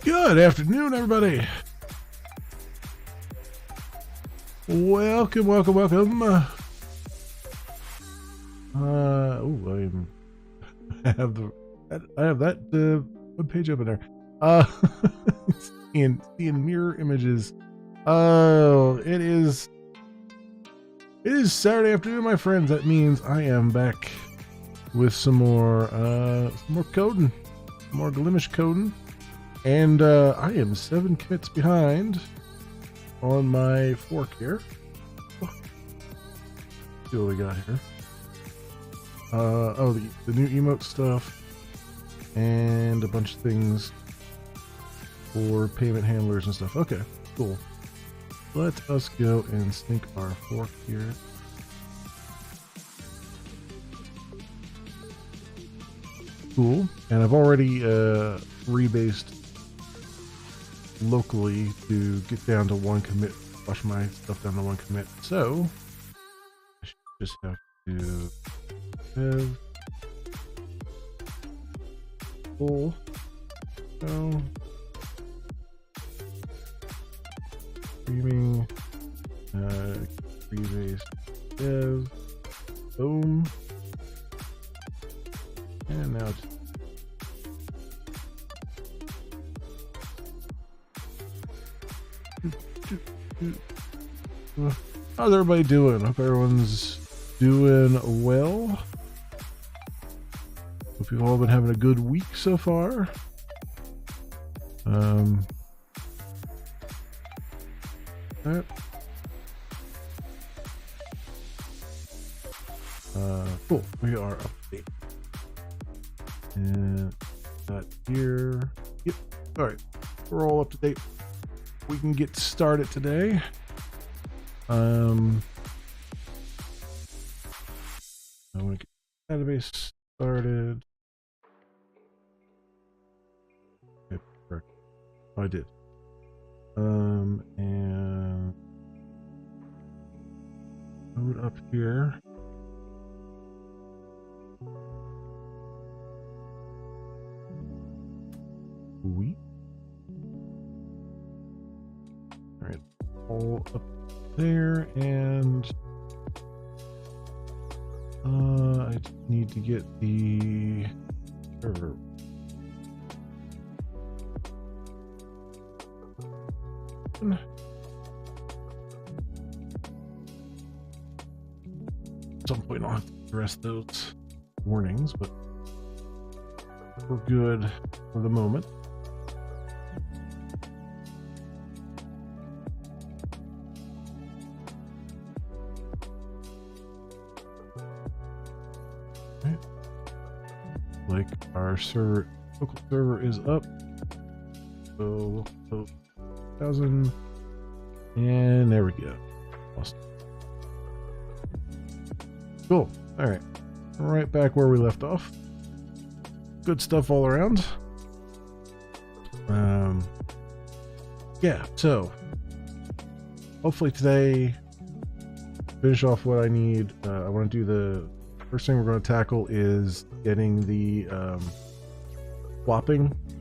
Good afternoon, everybody. Welcome, welcome, welcome. I have that web page open there. Seeing mirror images. Oh, it is Saturday afternoon, my friends. That means I am back with some more coding, more Glimesh coding. And I am 7 commits behind on my fork here. See what we got here. The new emote stuff and a bunch of things for payment handlers and stuff. Okay, cool. Let us go and sync our fork here. Cool. And I've already rebased locally to get down to 1 commit, flush my stuff down to 1 commit. So I should just have to have full streaming rebase dev boom, and now it's how's everybody doing? Hope everyone's doing well. Hope you've all been having a good week so far. That. Cool. We are up to date. And that here. Yep. All right. We're all up to date. We can get started today. I want to get the database started. Okay, correct. Oh, I did. And load up here. We. All right, all up there, and I just need to get the server. At some point I'll have to address those warnings, but we're good for the moment. Like our local server is up, so 1,000, and there we go. Awesome. Cool. All right, right back where we left off. Good stuff all around. Yeah. So hopefully today, finish off what I need. I want to do the first thing we're going to tackle is getting the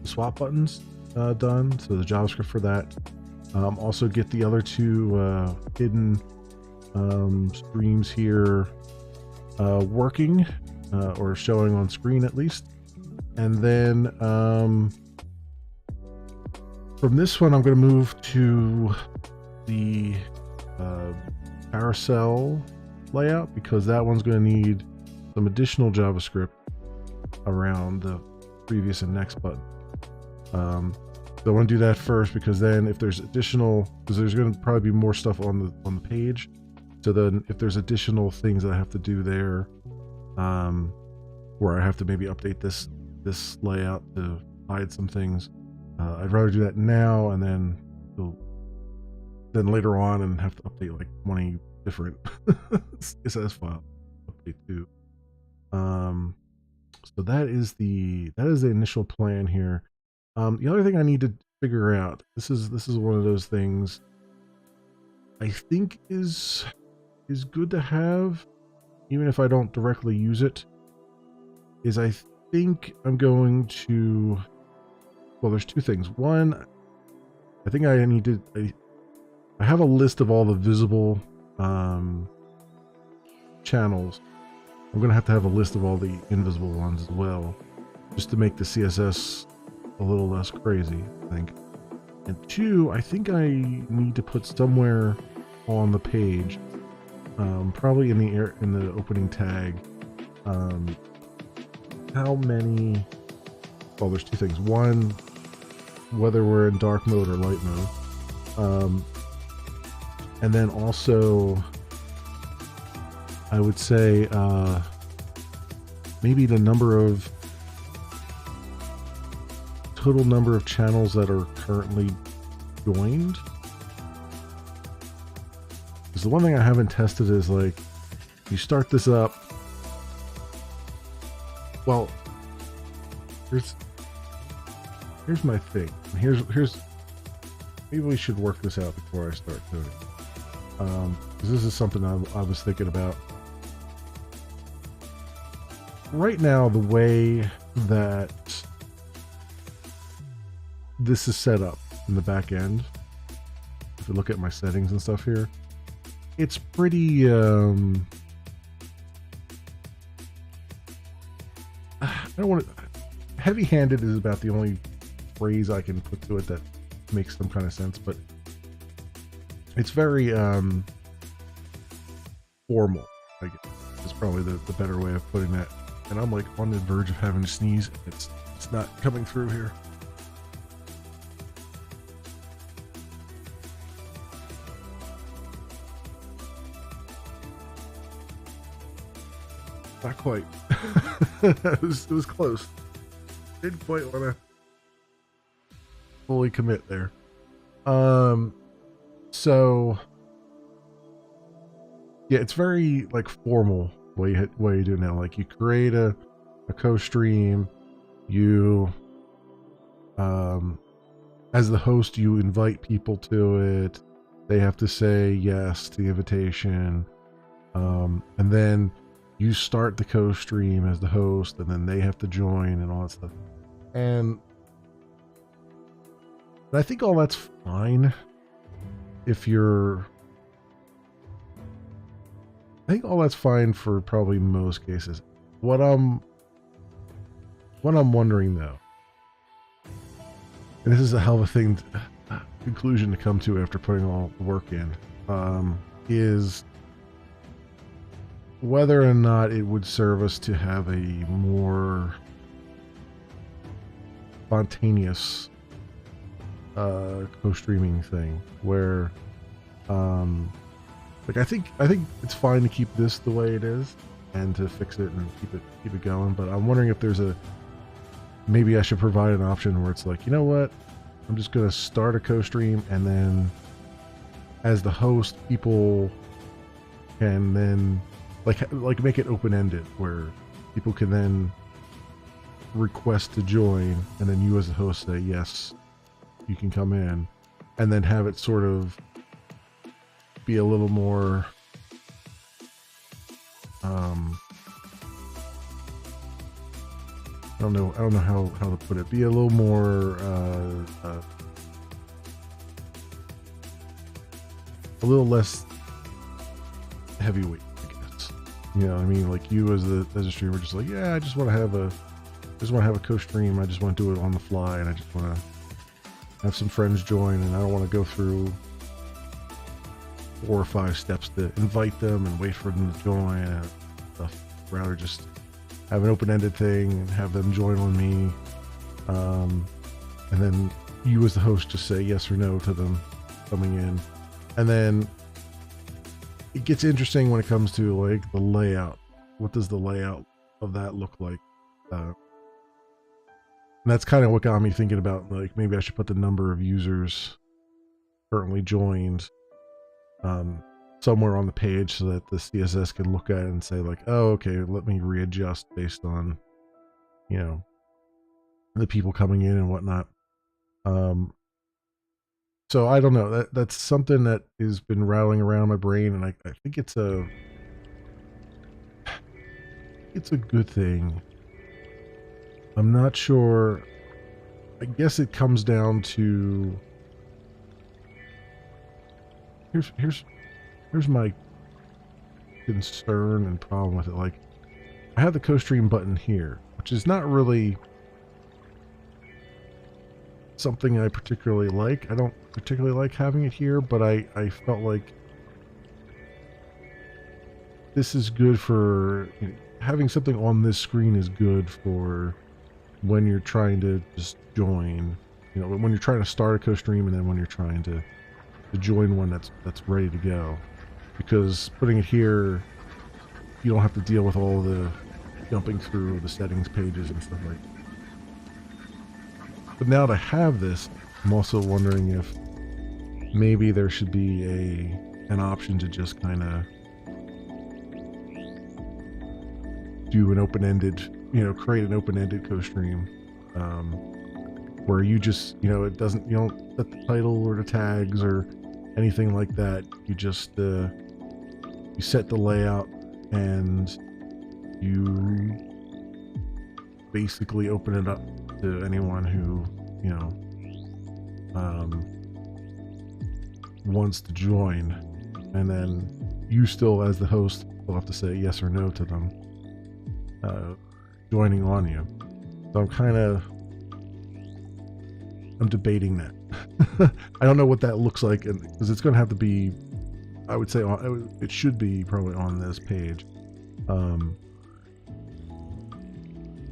swap buttons done. So the JavaScript for that. Also get the other 2 hidden streams here working or showing on screen at least. And then from this one, I'm going to move to the carousel layout, because that one's going to need some additional JavaScript around the previous and next button. So I want to do that first, because then if there's additional, because there's going to probably be more stuff on the page. So then if there's additional things that I have to do there, where I have to maybe update this layout to hide some things, I'd rather do that now and then later on and have to update like 20 different CSS file update too. So that is the initial plan here. The other thing I need to figure out, this is one of those things I think is good to have, even if I don't directly use it, is I think I'm going to well, there's two things. One, I think I need to, I have a list of all the visible channels. I'm going to have a list of all the invisible ones as well, just to make the CSS a little less crazy, I think. And two, I think I need to put somewhere on the page, probably in the opening tag, how many. Well, there's two things. One, whether we're in dark mode or light mode, and then also, I would say maybe the total number of channels that are currently joined. Because the one thing I haven't tested is, like, you start this up. Well, here's my thing. Here's maybe we should work this out before I start doing it. Because this is something I was thinking about. Right now, the way that this is set up in the back end, if you look at my settings and stuff here, it's pretty I don't want to, heavy-handed is about the only phrase I can put to it that makes some kind of sense, but it's very formal, I guess, is probably the better way of putting that. And I'm like on the verge of having to sneeze. It's not coming through here. Not quite. it was close. Didn't quite want to fully commit there. So yeah, it's very like formal way you do it now. Like, you create a co-stream, you as the host, you invite people to it. They have to say yes to the invitation, and then you start the co-stream as the host, and then they have to join and all that stuff. And I think all that's fine if you're. I think all that's fine for probably most cases. What I'm wondering though, and this is a hell of a conclusion to come to after putting all the work in, is whether or not it would serve us to have a more spontaneous co-streaming thing where like I think it's fine to keep this the way it is and to fix it and keep it going, but I'm wondering if there's maybe I should provide an option where it's like, you know what, I'm just gonna start a co-stream, and then as the host, people can then like make it open-ended where people can then request to join, and then you as the host say yes, you can come in, and then have it sort of be a little more I don't know how to put it, be a little more a little less heavyweight, I guess. You know what I mean? Like, you as a streamer, just like, yeah, I just want to have a co-stream. I just want to do it on the fly, and I just want to have some friends join, and I don't want to go through 4 or 5 steps to invite them and wait for them to join and stuff. Rather just have an open-ended thing and have them join on me, and then you as the host just say yes or no to them coming in. And then it gets interesting when it comes to like the layout. What does the layout of that look like? And that's kind of what got me thinking about, like, maybe I should put the number of users currently joined somewhere on the page so that the CSS can look at it and say like, oh, okay, let me readjust based on, you know, the people coming in and whatnot. So I don't know, that's something that has been rattling around my brain, and I think it's a good thing. I'm not sure I guess it comes down to here's my concern and problem with it. Like, I have the co-stream button here, which is not really something I particularly like. I don't particularly like having it here, but I felt like this is good for, you know, having something on this screen is good for when you're trying to just join, you know, when you're trying to start a co-stream, and then when you're trying to join one that's ready to go. Because putting it here, you don't have to deal with all the jumping through the settings pages and stuff like that. But now to have this, I'm also wondering if maybe there should be an option to just kind of do an open-ended, you know, create an open-ended co-stream, where you just, you know, it doesn't, you don't set the title or the tags or anything like that. You just you set the layout, and you basically open it up to anyone who, you know, wants to join, and then you still, as the host, will have to say yes or no to them joining on you. So I'm debating that. I don't know what that looks like, and because it's going to have to be, I would say it should be probably on this page,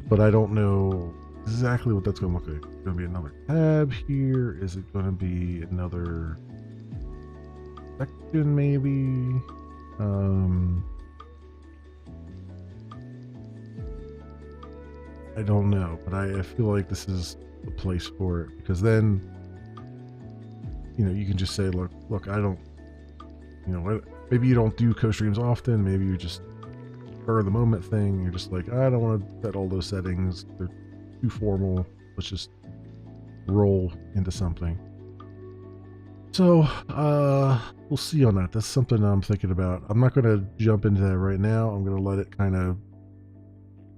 but I don't know exactly what that's going to look like. Is it going to be another tab here? Is it going to be another section maybe? I don't know, but I feel like this is the place for it, because then, you know, you can just say, look, I don't, you know, maybe you don't do co-streams often, maybe you just spur of the moment thing, you're just like, I don't want to set all those settings, they're too formal, let's just roll into something. So we'll see on that. That's something I'm thinking about. I'm not going to jump into that right now. I'm going to let it kind of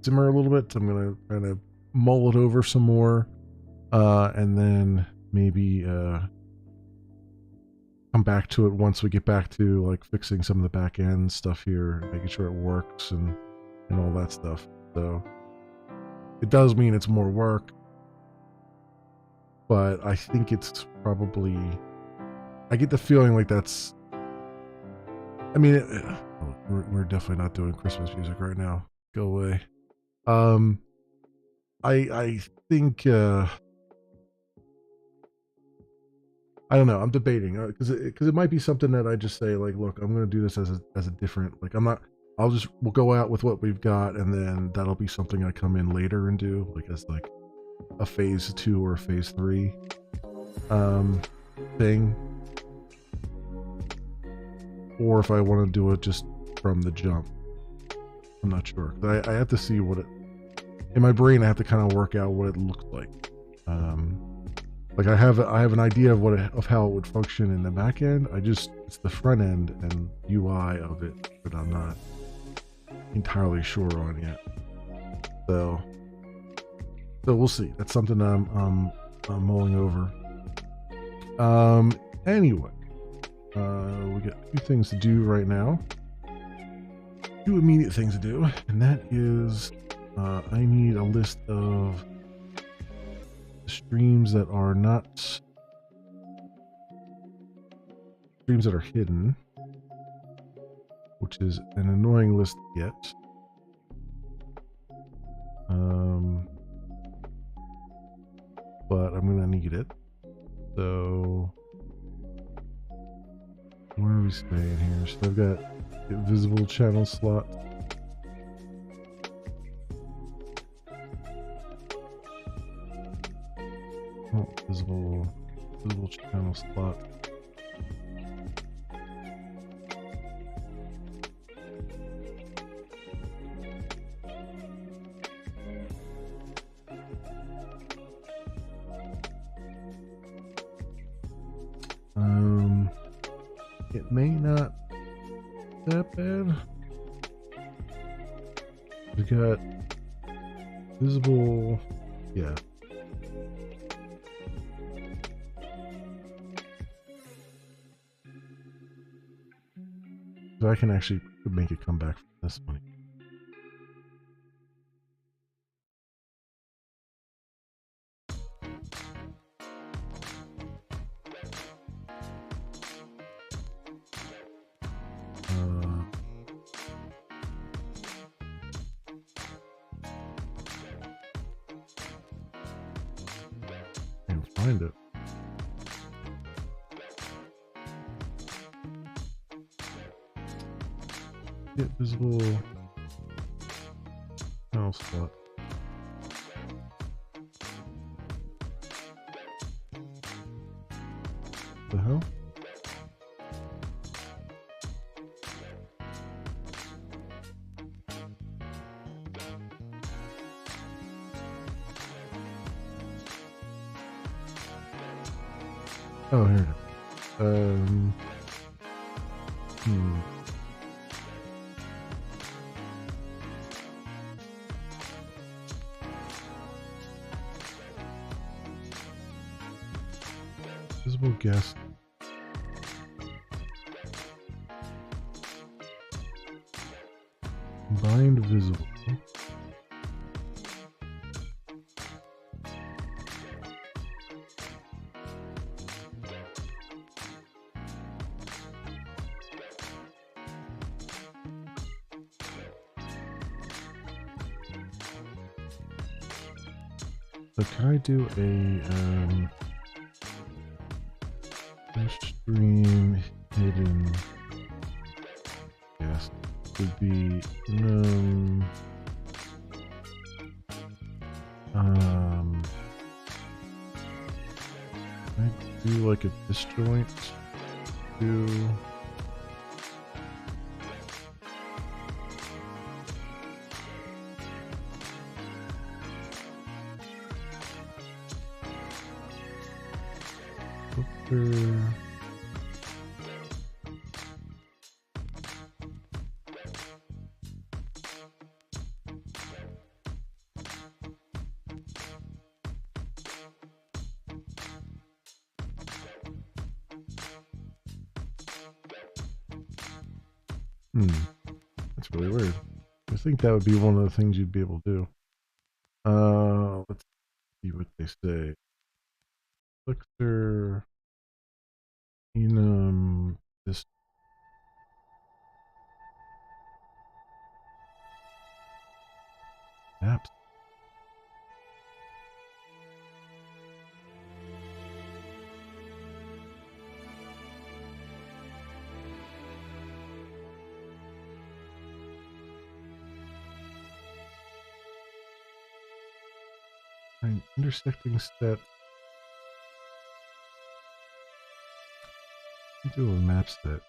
simmer a little bit. I'm going to kind of mull it over some more, and then maybe come back to it once we get back to like fixing some of the back end stuff here, making sure it works and all that stuff. So it does mean it's more work, but I think it's probably, I get the feeling like that's, I mean, we're definitely not doing Christmas music right now. Go away. I think, I don't know. I'm debating, because it might be something that I just say, like, look, I'm going to do this as a different, like, we'll go out with what we've got, and then that'll be something I come in later and do, like, as like a phase 2 or a phase 3 thing. Or if I want to do it just from the jump. I'm not sure. I have to see what it, in my brain, I have to kind of work out what it looks like. Like I have an idea of how it would function in the back end. It's the front end and UI of it that I'm not entirely sure on yet. So we'll see. That's something I'm mulling over. Anyway, we got a few things to do right now. Two immediate things to do, and that is I need a list of streams that are not streams that are hidden, which is an annoying list to get. But I'm gonna need it. So where are we staying here? So I've got visible channel slot. Oh, visible channel slot. It may not be that bad. We got visible, yeah. So I can actually make it come back from this one. Can't find it. Get visible panel slot. The hell? Oh, here it is. Visible guest. Combined visible. So can I do a stream hidden guest? Would be I do like a disjoint to filter. That's really weird. I think that would be one of the things you'd be able to do. Let's see what they say. Elixir, enum, this apps. An intersecting set. Do a map set.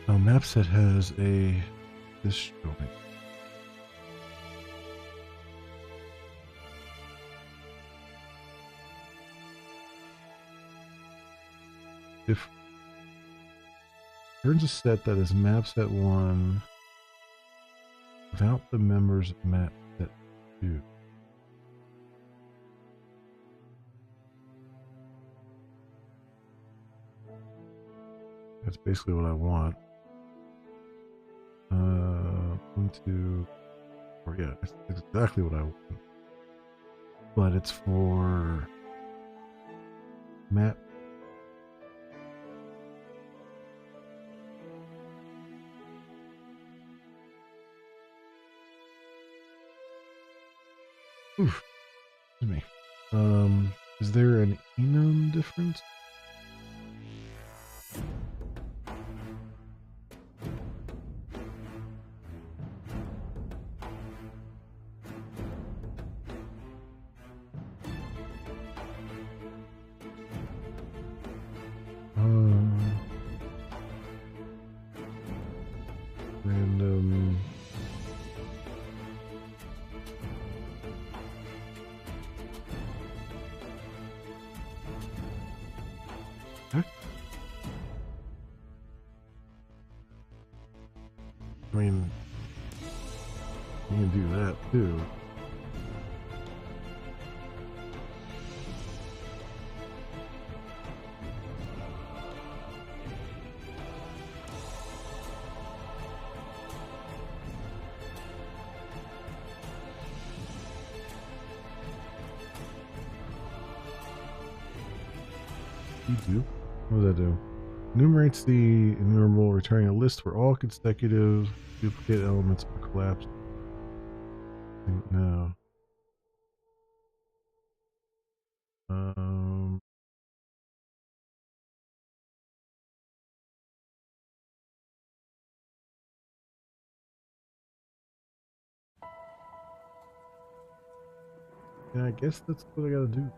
Oh, map set has a disjoint. If turns a set that is map set 1 without the members of map set 2. That's basically what I want. 1, 2, 4. Yeah, that's exactly what I want. But it's for map. Oof. Excuse me. Is there an enum difference? Random. Huh? I mean, you can do that too. you do? What does that do? Enumerates the enumerable, returning a list where all consecutive duplicate elements are collapsed. No. Yeah, I guess that's what I gotta do.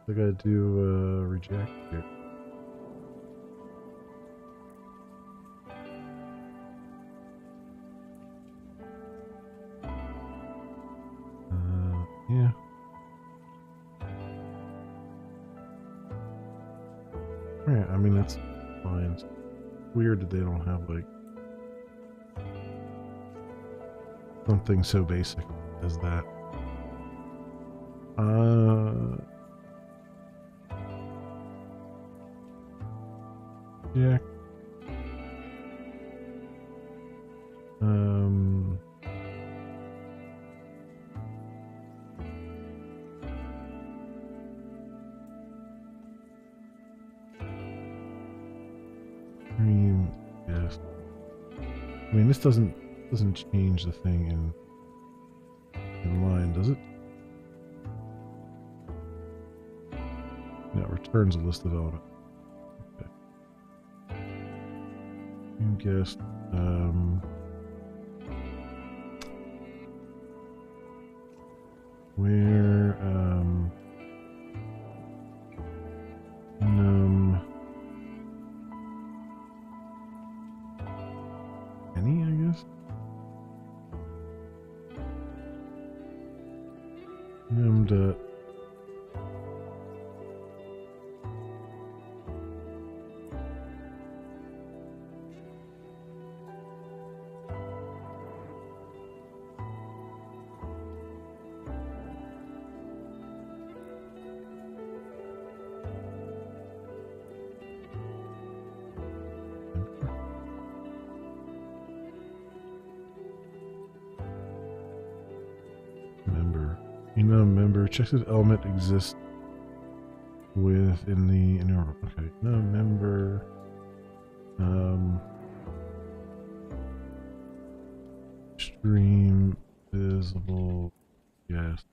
I gotta do reject here. Yeah. Alright, I mean that's fine. It's weird that they don't have like something so basic as that. Yeah. Yes. I mean, this doesn't change the thing in line, does it? No, it returns a list of elements. Okay. You guessed. Where num any, I guess. Num dot member checks if element exists within the enumerable. Okay, no member. Stream visible. Yes.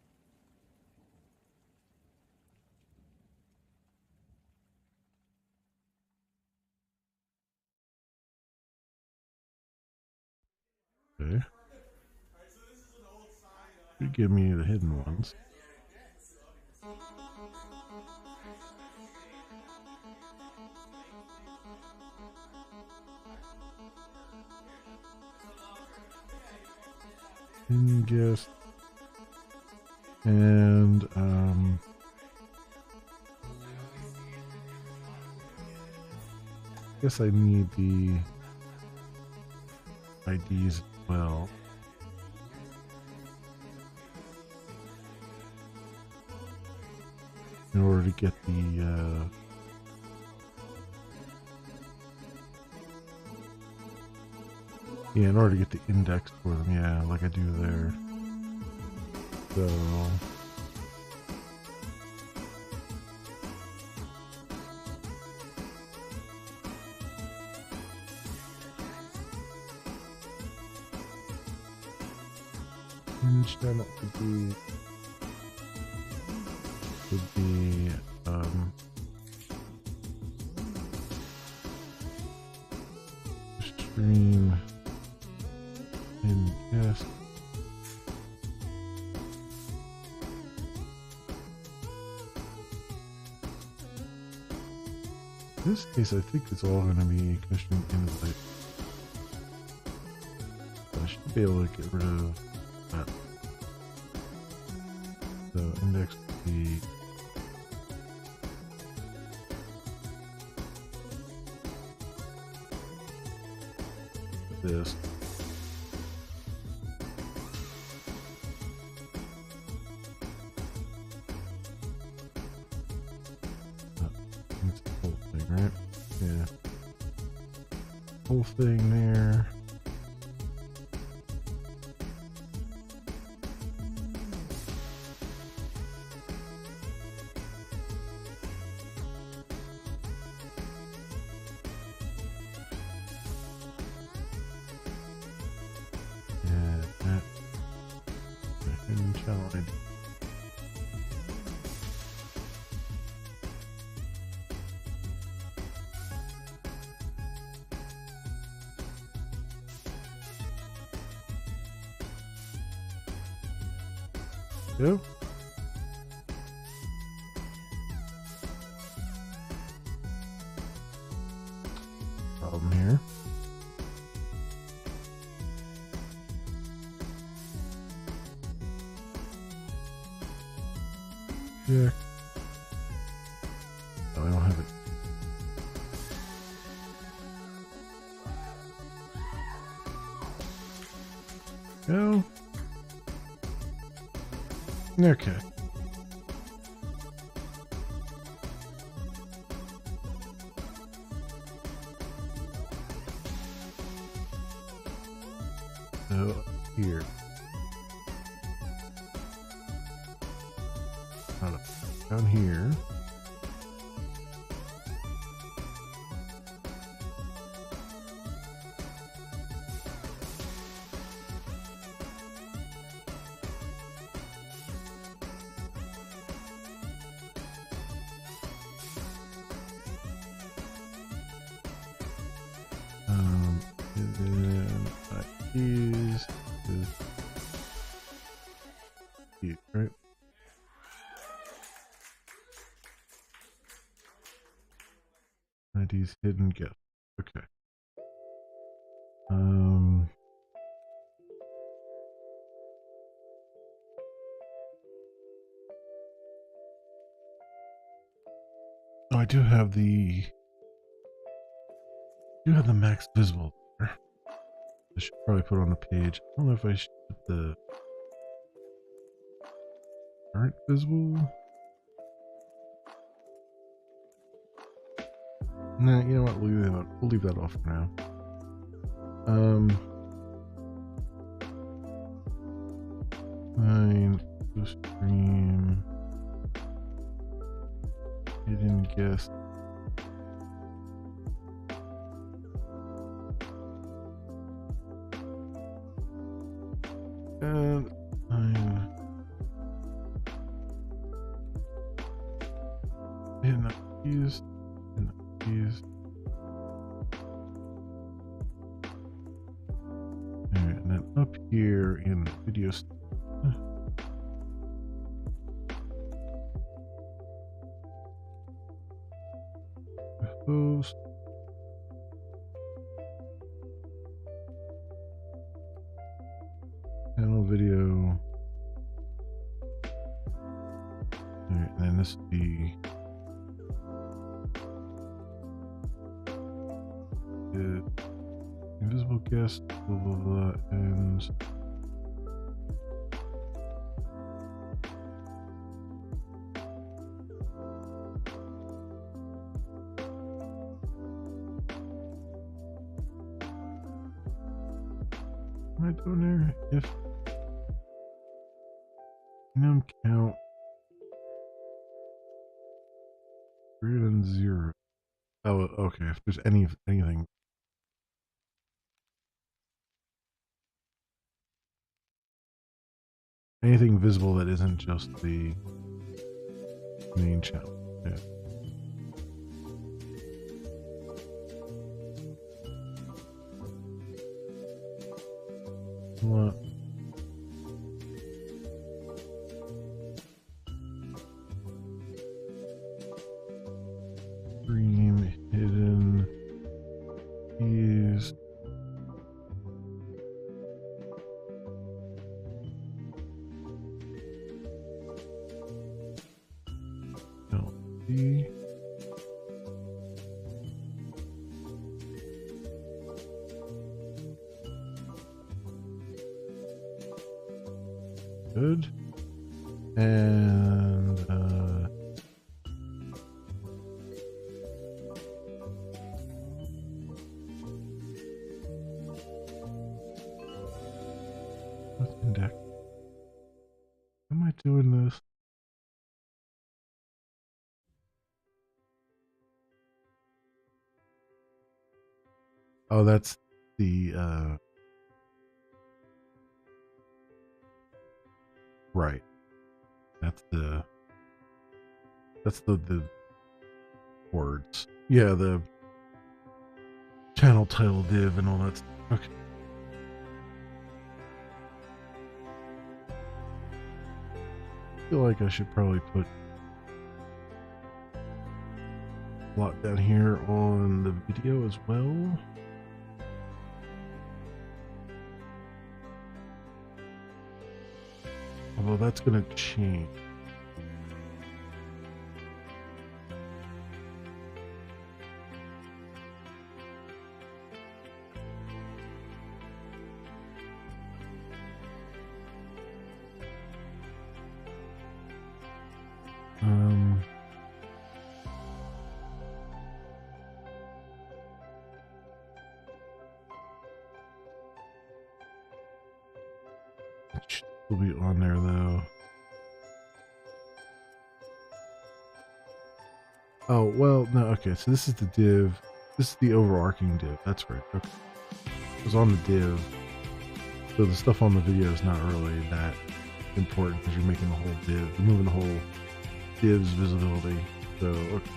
Okay. You give me the hidden ones. Ingest and I guess I need the IDs as well. In order to get the yeah, in order to get the index for them, yeah, like I do there. So hinge channel would be stream ingest. In this case, I think it's all going to be commissioning invite. I should be able to get rid of that. So index would be this. That's the whole thing, right? Yeah. Whole thing there. channel ID. Go. Problem here. Check. No, I don't have it. Go. Okay. So here. Down here. And then IDs is here, right? IDs hidden gift. Okay. Oh, I do have the max visible there. I should probably put it on the page. I don't know if I should put the aren't visible. Nah, you know what? We'll leave that off for now. Fine. Stream. Hidden guest. And fine. Hidden keys. Hidden keys. Alright, and then up here in video. Host. Channel video. Alright, and then this would be invisible guest, blah blah blah, and what am I doing there? If num count greater than 0. Oh, okay. If there's anything. Anything visible that isn't just the main channel. Yeah. What? Stream hidden keys. LP. Good. And what's index? Am I doing this? Oh, that's the Right. That's the words. Yeah, the channel title div and all that stuff. Okay. I feel like I should probably put a lot down here on the video as well. Although that's going to change. It should still be on there though. Oh, well, no, okay, so this is the div. This is the overarching div. That's right. Okay. It was on the div. So the stuff on the video is not really that important because you're making the whole div. You're moving the whole div's visibility. So, okay.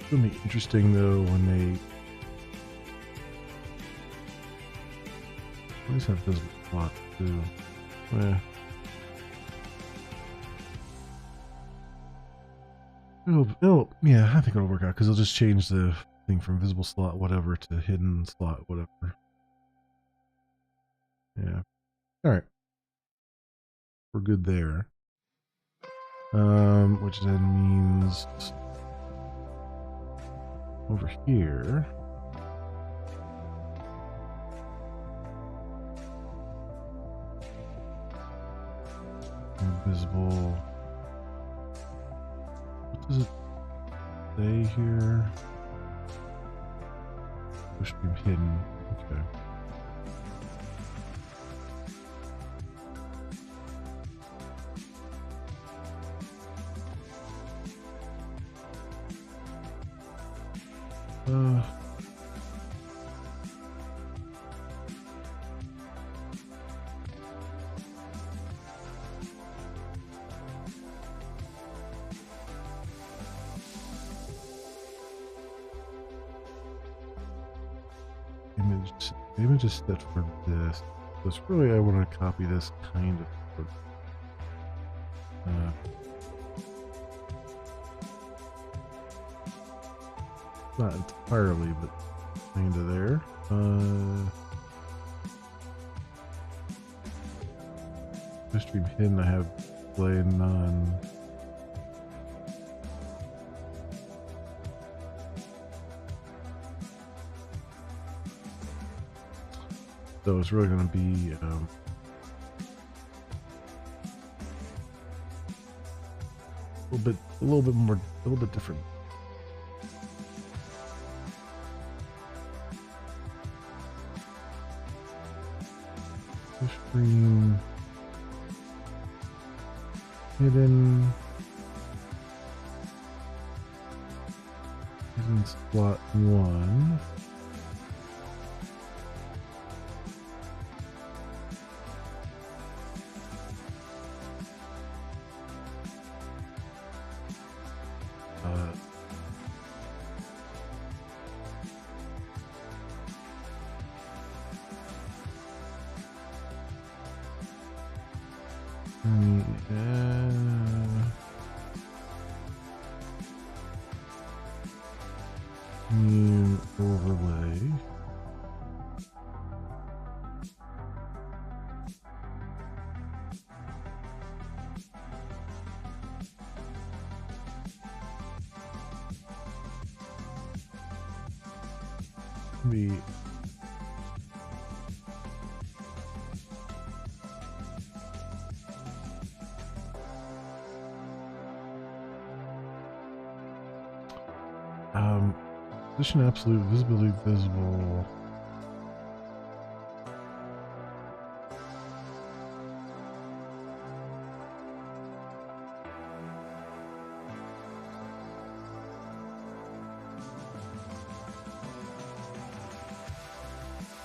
It's gonna be interesting though when they always have those plots too. Yeah, I think it'll work out because they'll just change the thing from visible slot whatever to hidden slot whatever. Yeah. All right. We're good there. Which then means over here. Invisible. What does it say here? Push beam hidden. Okay. Image is set for this. So it's really I want to copy this kind of. Not entirely, but kind of there. Stream hidden. I have play none. So it's really going to be a little bit different. Screen hidden slot 1. Overlay. The position absolute visibility visible.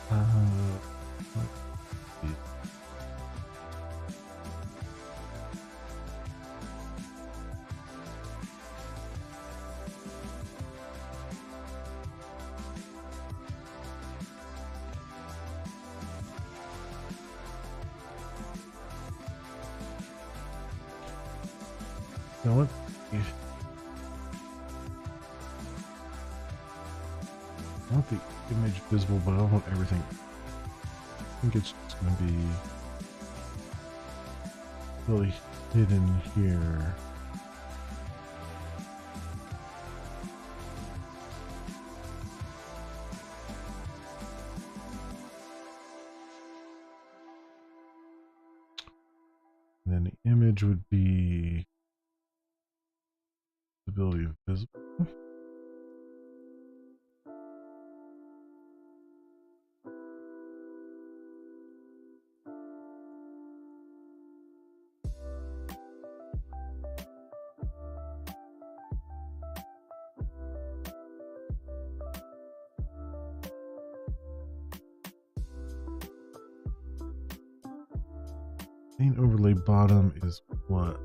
Let's see. Now let's see. I want the image visible, but I don't want everything. I think it's just going to be really hidden here. And then the image would be visibility of visible. Main overlay bottom is what?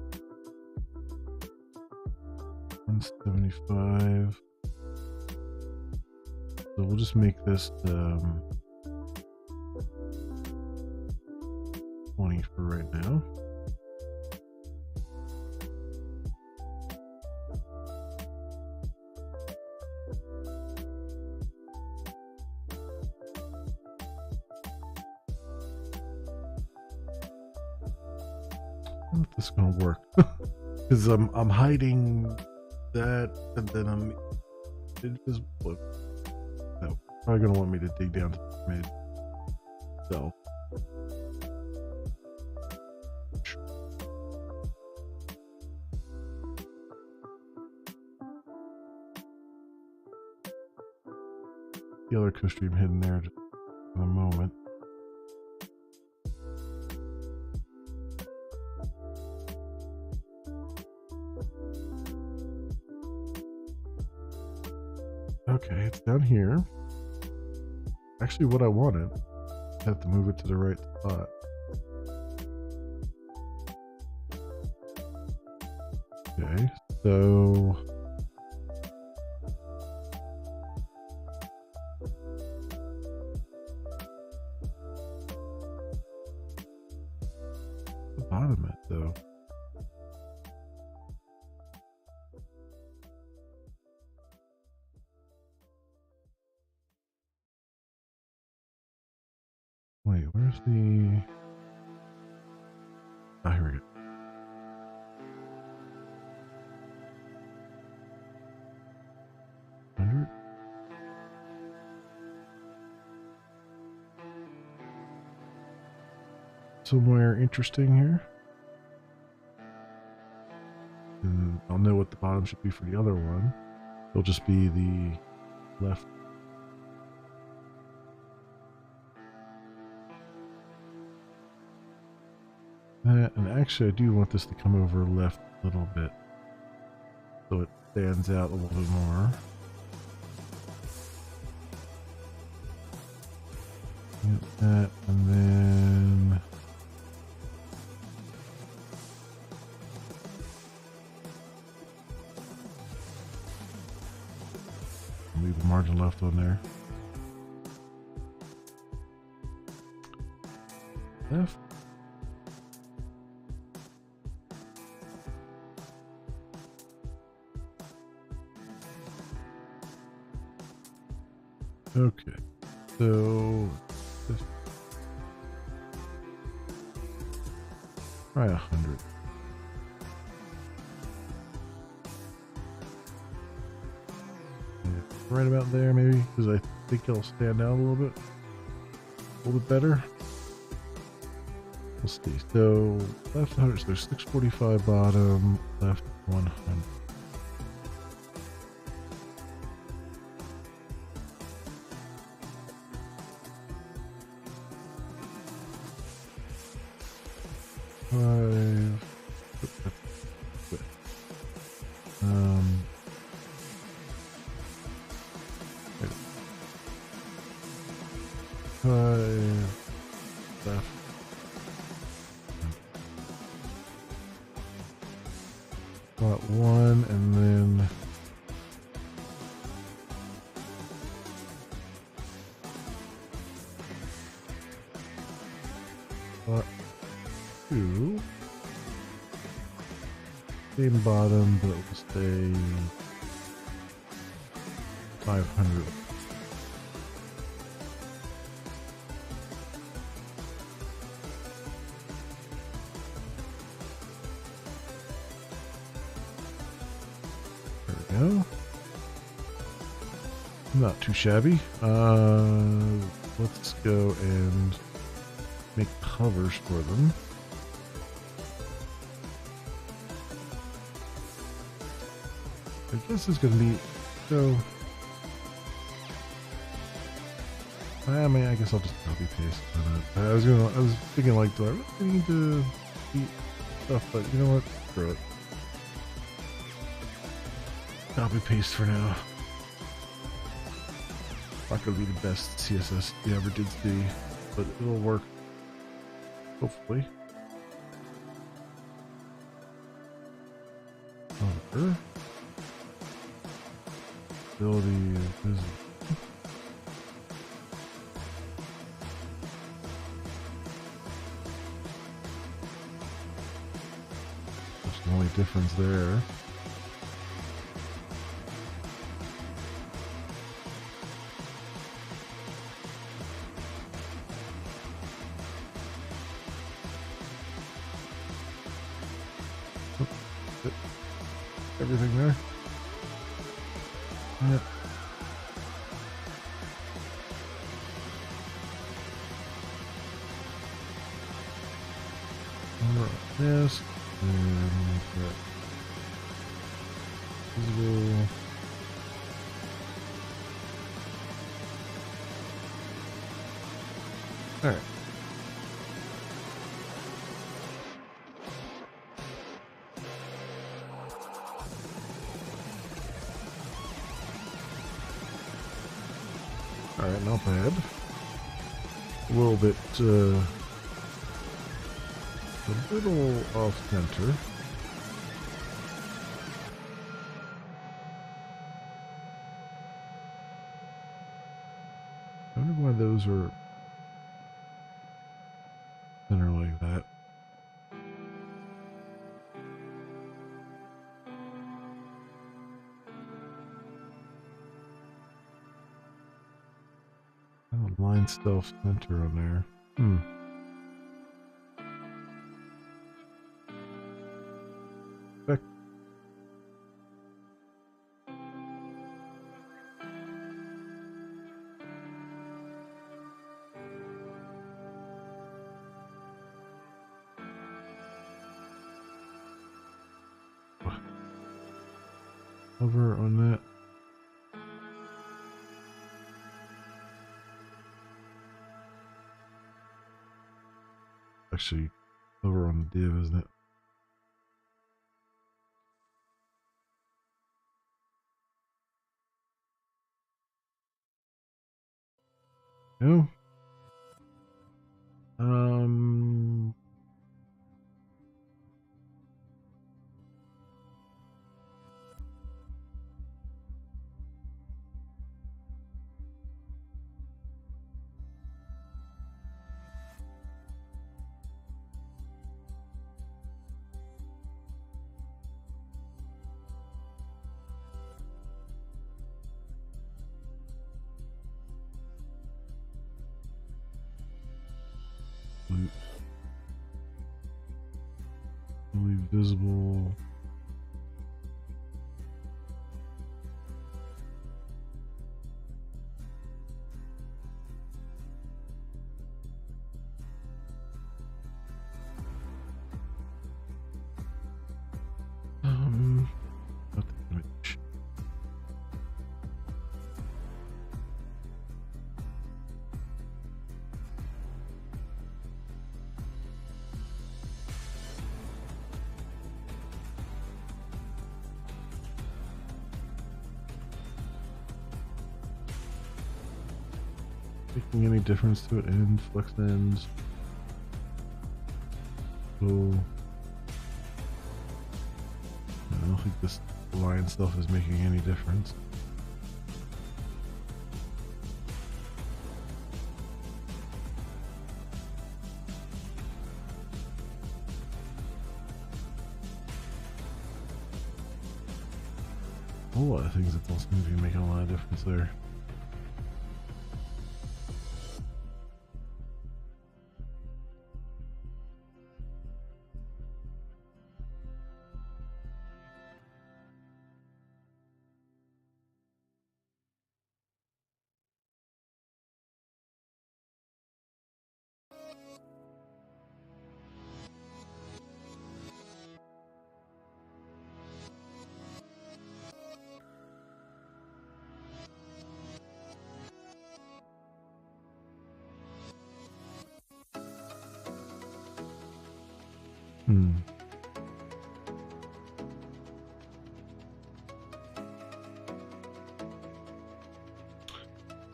175. So we'll just make this 20 for right now. I don't know if this is gonna work because I'm hiding that, and then I'm invisible. No, probably gonna want me to dig down to the mid. So the other co-stream hidden there just in a moment. Okay, it's down here. Actually, what I wanted, I have to move it to the right spot. Okay, so the bottom it though. Wait, where's the... Ah, here we go. Somewhere interesting here. And I'll know what the bottom should be for the other one. It'll just be the left. That, and actually I do want this to come over left a little bit so it stands out a little bit more. Get that, and then leave the margin left on there. Left. Okay, so try 100. Yeah, right about there, maybe, because I think it'll stand out a little bit better. Let's see. So left 100. So there's 645 bottom, left 100. one, and then two. Same bottom, but we'll stay 500. There we go. Not too shabby. Let's go and make covers for them. I guess it's gonna be so. I mean, I guess I'll just copy paste. I was thinking like, do I really need to eat stuff? But you know what? Screw it. Copy paste for now. Not gonna be the best CSS you ever did see, but it'll work. Hopefully. Over. Ability is that's the only difference there. Everything there. Yep. This and visible. All right. All right, not bad. A little bit, a little off center. I wonder why those are center like that. Line self center on there. Back. Over on that. Actually, over on the div, isn't it? No. Only visible. Not the image. Making any difference to it? End, flex ends. So no. don't think this line stuff is making any difference. A whole lot of things that don't seem to be making a lot of difference there.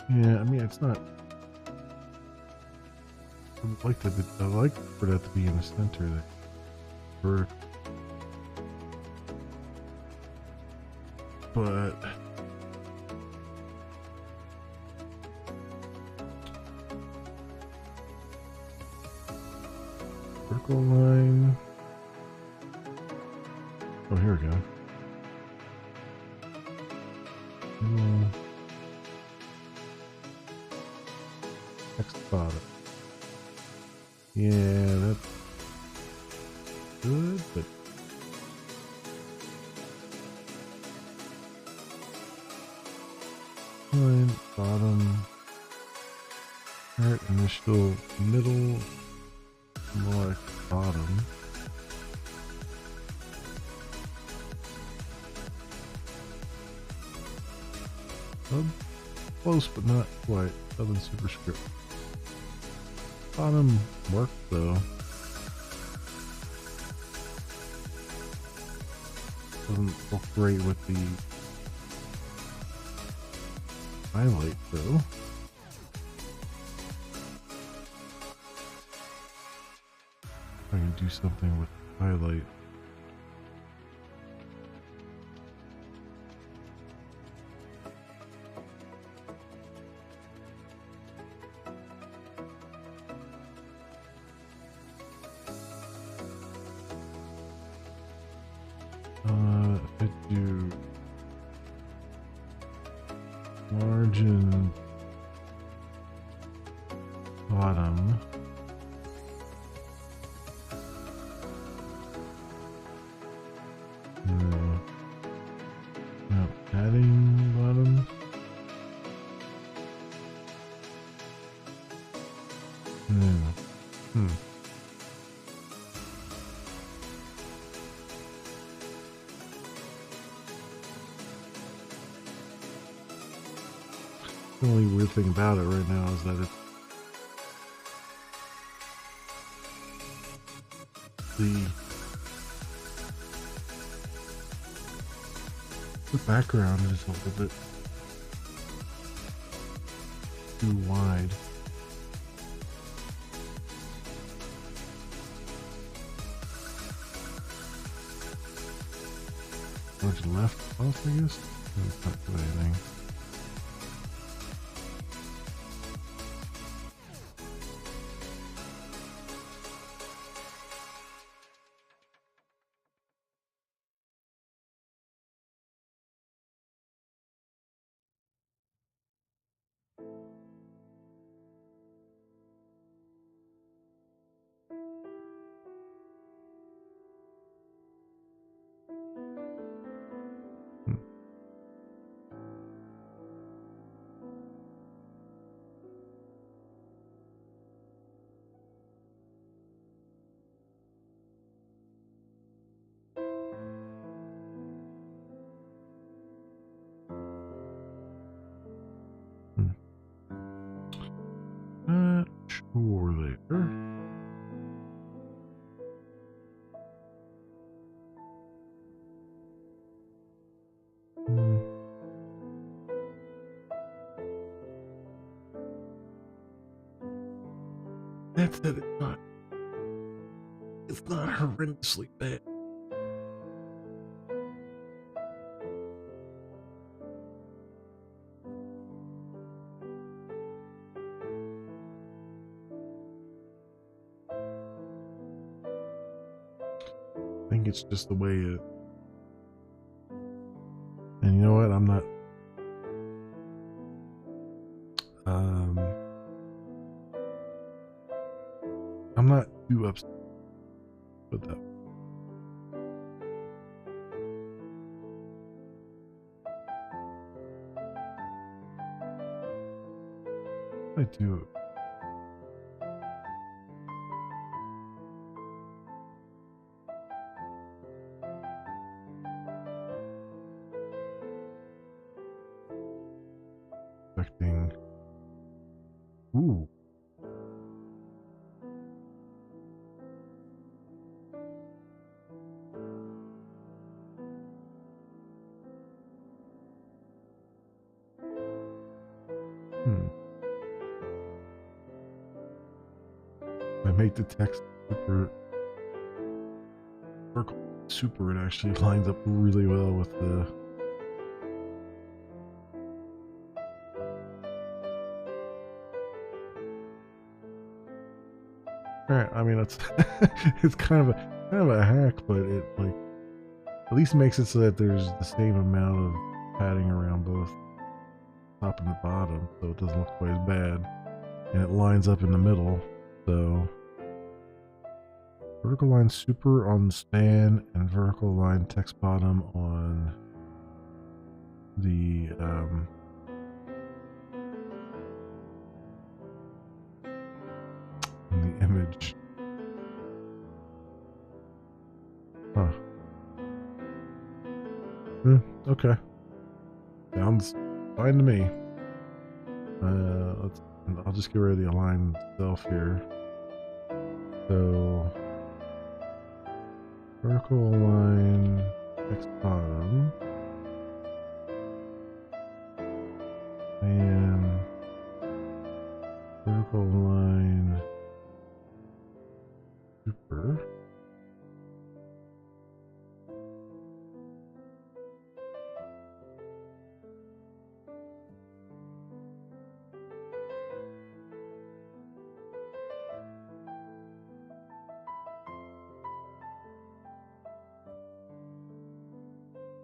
Yeah, I mean, it's not. I like for that to be in the center. That for, but circle line. Oh, here we go. Next bottom. Yeah, that's good, but line, bottom, start, initial, middle, more like bottom. Close, but not quite. Sub and superscript. Bottom worked though. Doesn't look great with the highlight though. I can do something with the highlight. I do margin bottom. No, adding bottom. No. The only weird thing about it right now is that the background is a little bit too wide. Towards the left off, I guess? That's not good anything. Not sure there. That's it. It's not horrendously bad. I think it's just the way it. And you know what? I'm not. I'm not too upset with that. I do. Expecting. Ooh. I make the text super, it actually lines up really well with the. Alright, I mean it's it's kind of a hack, but it like at least makes it so that there's the same amount of padding around both top and the bottom, so it doesn't look quite as bad. And it lines up in the middle, so vertical line super on the span and vertical line text bottom on the image. Huh. Okay. Sounds fine to me. I'll just get rid of the align itself here. So vertical line text bottom and vertical line super.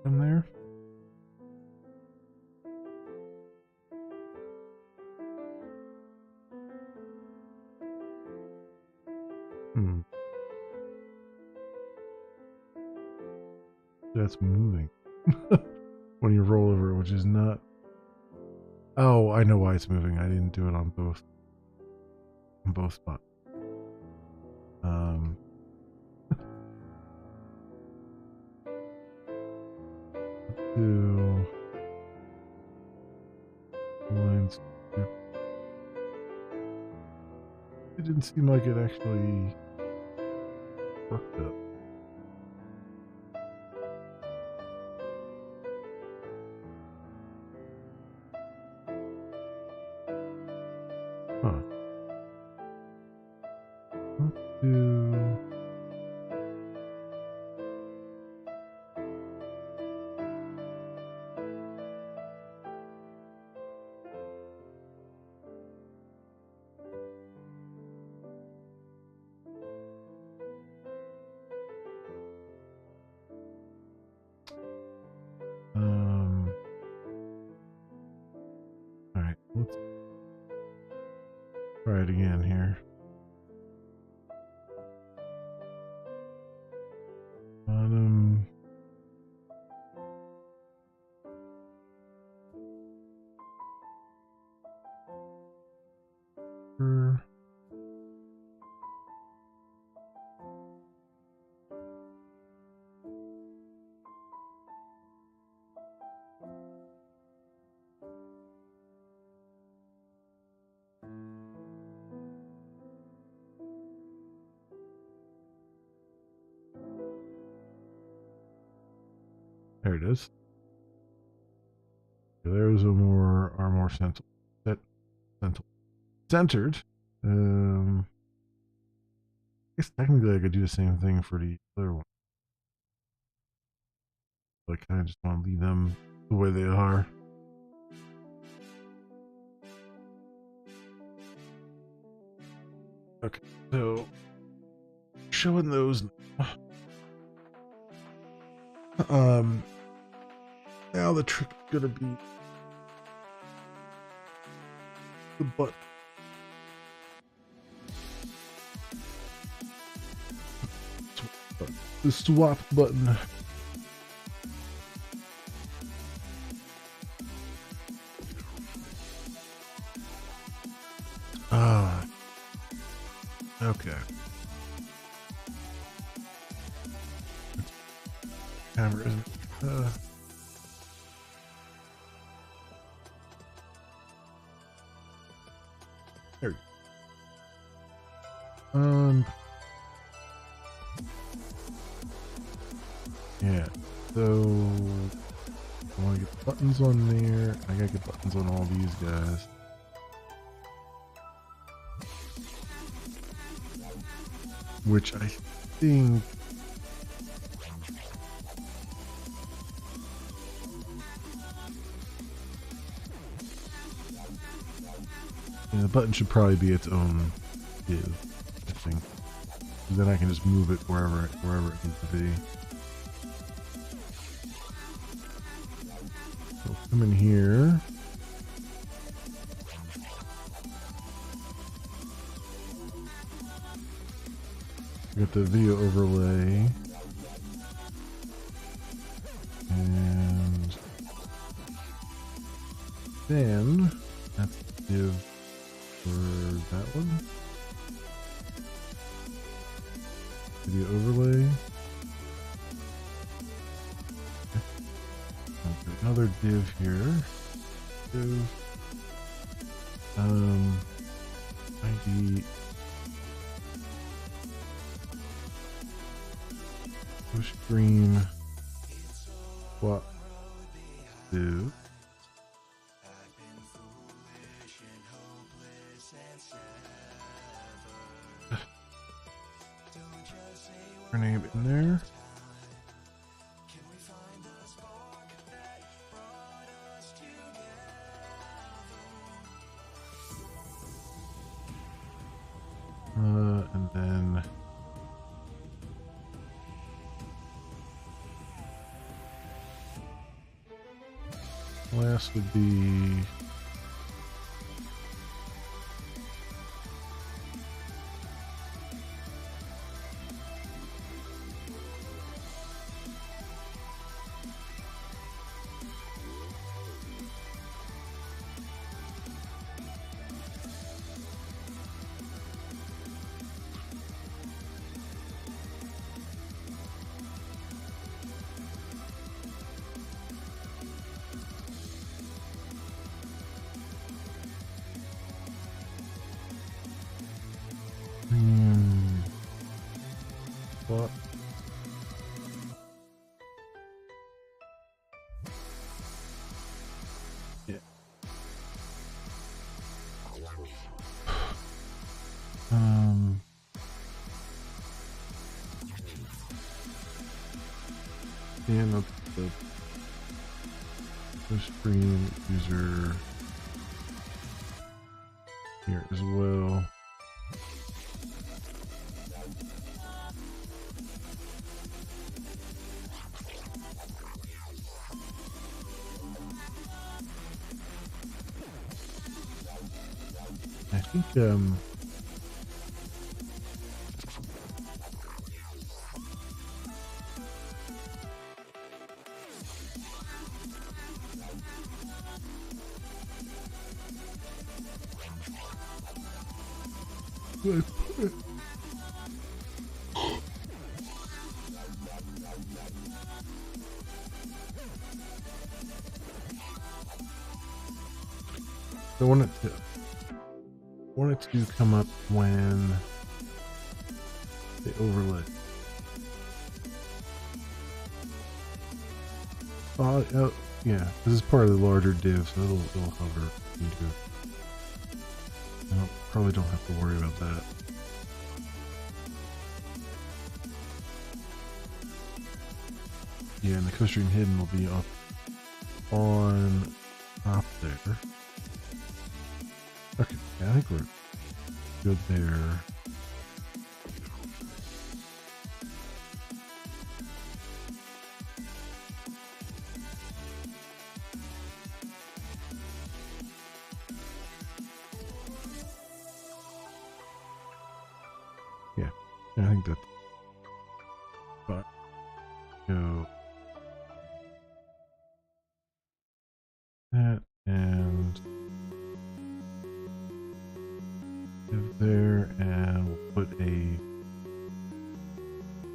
From there. That's moving when you roll over, which is not. Oh, I know why it's moving. I didn't do it on both spots. Let's do lines. It didn't seem like it actually worked up. Huh. Let's do. All right, let's try it again here. Bottom. There it is. There's our more centered. I guess technically I could do the same thing for the other one. But I kind of just want to leave them the way they are. Okay, so showing those now. Now the trick is gonna be the button. The swap button. Ah. Okay. Camera isn't. There we go. Yeah, so I want to get buttons on there. I gotta get buttons on all these guys. Which I think the button should probably be its own div, I think. Then I can just move it wherever it needs to be. So come in here. Got the video overlay. And then that's the div for that one. Video overlay. Okay. Another div here. Div. ID. Push screen. Swap. Div. Her name in there. And then last would be what? Yeah. And the screen user here as well. I think I want it to come up when they overlay. Yeah, this is part of the larger div, so it'll hover into it. I probably don't have to worry about that. Yeah, and the co-stream hidden will be up on top there. Okay, yeah, I think we're good there. I think that's fine. Go that and live there, and we'll put a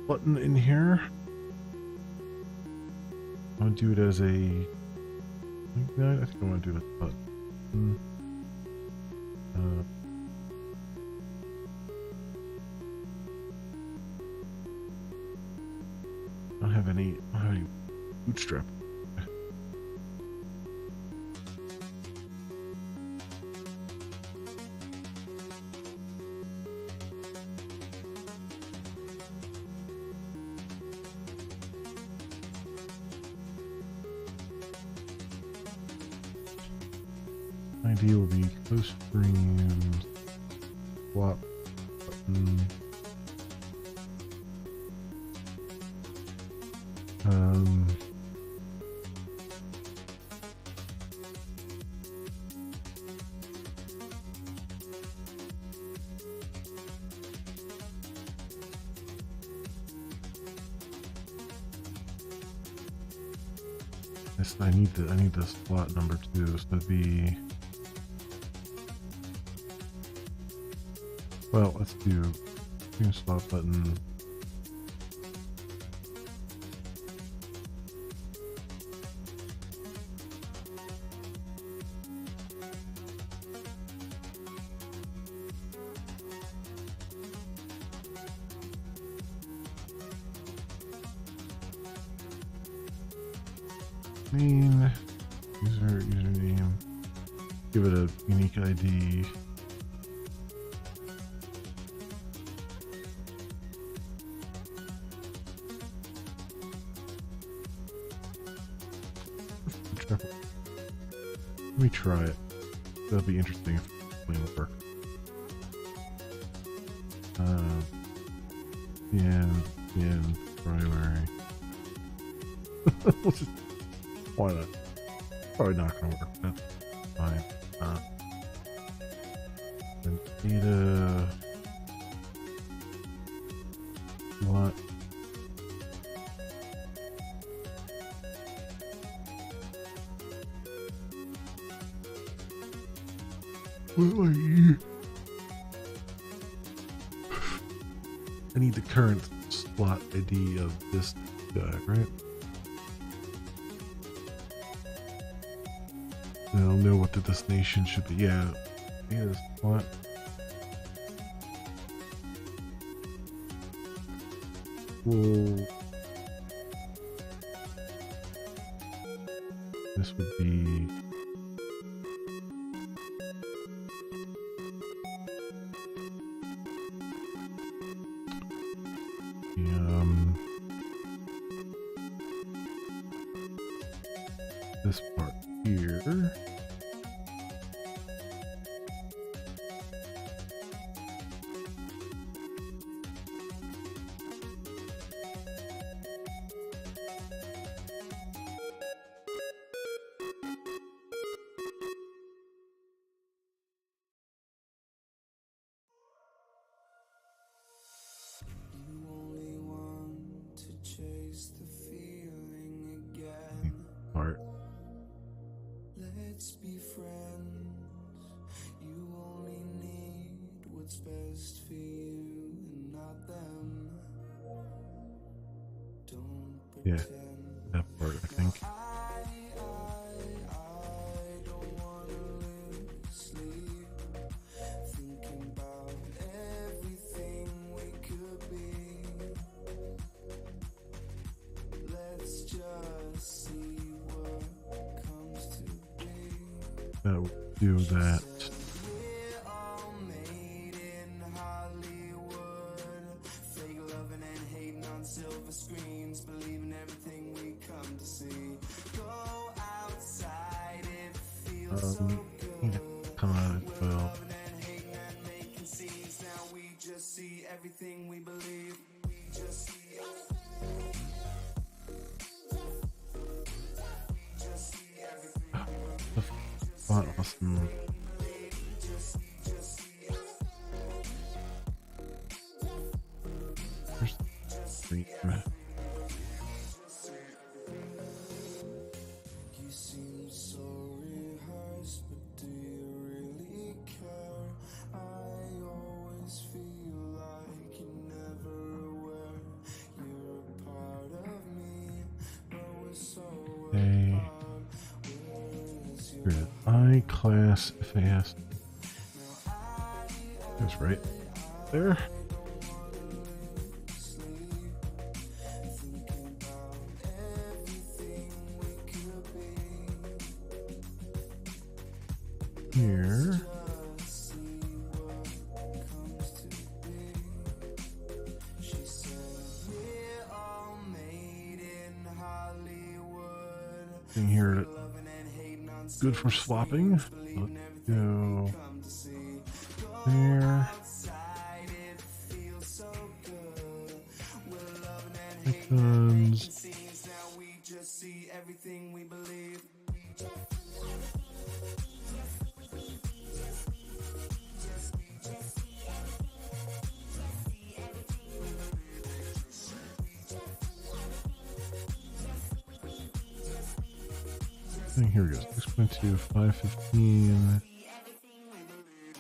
button in here. I want to do it as a like that. I think I want to do it as a button. I don't have any bootstrap. Idea will be close frames, swap button. Yes, I need the slot number 2, so it'd be, well, let's do slot button. Main username. Give it a unique ID. Let me try it. That'll be interesting if it will work. In primary. We'll just, why not? Probably not gonna work. That's fine. And data. What? I need the current slot ID of this guy, right? And I'll know what the destination should be. Yeah, slot. Well, this would be. This part here. Part. Let's be friends. You only need what's best for you and not them. Don't pretend. Yeah, that part, I think. I don't wanna lose sleep thinking about everything we could be. Let's just see what comes to be. That will do that. We're all made in Hollywood, fake loving and hating on silver screens, believing everything we come to see. Go outside, it feels so good. Come on as well. Loving and hating and making scenes. Now we just see everything we believe. We just see Awesome. Dream. You seem so rehearsed, but do you really care? I always feel like you're never aware. You're a part of me, but we're so Okay. Here's I-class fast. That's right there. Here. Thing here good for swapping. Let's go there. Icons. And here we go. 6.2, 515,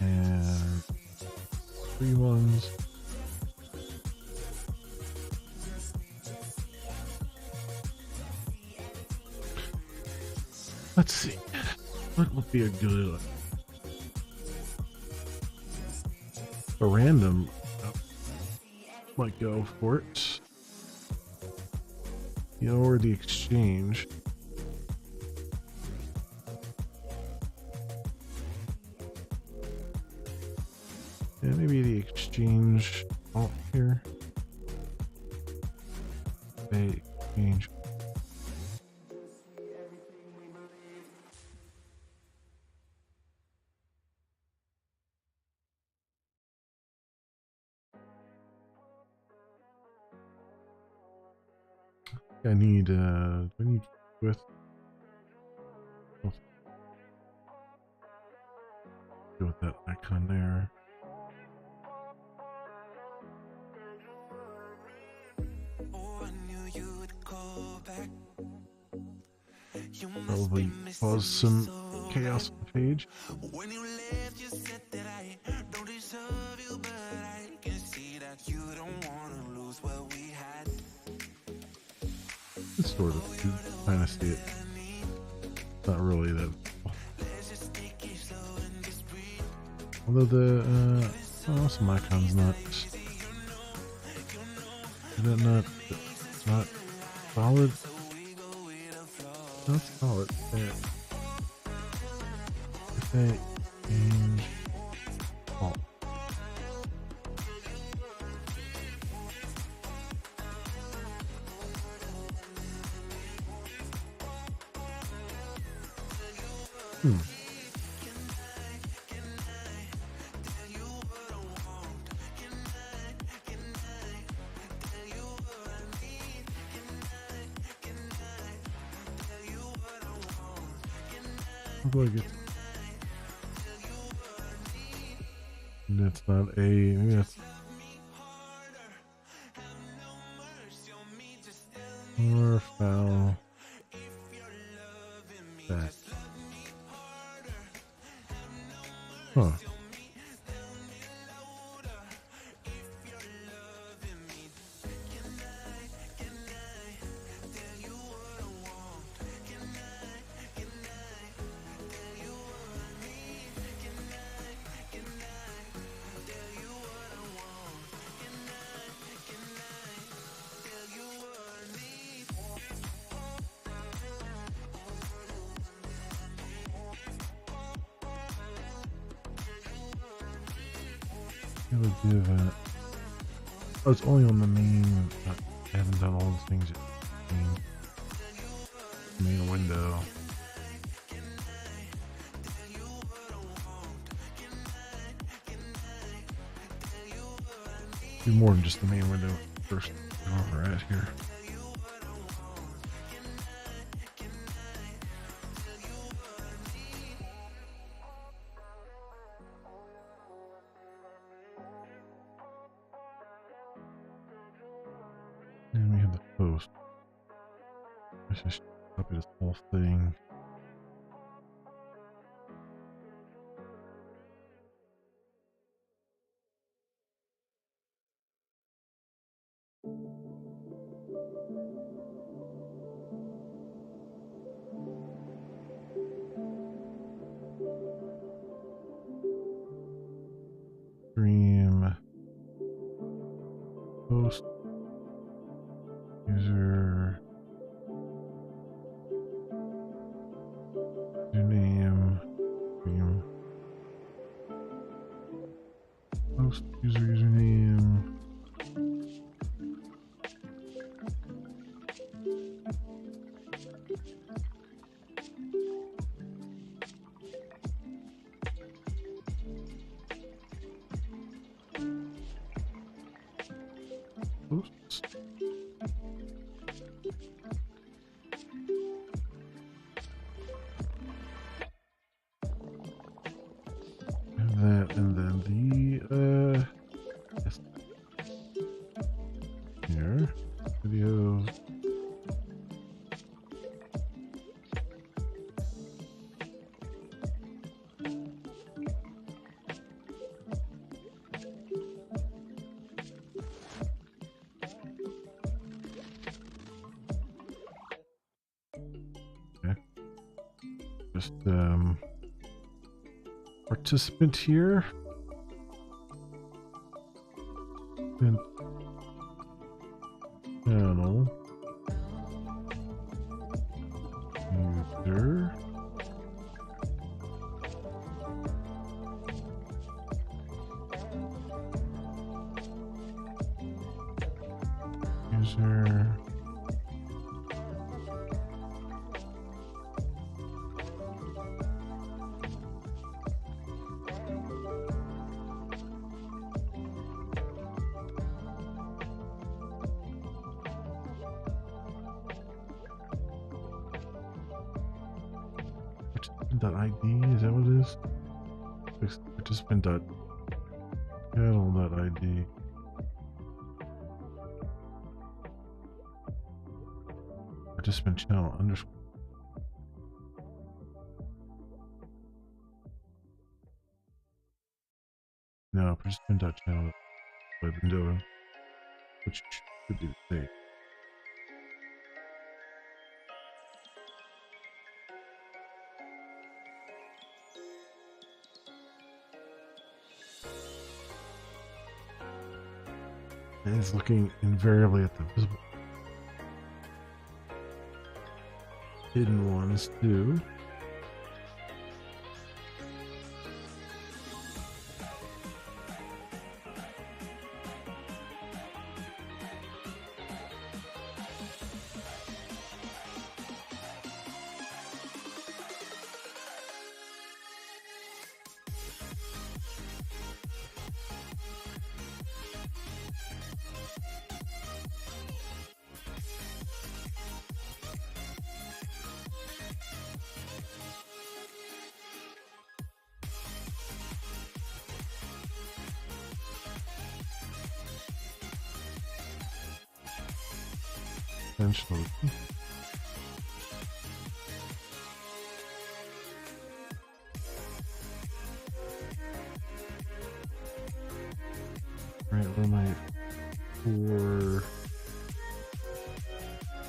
and 3 ones. Let's see. What would be a good a random might go for it. You know, or the exchange. Yeah, maybe the exchange alt here. Say exchange. I need do I need with go with that icon there. Probably cause some chaos on the page. When you left, you said that I don't deserve you, but I can see that you don't want to lose what we had. It's sort of, you kind of see it. Not really that. Although the oh, some icons not. Is that not solid? Not solid. There. Okay. Change. Oh. How do I get? That's not a. Maybe that's or foul. Back. Huh. It would give it. Oh, it's only on the main. I haven't done all the things yet. Main window. Do more than just the main window first. Where we're at here. the host. I should copy this whole thing. Stream host user username stream host user username hosts. That, and then the yes. Here video okay. Just participant here and channel user user participant.id, is that what it is? Participant.channel.id. Participant channel underscore. No, participant.channel. What I've been doing, which should be the same. And it's looking invariably at the visible hidden ones too. Essentially. Right, what am I for?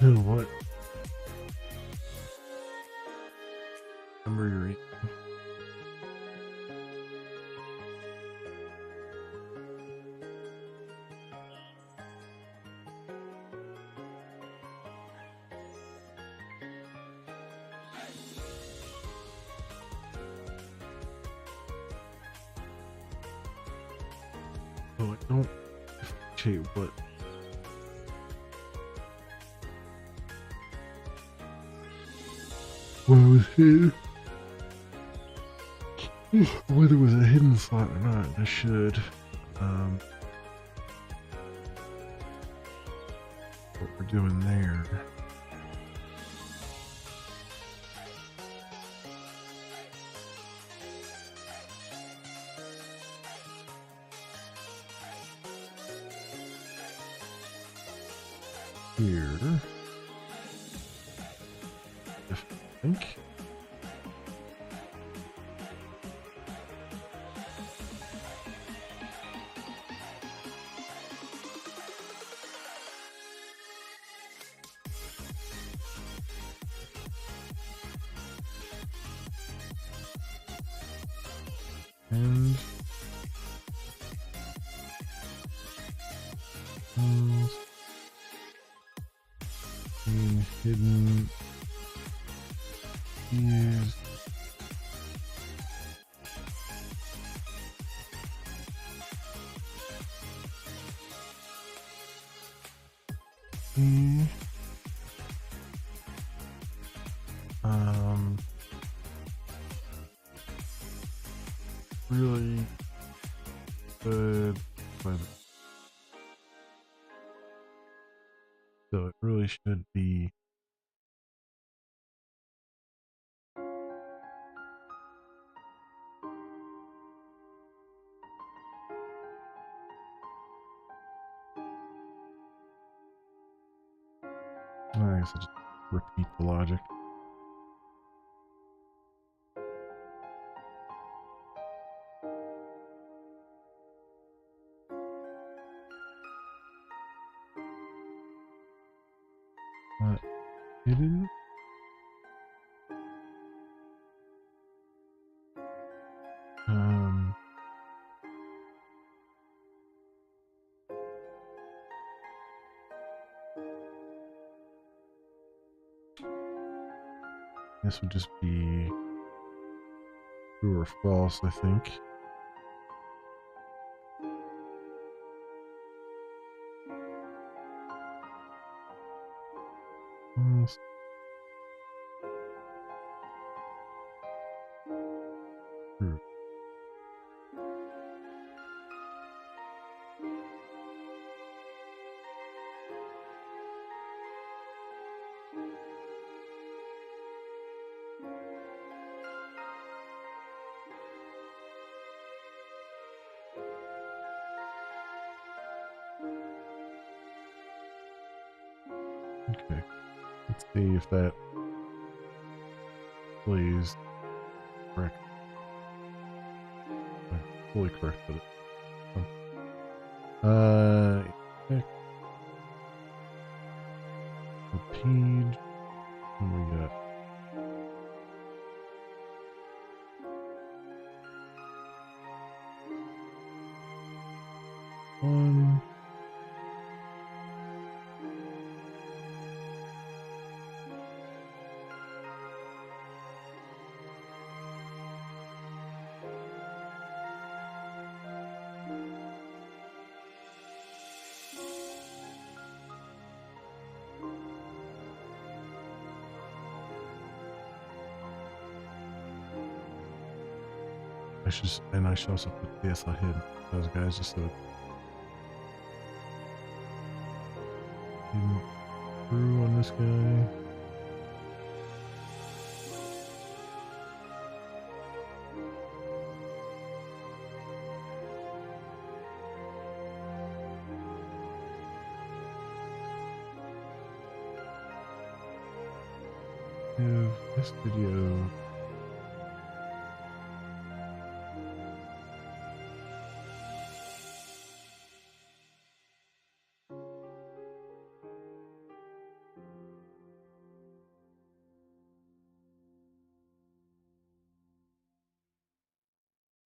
No, what? Number you're eating. Oh, I don't appreciate what was hidden. Whether it was a hidden slot or not, I should what we're doing there. here. I think. And being hidden is really good. So it really should be I guess I'll just repeat the logic. Hidden. This would just be true or false, I think. True. Okay, let's see if that plays correct. Fully correct with it. The page. What do we got? One. I should also put this on hidden. Those guys just so hidden through on this guy. Give this video.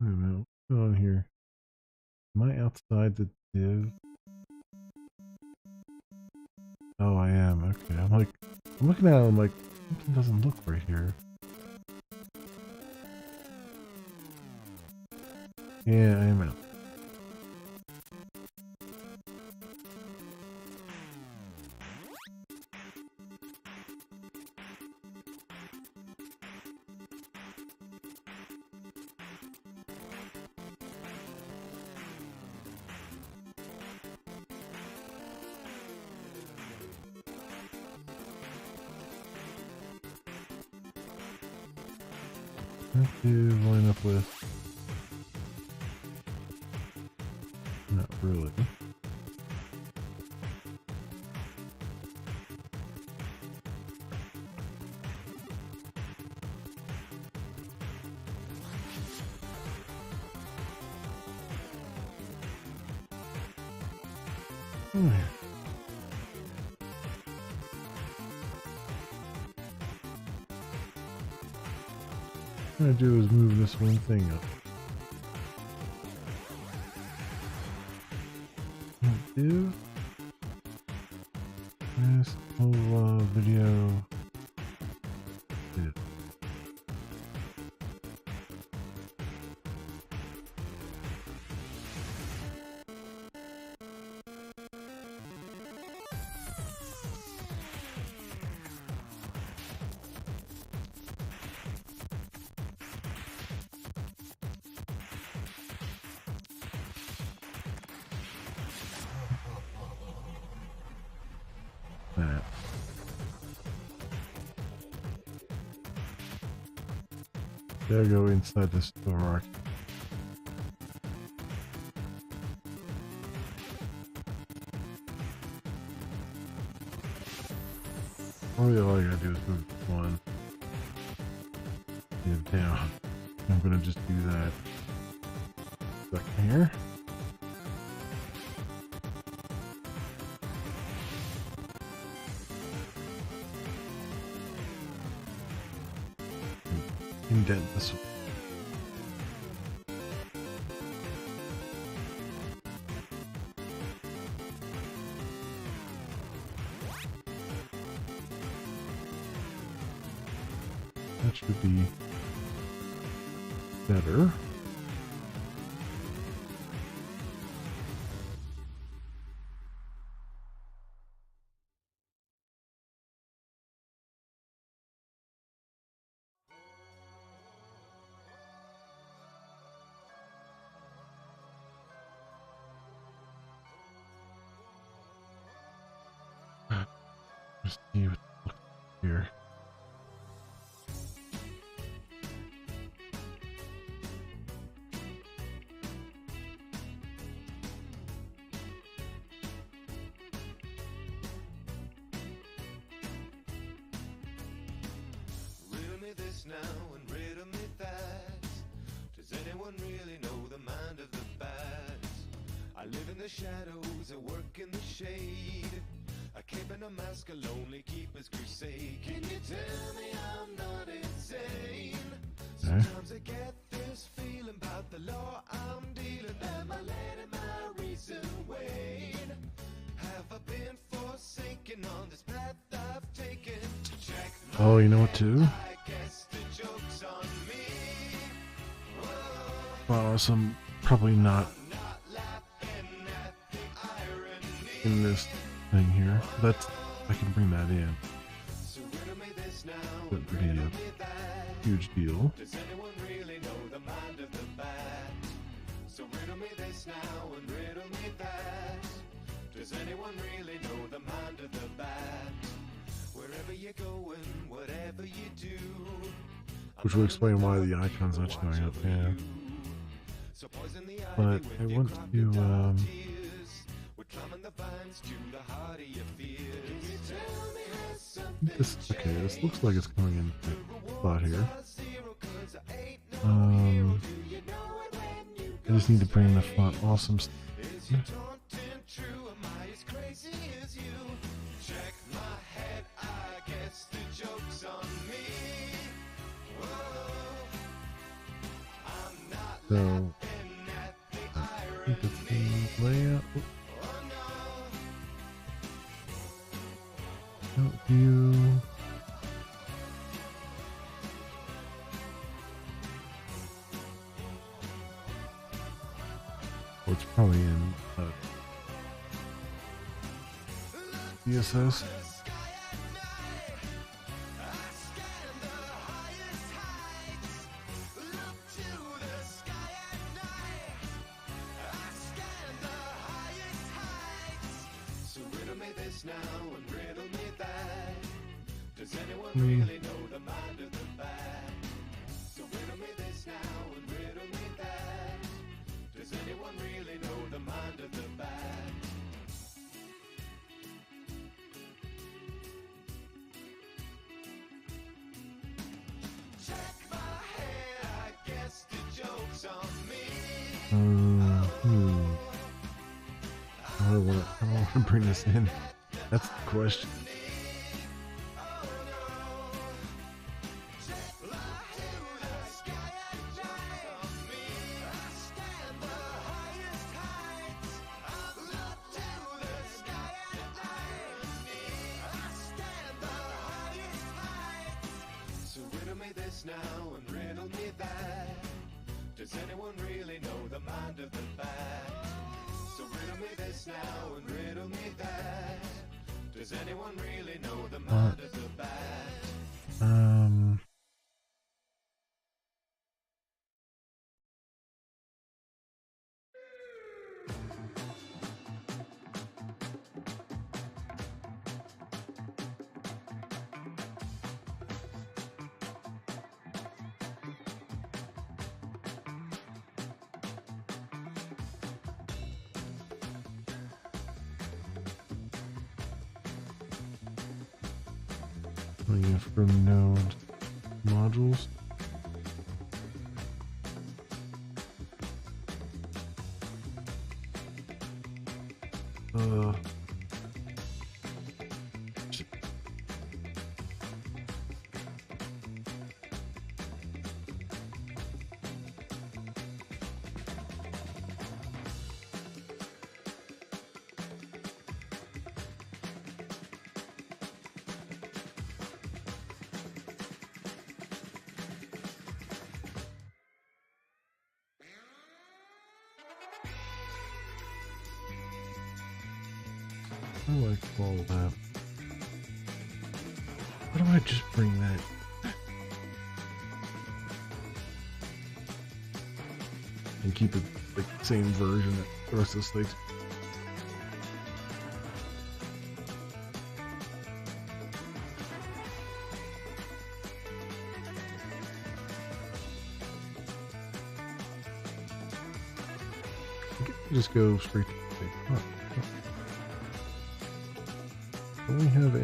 Wait a minute, what's going on here? Am I outside the div? Oh, I am. Okay, I'm looking at it, I'm like, something doesn't look right here. Yeah, I am out. Active line up with. Not really. Oh, yeah. What I'm gonna do is move this one thing up. Do this whole video. Yeah. That. There, go inside this door. Probably all I gotta do is move one. Get down. I'm gonna just do that. Back here. Indent this one. That should be better. Let's see what looks here. Riddle me this now and riddle me that. Does anyone really know the mind of the bat? I live in the shadows, I work in the shade. A cape and a mask, a lonely keeper's crusade. Can you tell me I'm not insane? Sometimes I get this feeling about the law I'm dealing. Am I letting my reason wane? Have I been forsaken on this path I've taken? Check my Oh, you know what too? I guess the joke's on me. Oh, some probably not Not laughing at the irony. in this thing here. That's I can bring that in. So riddle me this now, Wouldn't be riddle a me that. huge deal. Does anyone really know the mind of the bat? So riddle me this now and riddle me that. Does anyone really know the mind of the bat? Wherever you're going, whatever you do, Which will explain why the icon's not showing up. Yeah. so poison the ivy But with I your want crocodile to tears. We're climbing the vines to the heart of your fears. Can you tell me has something this okay, this looks like it's coming in the spot here. zero 'cause I ain't no hero. Do you know it when you I just need to bring the font awesome. Is your taunting true? Am I as crazy as you? Check my head, I guess the joke's on me. Whoa, I'm not So laughing at the I think it's irony. the layout. Oh no, Layout view. Oh, it's probably in CSS. the sky at night. I scan the highest heights. Look to the sky at night. I scan the highest heights. So riddle me this now and riddle me that. Does anyone really know the mind of the bat? So riddle me this now and riddle me that. Does anyone really know the mind of the bat? Check my head, I guess the joke's on me. Hmm. How do I want want to bring this in? That's the question. So riddle me this now and riddle me that. Does anyone really know the mind of the bat? So riddle me this now and riddle me that. Does anyone really know the mind of the bat? Looking for node modules. I like all that. Why don't I just bring that? And keep it the same version that the rest of the slates. Just go straight to the thing. Oh. Don't we have a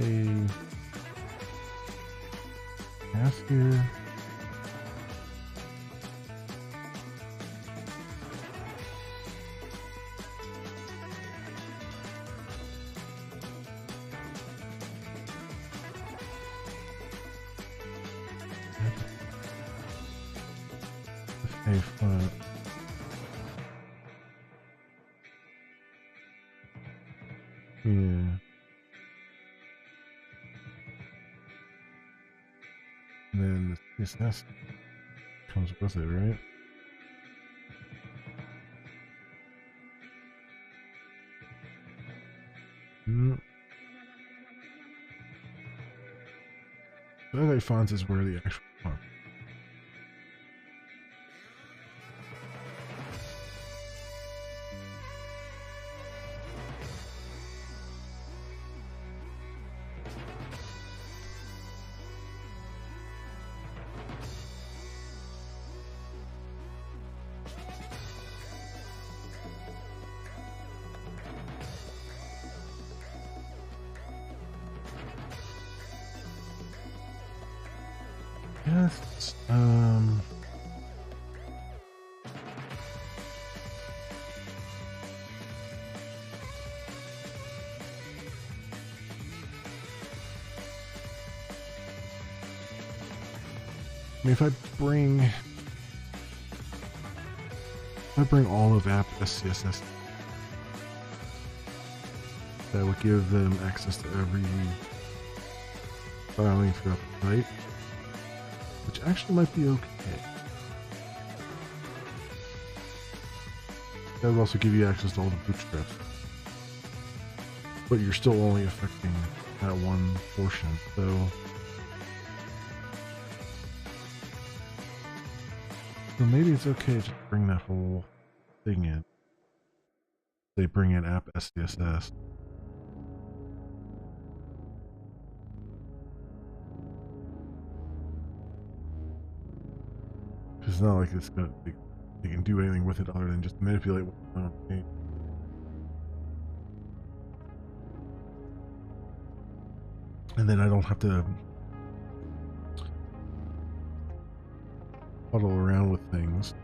pass here? A flat. Yeah. And then the CSS comes with it, right? Highlight fonts is where the actual font. Yes. I mean, if I bring all of app SCSS, that would give them access to every filing throughout the site, which actually might be okay. That would also give you access to all the bootstraps, but you're still only affecting that one portion. So maybe it's okay to bring that whole thing in. They bring in app SCSS. It's not like it's gonna they can do anything with it other than just manipulate what's on the page. And then I don't have to fuddle around with things.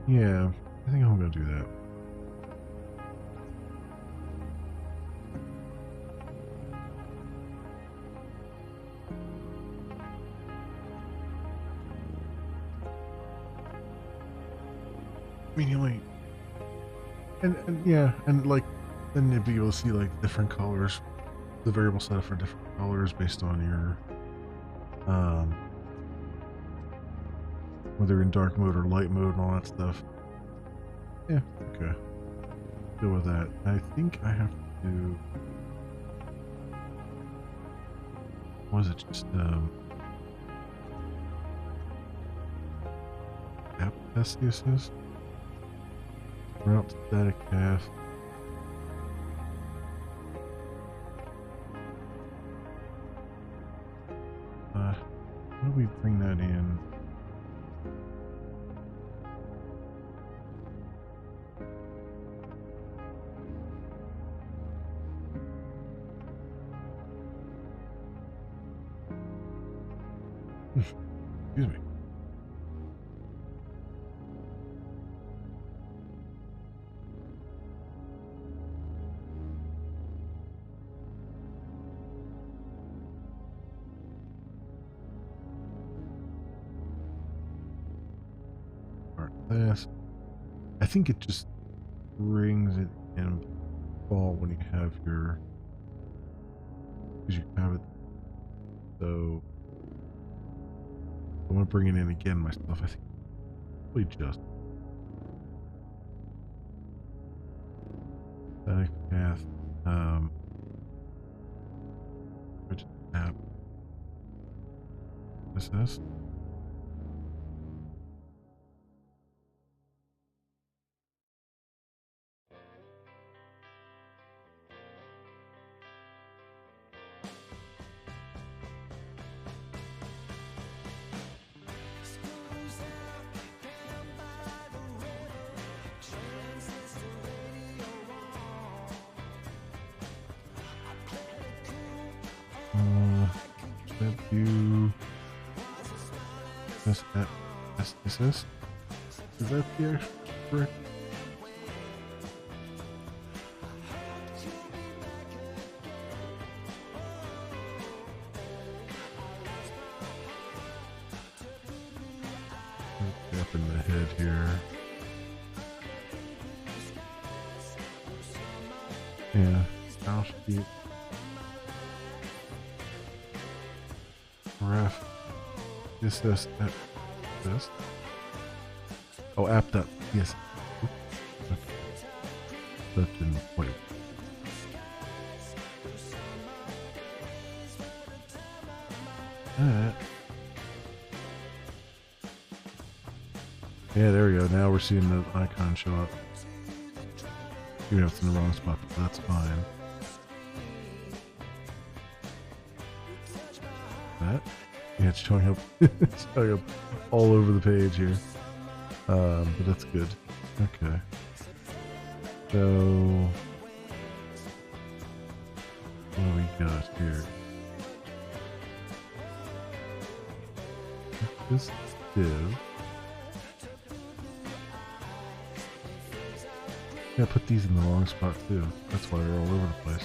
Yeah, I think I'm gonna do that. I mean, you only and yeah, and like then you'd be able to see like different colors, the variable set up for different colors based on your whether in dark mode or light mode and all that stuff. Yeah, okay. Deal with that. I think I have to do. Was it just app test the assist? Route static path. How do we bring that in? Excuse me. This. I think it just brings it in fall when you have your because you have it. So I want to bring it in again myself. I think probably just static path. Which app? Assist. Should you this at assist? Is that the correct? Up in the head here. Yeah, I'll shoot. Ref. This at this. Oh, app that. Yes. Okay. That didn't wait. Yeah, there we go. Now we're seeing the icon show up. Even if it's in the wrong spot, but that's fine. That? Yeah, it's showing up. It's showing up all over the page here. But that's good. Okay. So, what do we got here? This div. Yeah, I put these in the wrong spot too. That's why they're all over the place.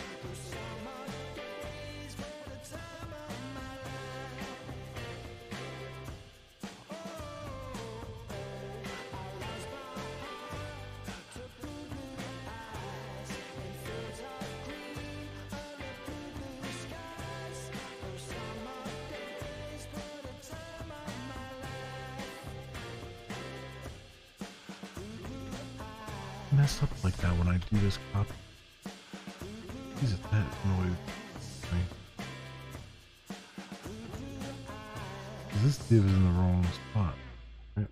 Mess up like that when I do this copy. Jesus, that annoys me. This div is in the wrong spot. Right?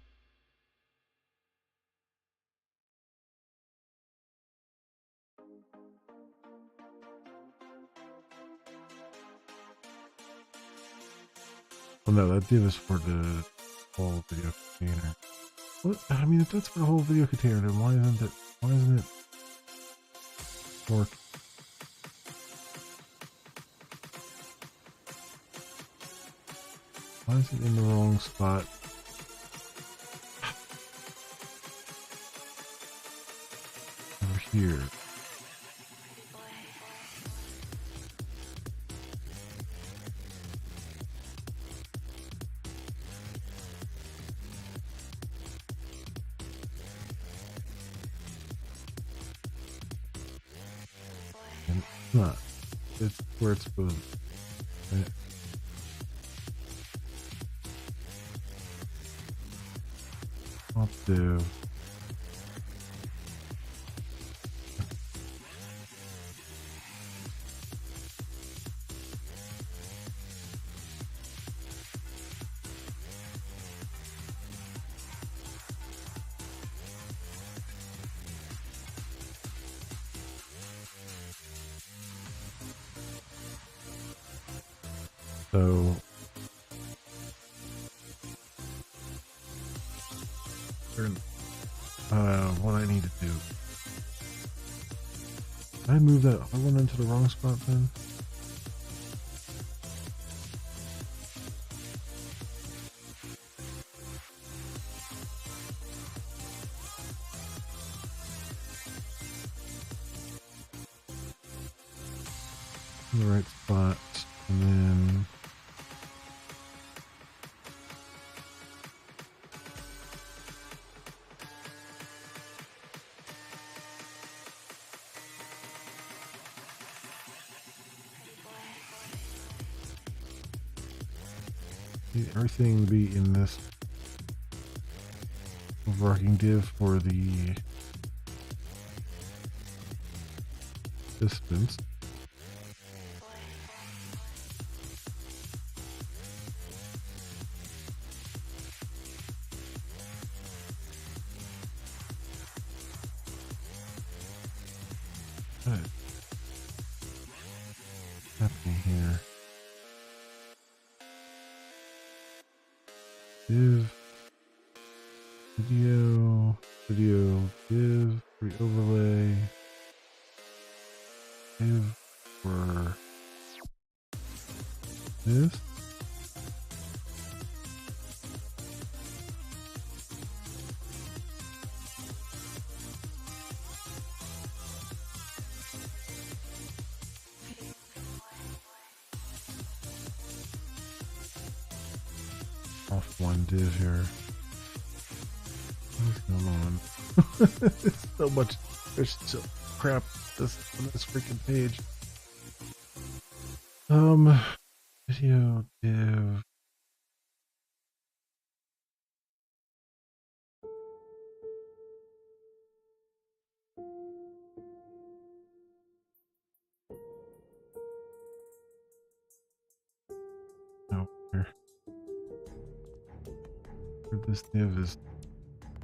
Well, no, that div is for the whole video container. What? I mean, if that's for the whole video container, then why isn't it? Why isn't it work? Why is it in the wrong spot? here. And it's not. It's where it's supposed to be. Right? I'll do. So what I need to do. Did I move that other one into the wrong spot then? In the right spot, and then need everything to be in this overarching div for the distance. What is happening here? Div, video, div, re-overlay, div for this. Off one div here. What's going on? There's so much. There's so crap on this freaking page. Video div. No, where this div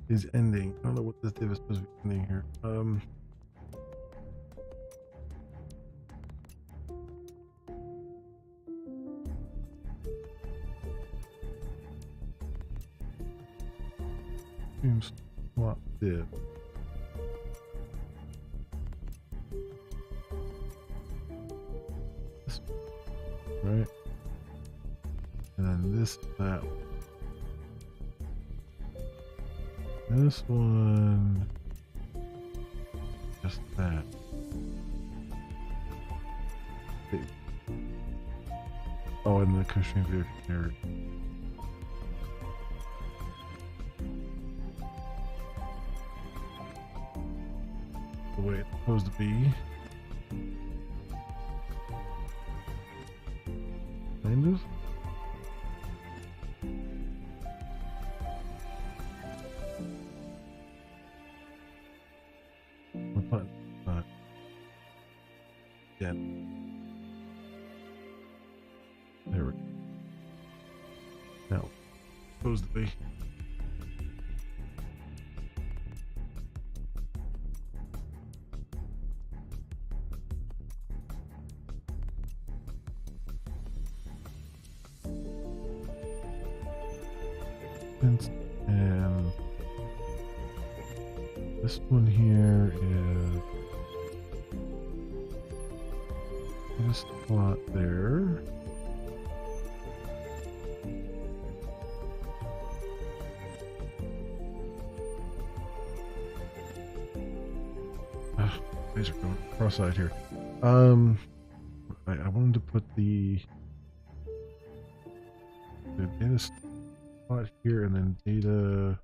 is ending. I don't know what this div is supposed to be ending here. Swap div. This one, right? And then that one. This one, just that. Oh, and the cushioning video here. The way it's supposed to be. Kind of. What button? Yeah. There we go. Now, supposed to be. And this one here is this spot there. Guys are going cross-eyed here. I wanted to put the data slot here and then data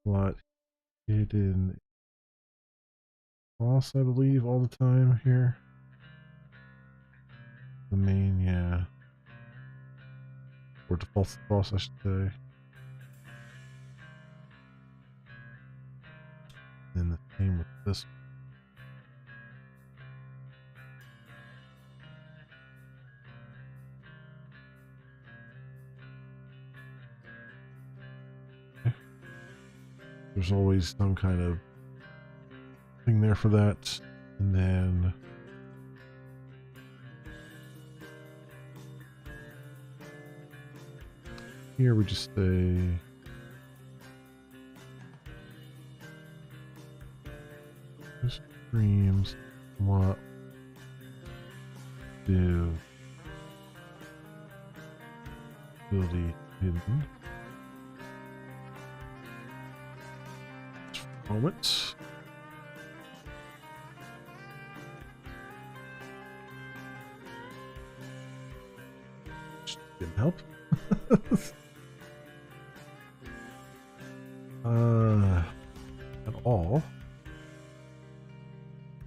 slot hidden cross, I believe, all the time here. The main, yeah. Or defaults cross, I should say. And the same with this. There's always some kind of thing there for that. And then here we just say streams what div ability hidden moment. Didn't help. At all.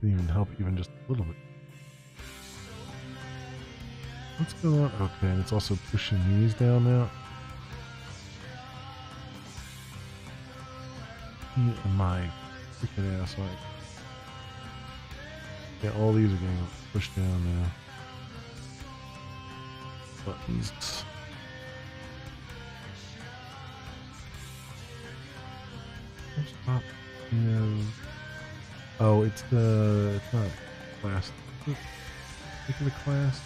Didn't even help even just a little bit. What's going on? Okay, and it's also pushing these down now. My freaking ass, like. Yeah, all these are getting pushed down now. Buttons. Stop. Yeah. Oh, it's not class. Pick the class.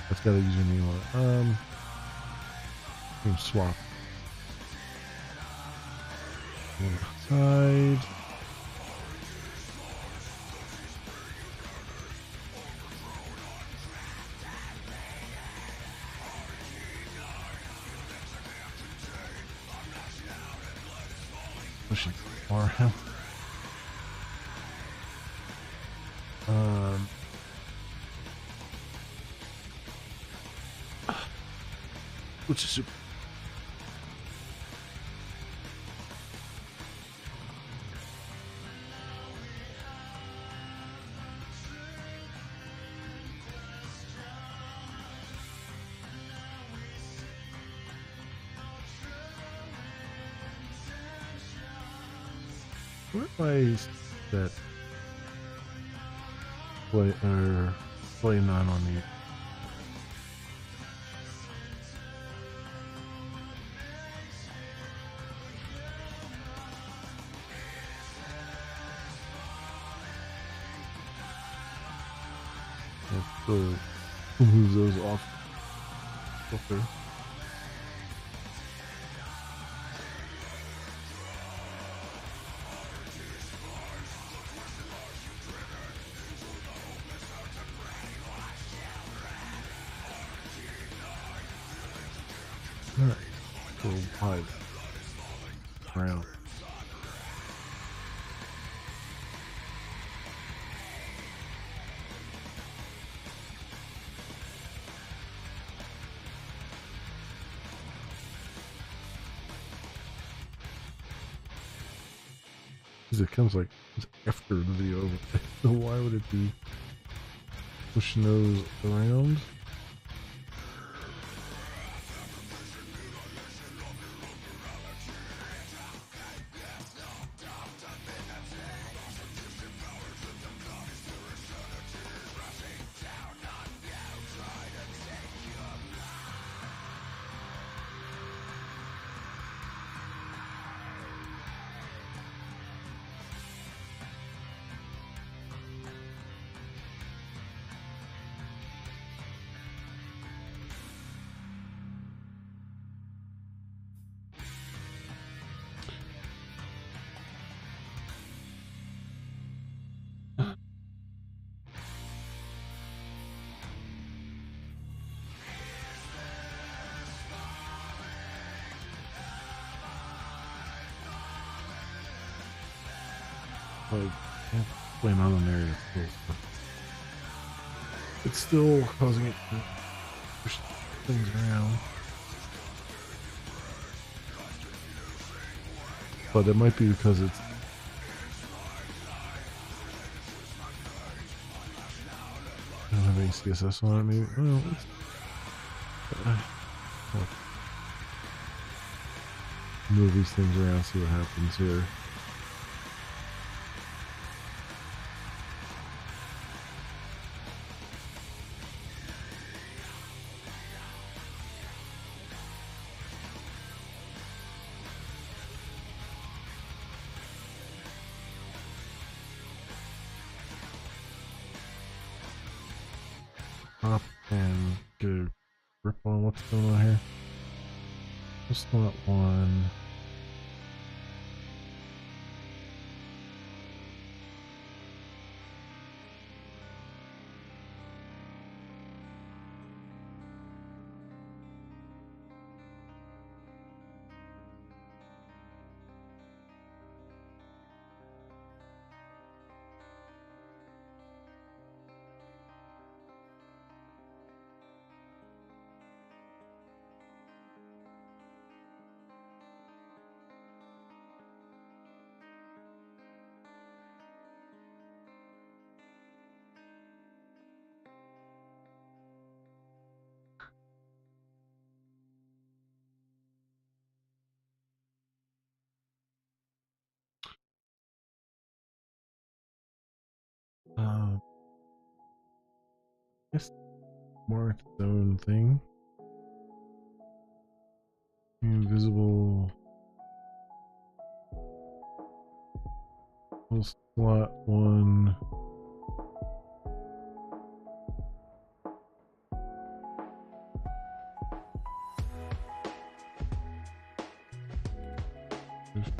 That's got a username on it. Name swap. Side. Pushing far out. Which is super. Where am I set? Play 9 on the. So move those off. Okay. Alright. Go wide. Round. It comes like after the video, so why would it be pushing those around? like playing on an area. It's still causing it to push things around. But it might be because it's I don't have any CSS on it, maybe. Well, let's move these things around, see what happens here. Up and get a grip on what's going on here. Just not one. I guess more its own thing. Invisible. We'll slot one.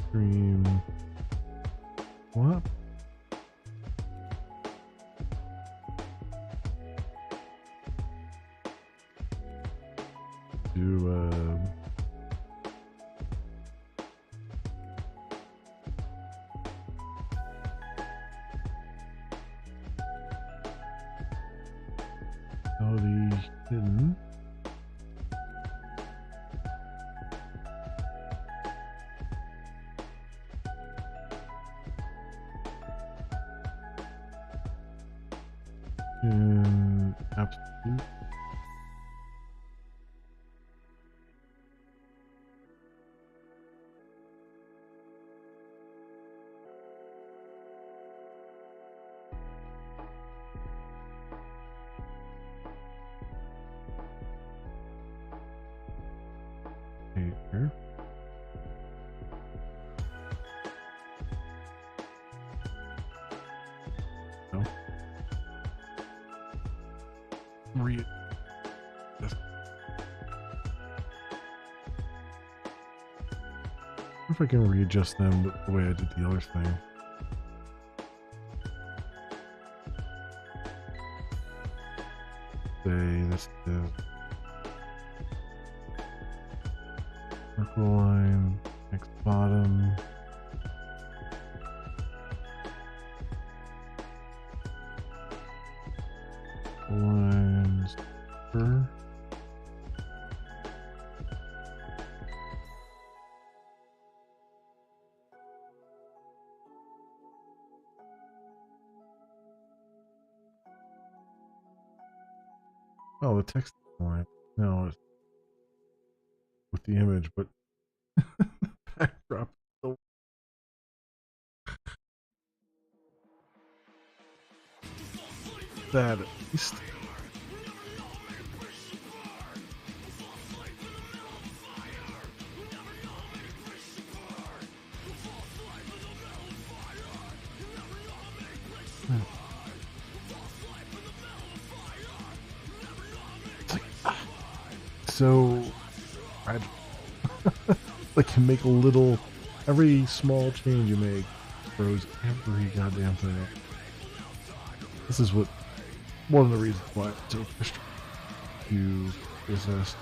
Stream. What? Do quality hidden. And absolute. Here. No. Read. Yes. If I can readjust them the way I did the other thing. Say this is circle line, next bottom. Lines per. Oh, the text line. No, it's with the image, but backdrop. So that at least. It's like, so I like can make a little every small change you make throws every goddamn thing up. This is what one of the reasons why it's so frustrating to resist.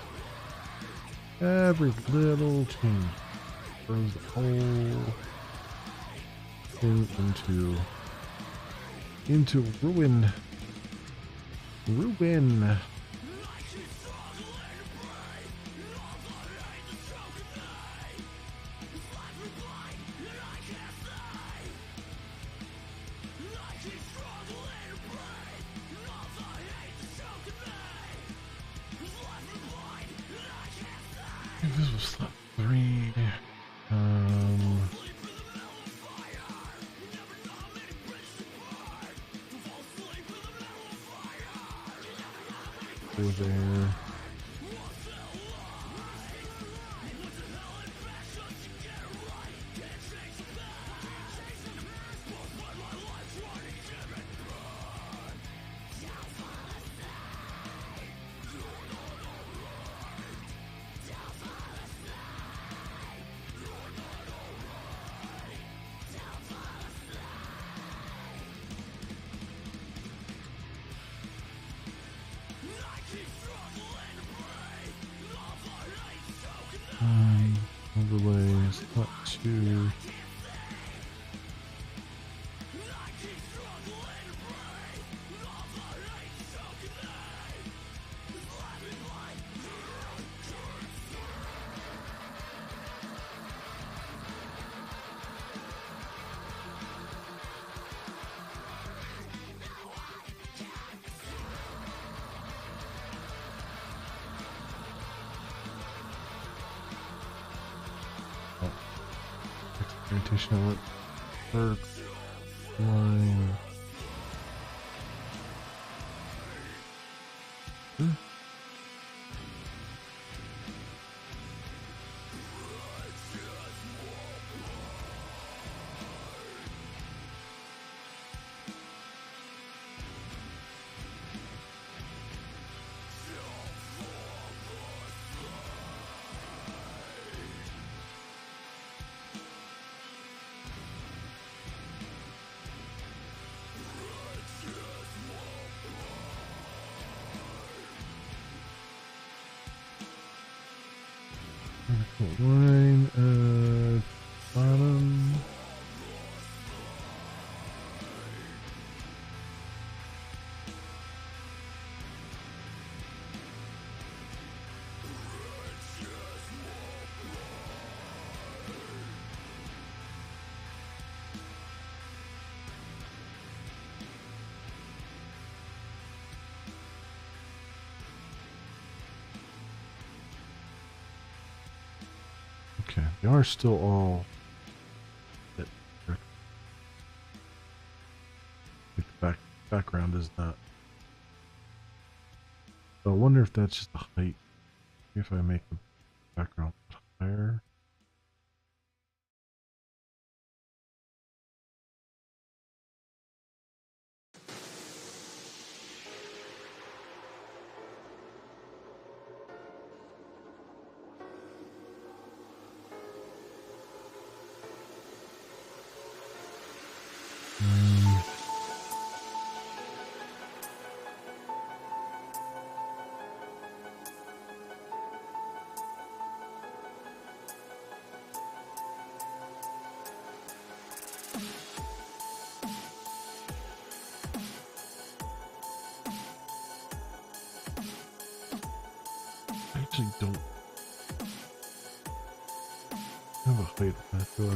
Every little change throws the whole everything into ruin. Ruin. This was slot 3. Over there. Overlays, not 2. Orientation element, third line. Line, bottom. Okay, they are still all. The background is not. So I wonder if that's just the height. If I make the background higher. I actually don't have a height on that, do I?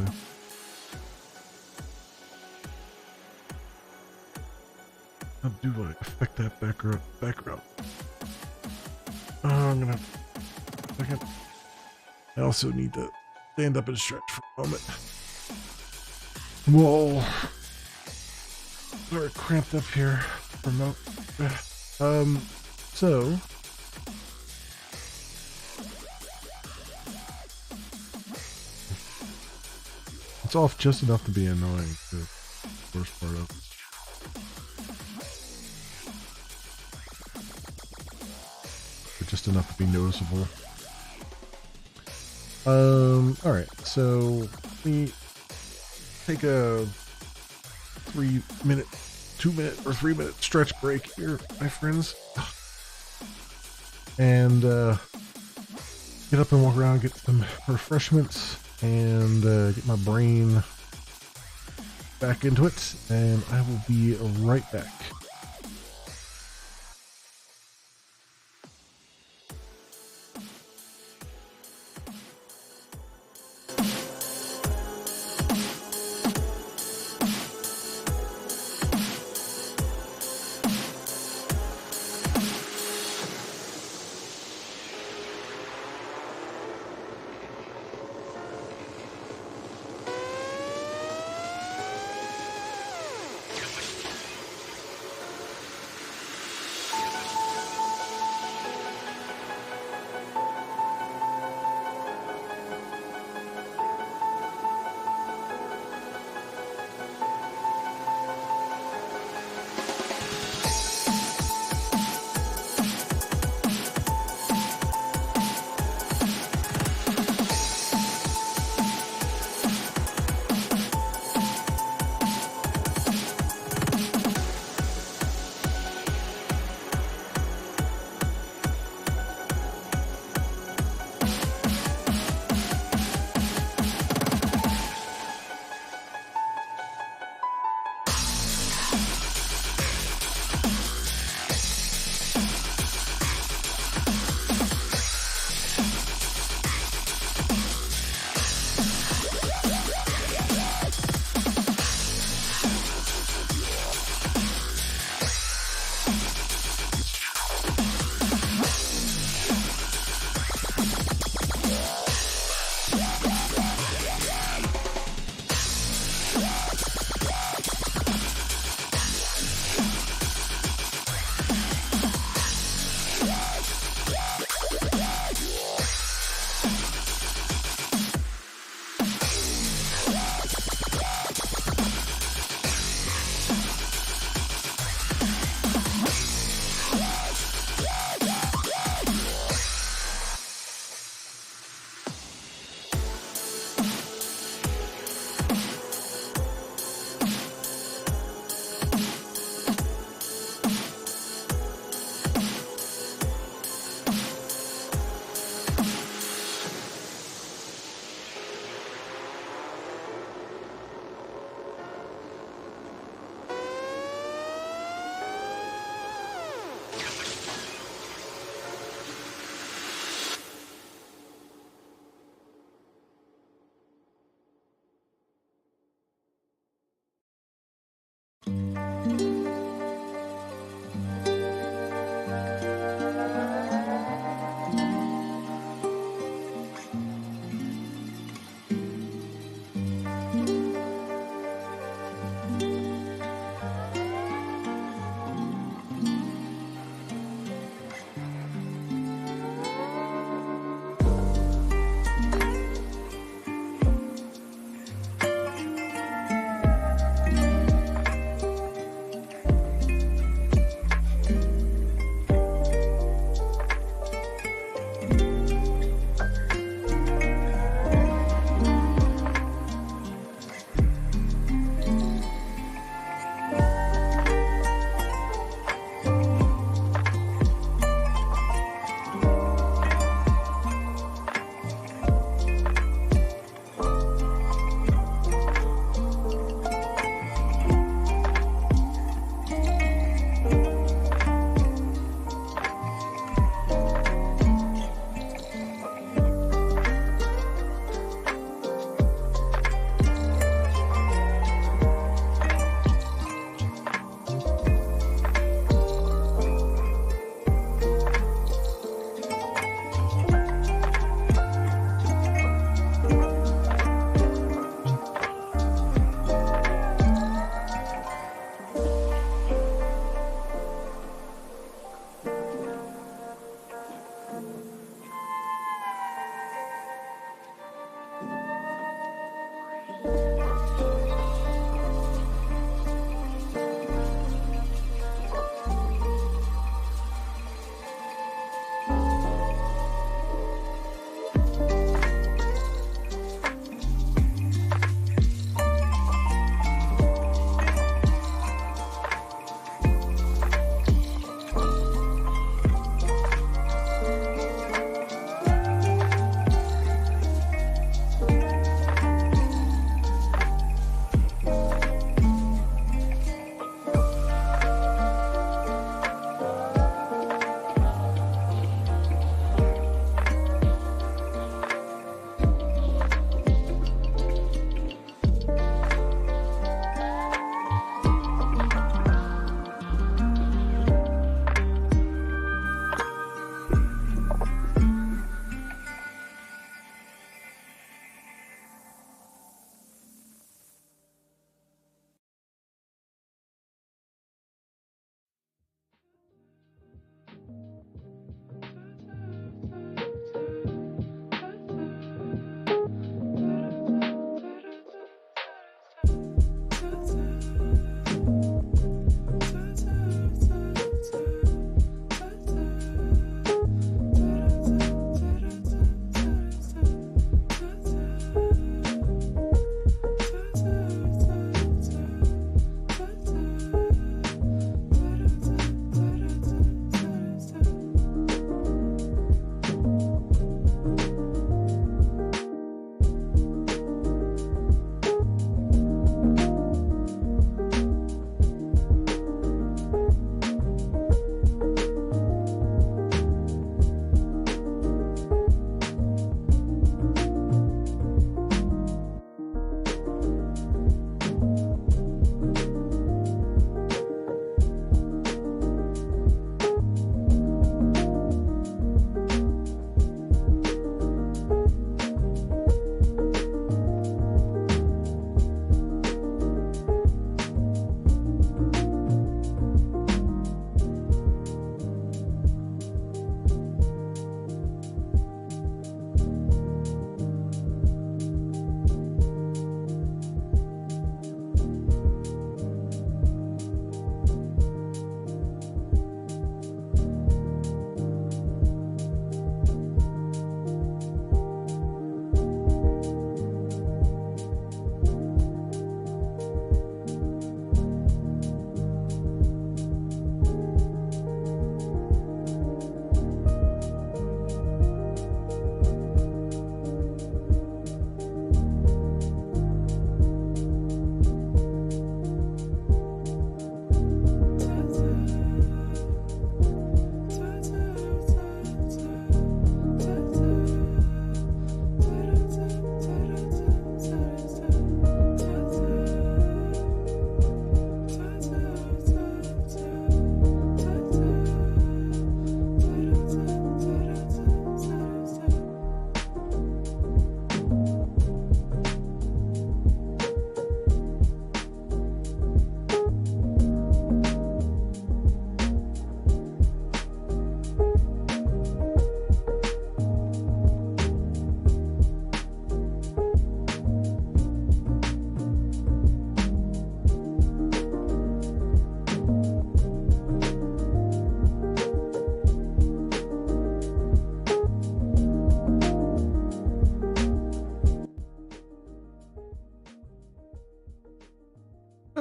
How do I affect that background? Oh, I'm gonna second. I also need to stand up and stretch for a moment. Whoa. Sorry, cramped up here for a moment. So it's off just enough to be annoying, the first part of it. But just enough to be noticeable. Alright, so we take a 3-minute, 2-minute, or 3-minute stretch break here, my friends. And get up and walk around, get some refreshments, and get my brain back into it, and I will be right back.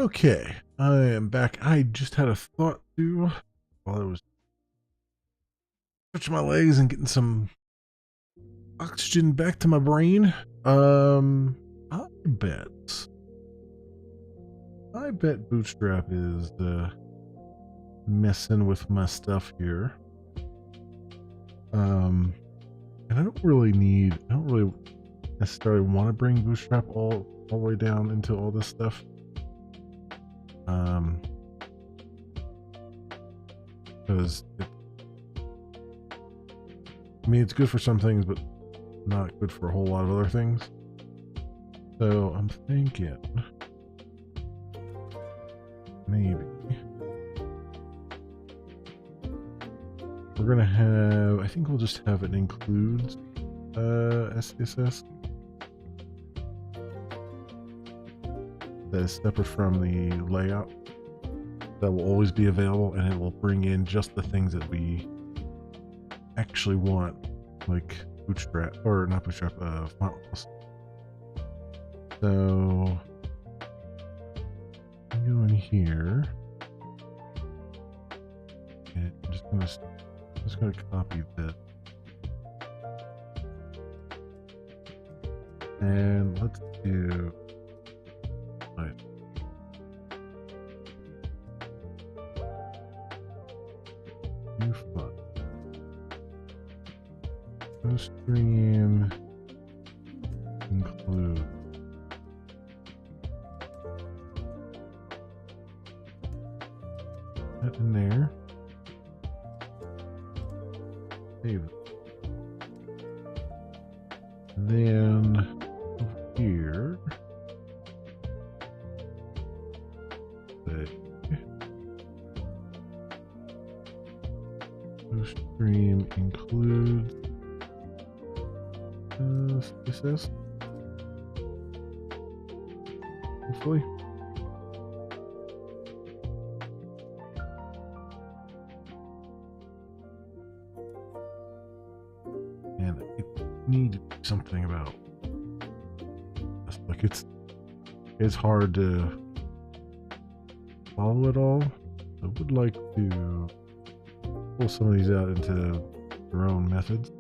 Okay, I am back. I just had a thought too while I was stretching my legs and getting some oxygen back to my brain. I bet Bootstrap is messing with my stuff here. And I don't really necessarily want to bring Bootstrap all the way down into all this stuff. Because it's good for some things, but not good for a whole lot of other things. So I'm thinking maybe we're gonna have, I think we'll just have it includes SCSS that is separate from the layout. That will always be available, and it will bring in just the things that we actually want, like Bootstrap, or not Bootstrap, Fontless. So I go in here, and I'm just gonna copy this, and let's do new font. No stream include. That in there. Save it. Then over here, say no stream includes CSS. Hopefully. And it need to do something about this. Like it's hard to follow it all. I would like to pull some of these out into their own methods.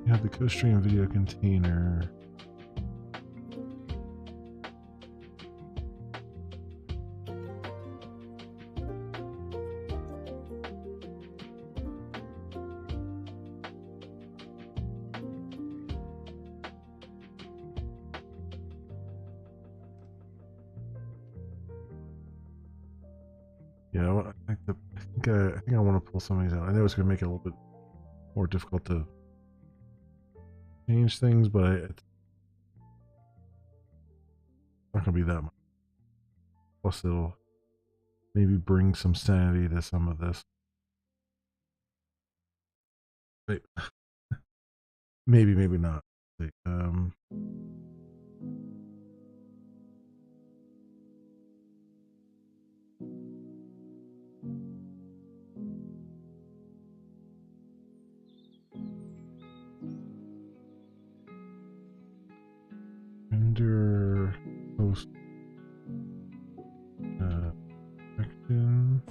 You have the co-stream video container. Yeah, I think I want to pull some of these out. I know it's going to make it a little bit more difficult to change things, but it's not going to be that much. Plus, it'll maybe bring some sanity to some of this. Maybe not. Render post section.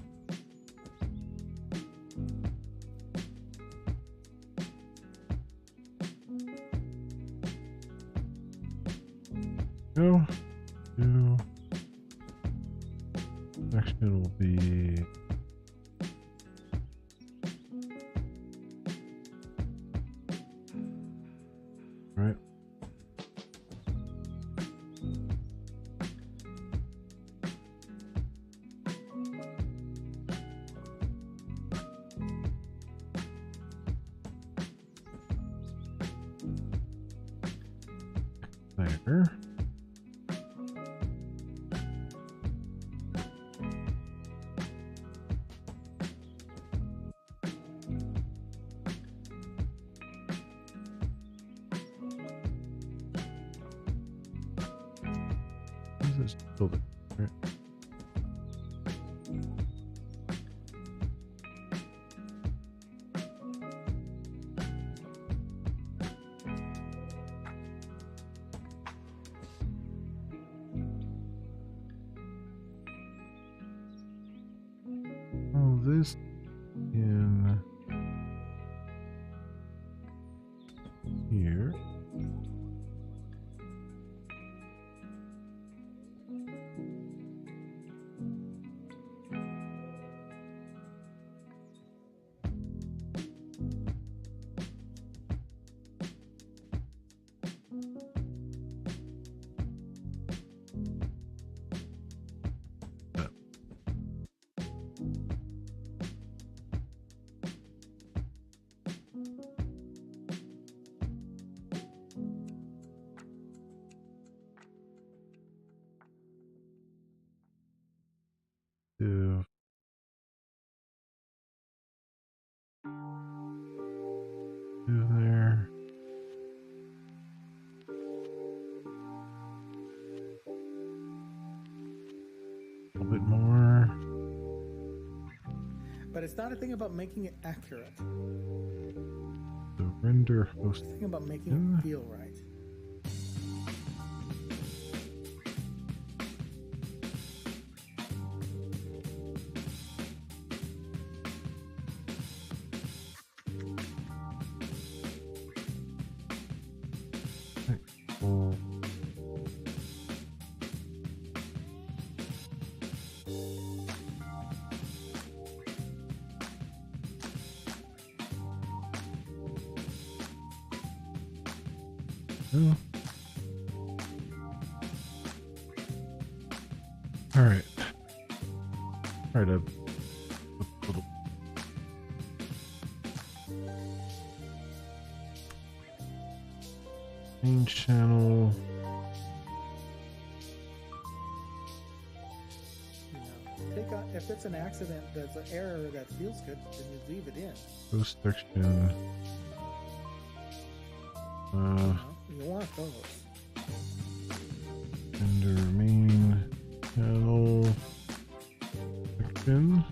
Go to section will be right. There. Let's build it. Right. this in here. To do there. A little bit more. But it's not a thing about making it accurate. The render It's host. a thing about making Yeah. it feel right. Cool. Yeah. All right. All right. A little. Main channel. You know, take out, if it's an accident that's an error that feels good, then you leave it in. Post section. You know? You want those. Render main channel section.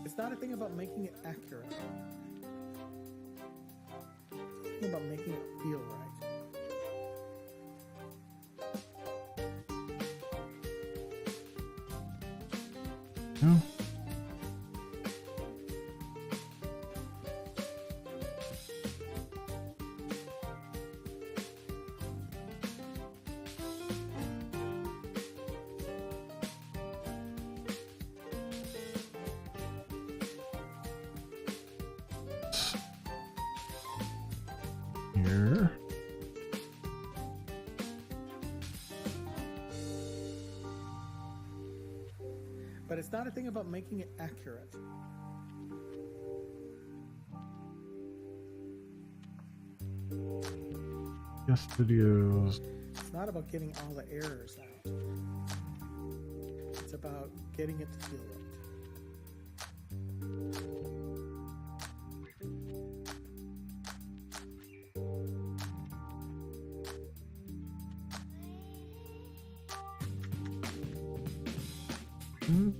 It's not a thing about making it accurate. It's a thing about making it feel right. Yeah. Here. But it's not a thing about making it accurate. Yes, videos. It's not about getting all the errors out. It's about getting it to feel right. Mm.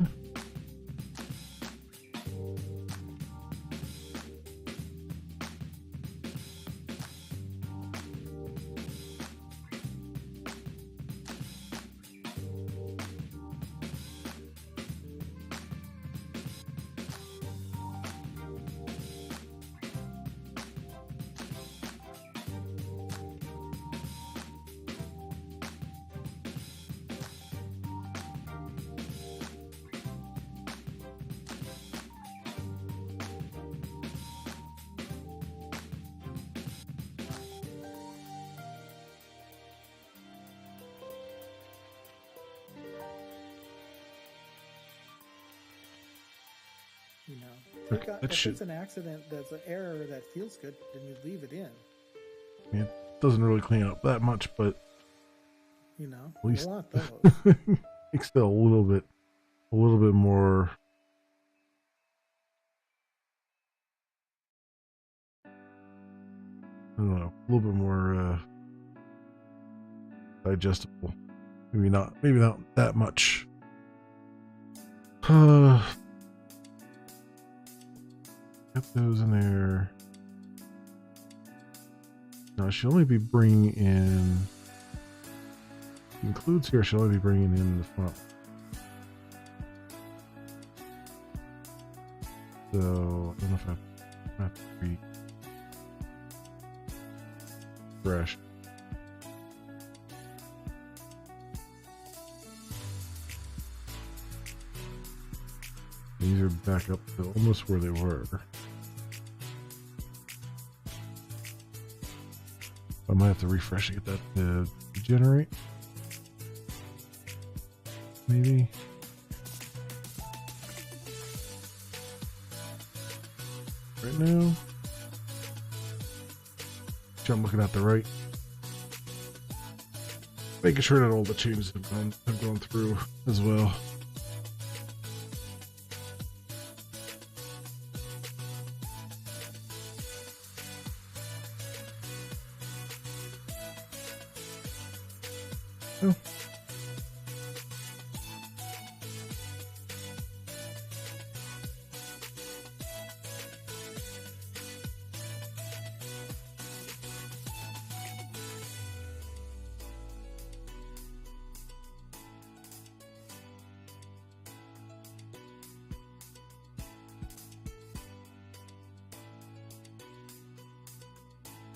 You know, Okay, take out, that if should- it's an accident that's an error that feels good, then you leave it in. I mean, it doesn't really clean up that much, but You know, at least you want those. makes it a little bit more. I don't know, a little bit more digestible. Maybe not that much. put those in there. No, she'll only be bringing in. Includes here. She'll only be bringing in the font. So I don't know if I have to be fresh. These are back up to almost where they were. I might have to refresh to get that to generate. Maybe. Right now. Sure I'm looking at the right. Making sure that all the changes have gone through as well. Oh.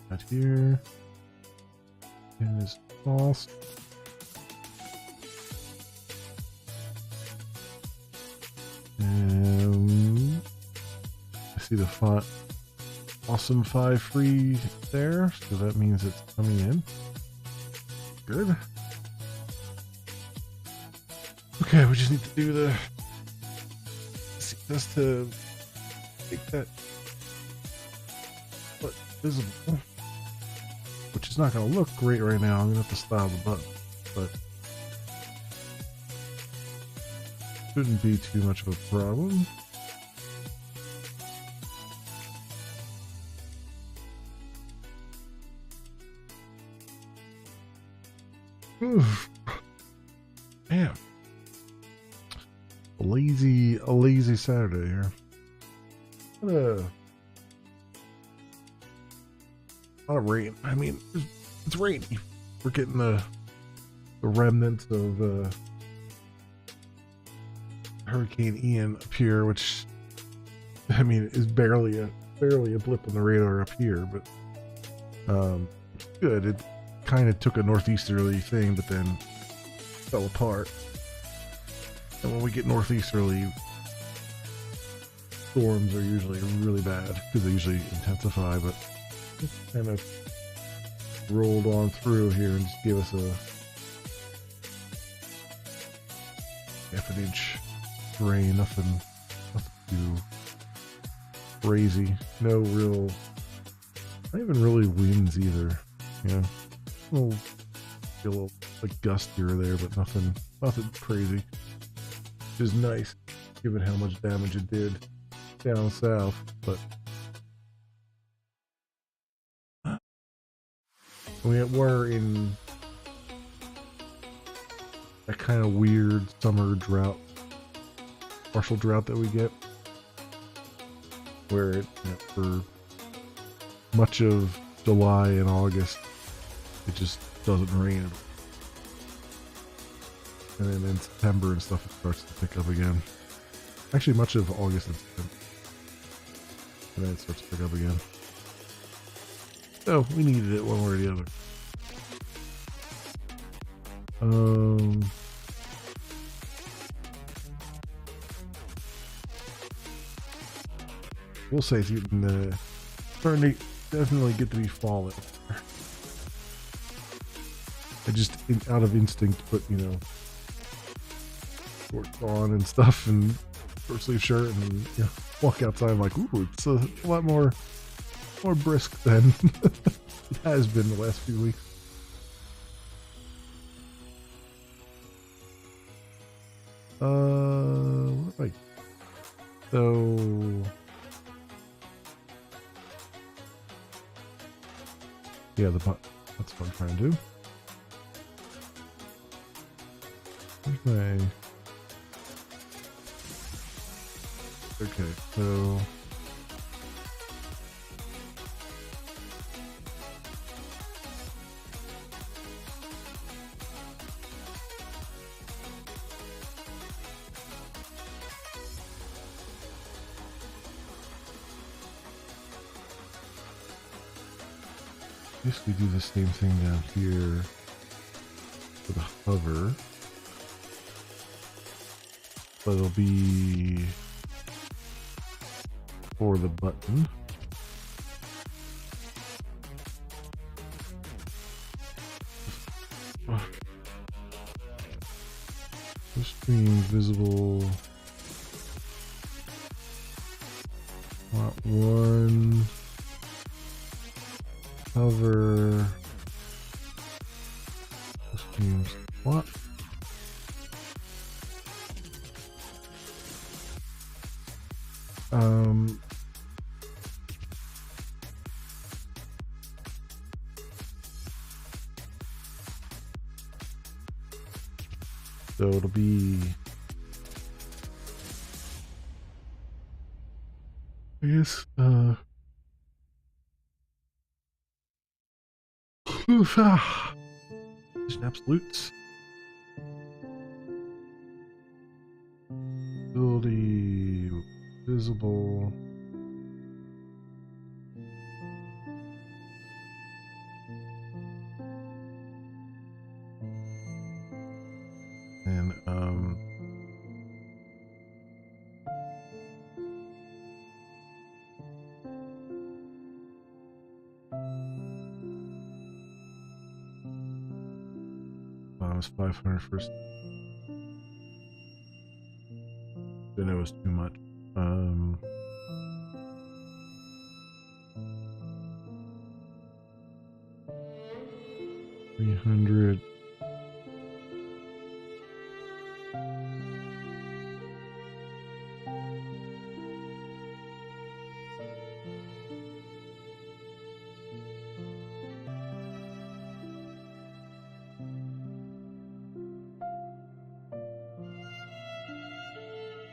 Right here. And this false. I see the font Awesome 5 free there, so that means it's coming in. Good. Okay, we just need to do the this to make that foot visible, which is not going to look great right now. I'm going to have to style the button, but shouldn't be too much of a problem. Oof. Damn. A lazy Saturday here. What a lot of rain. I mean, it's rainy. We're getting the remnants of Hurricane Ian up here, which I mean is barely a blip on the radar up here, but good. It kind of took a northeasterly thing, but then fell apart. And when we get northeasterly, storms are usually really bad because they usually intensify, but it kind of rolled on through here and just gave us a half an inch rain. Nothing too crazy. No real, not even really winds either. Yeah. A little like gust here or there, but nothing crazy. Which is nice, given how much damage it did down south. But we were in that kind of weird summer drought, partial drought that we get, where it, for much of July and August, it just doesn't rain. And then in September and stuff, it starts to pick up again. Actually, much of August and September. And then it starts to pick up again. So, we needed it one way or the other. We'll say it's starting to definitely get to be fall. I just, out of instinct, put, shorts on and stuff and short sleeve shirt and walk outside. I'm like, ooh, it's a lot more brisk than it has been the last few weeks. What am I? So yeah, that's what I'm trying to do. Where's my... Okay, so basically do the same thing down here for the hover. But it'll be for the button. Screen visible. Lot 1. Hover. Screen what? So it'll be, I guess, just absolutes. Ability, visible. And, was 500 first. Then it was too much. 300.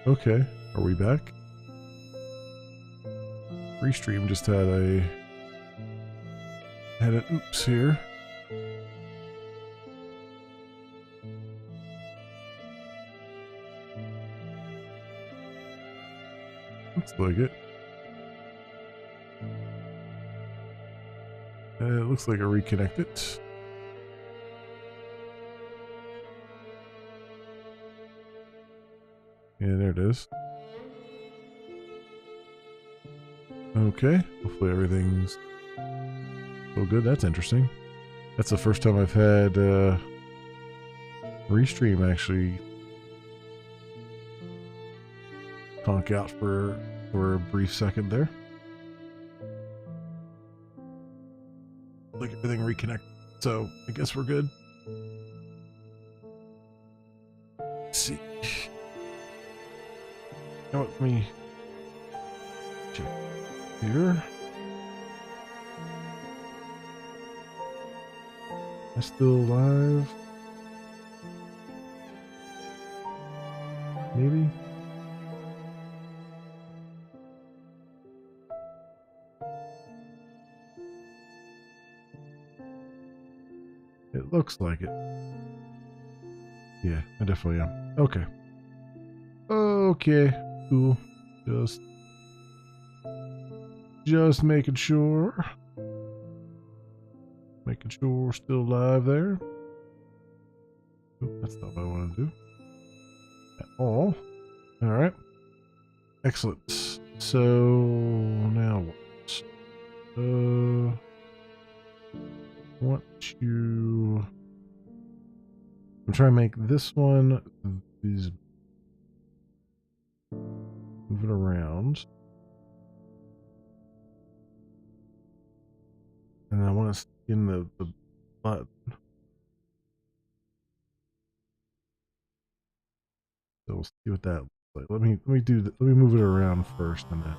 Okay, are we back? Restream just had an oops here. Looks like it. It looks like I reconnected. Yeah, there it is. Okay, hopefully everything's so good. That's interesting. That's the first time I've had Restream actually conk out for a brief second there. Like everything reconnected. So I guess we're good. Let's see. You know what, let me check here. Am I still live? Maybe? It looks like it. Yeah, I definitely am. Okay. Okay. Cool. Just making sure. Making sure we're still live there. Oh, that's not what I want to do at all. All right. Excellent. So now what? Want to? I'm trying to make this one these. Move it around. And I want to skin the button. So we'll see what that looks like. Let me move it around first and then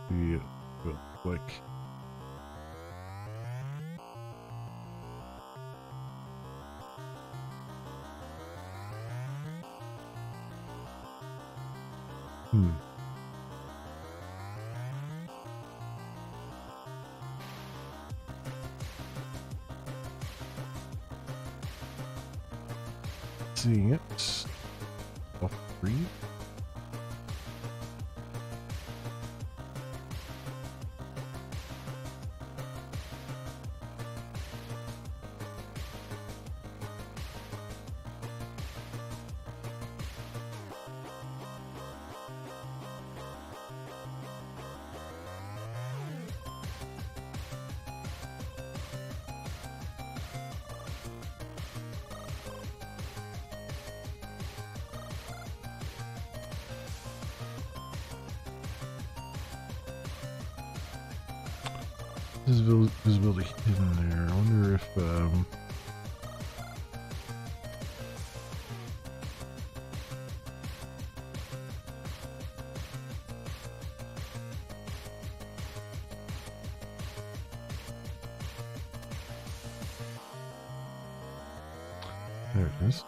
see what it looks like. Seeing it. Off three. Visibility hidden there. I wonder if there it is.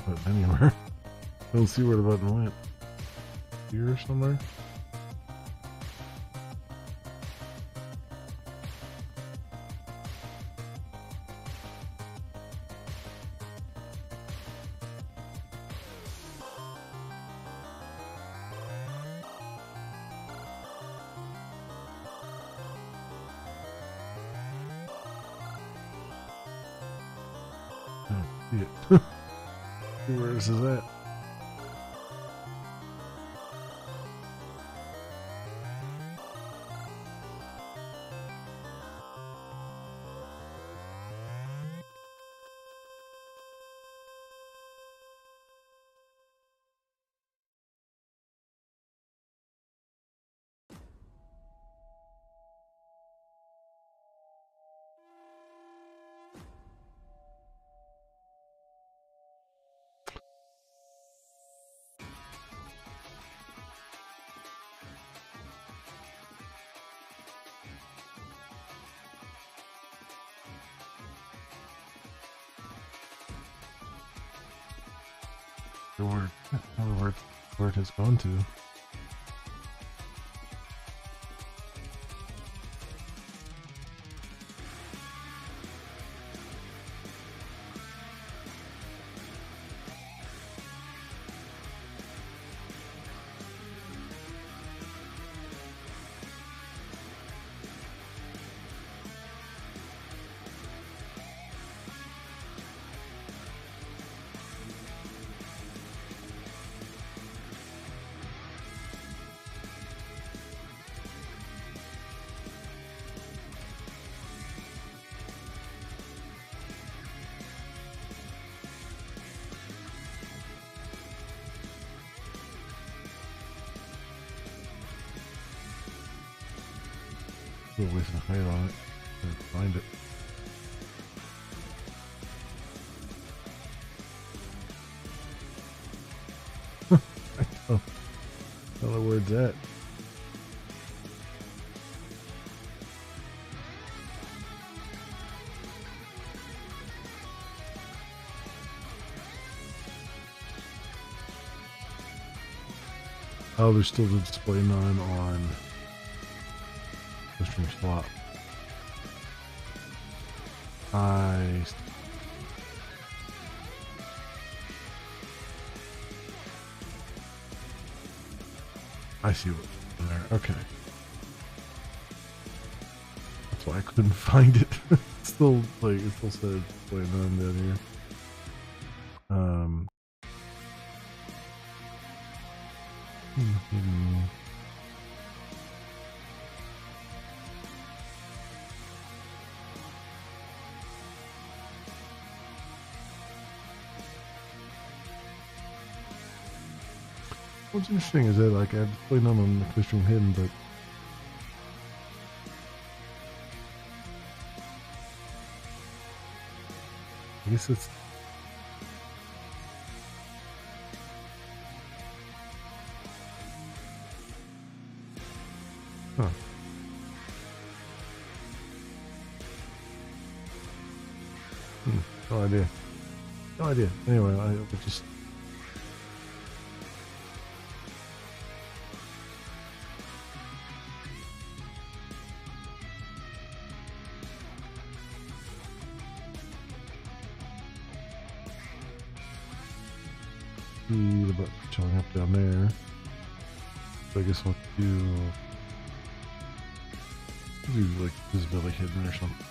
Button anywhere. I don't see where the button went. Here somewhere? I don't see it. Where is this at? Where it has gone to. Still with a highlight. Can't find it. I don't know where it's at. Oh, there's still the display none on the stream swap. I see what's there. Okay. That's why I couldn't find it. It's still like it still said display none down here. What's interesting is that like I have display none on the Clickstream hidden, but I guess it's huh. No idea. No idea. Anyway, I would just see the button showing up down there. So I guess I'll do like visibility hidden or something.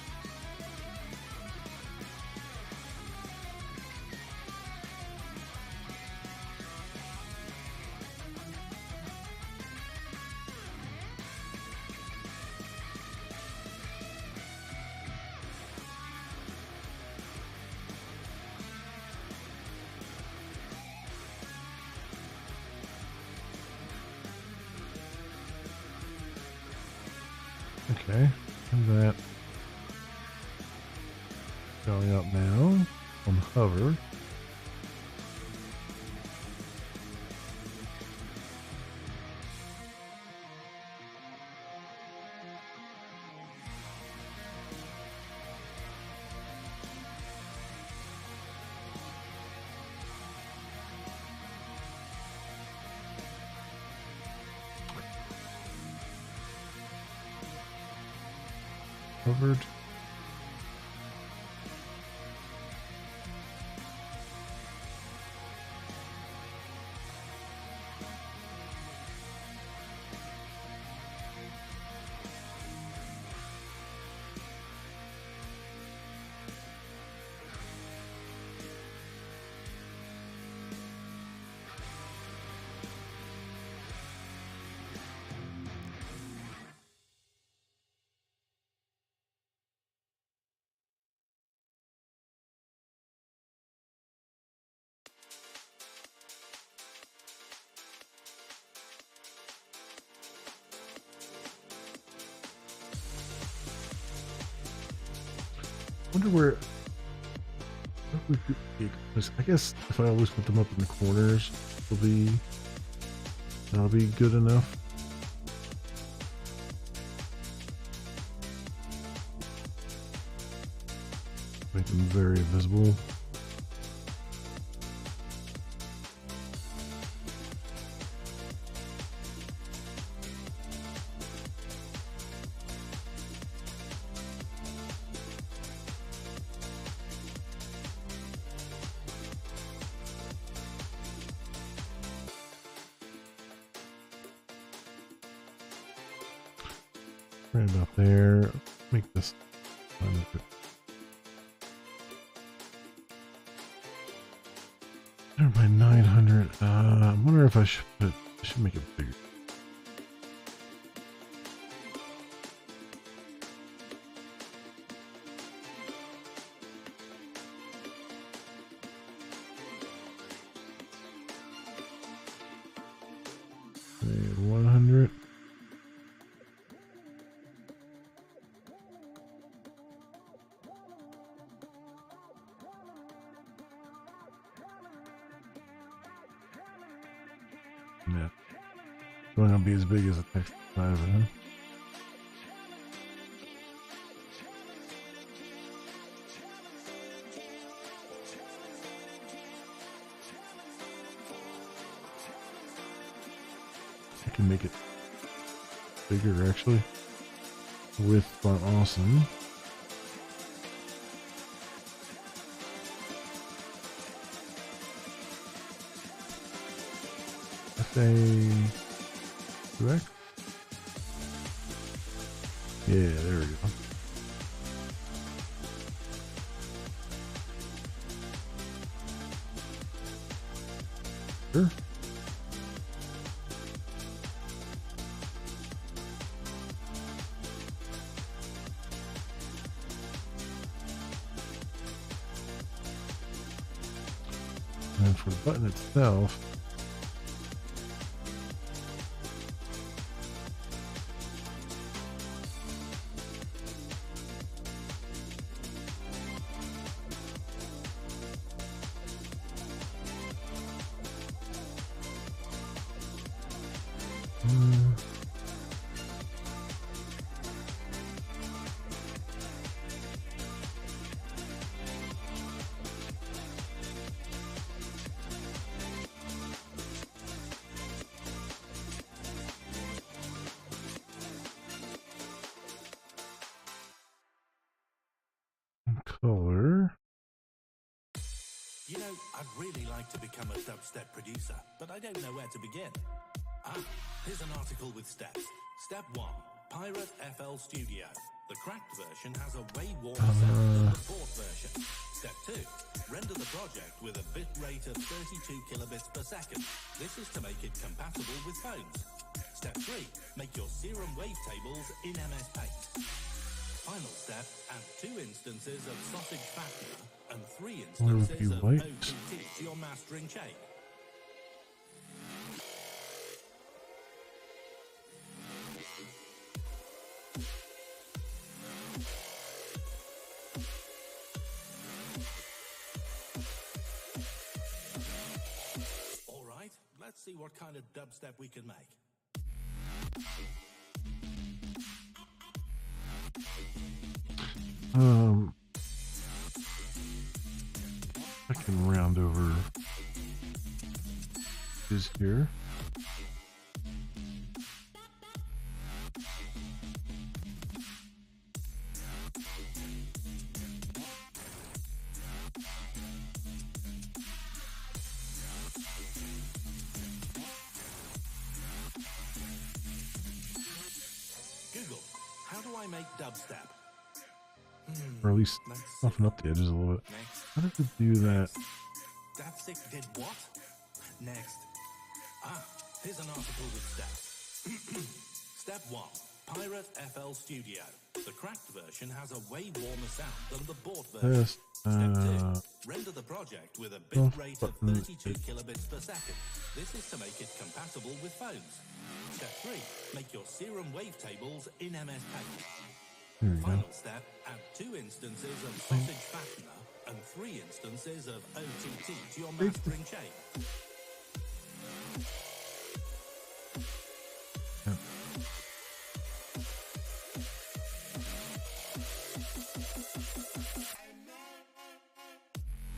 Okay, and that going up now on hover. Hovered. Wonder where we could be, 'cause I guess if I always put them up in the corners, that'll be good enough. Make them very visible. Right about there. Make this. There by 900. I wonder if I should make it bigger. And 100. Yeah. It's not gonna be as big as the text size, huh? I can make it bigger actually with font awesome. Correct? Yeah, there we go. Sure. And for the button itself, color. You know, I'd really like to become a dubstep producer, but I don't know where to begin. Here's an article with steps. Step 1. Pirate FL Studio. The cracked version has a way warmer sound than the port version. Step 2. Render the project with a bit rate of 32 kilobits per second. This is to make it compatible with phones. Step 3. Make your serum wavetables in MS Paint. Final step, add 2 instances of sausage fattener and 3 instances of OTT to your mastering chain. All right, let's see what kind of dubstep we can make. I can round over this here. Google, how do I make dubstep? Or at least soften up the edges a little bit. Next. How did it do that? Danzig did what? Next. Here's an article with steps. Step 1. Pirate FL Studio. The cracked version has a way warmer sound than the bought version. Yes. Step 2. Render the project with a bit rate of 32 kilobits per second. This is to make it compatible with phones. Step 3. Make your serum wavetables in MS Paint. There we Final go. step, add 2 instances of sausage fattener and 3 instances of OTT to your mastering chain.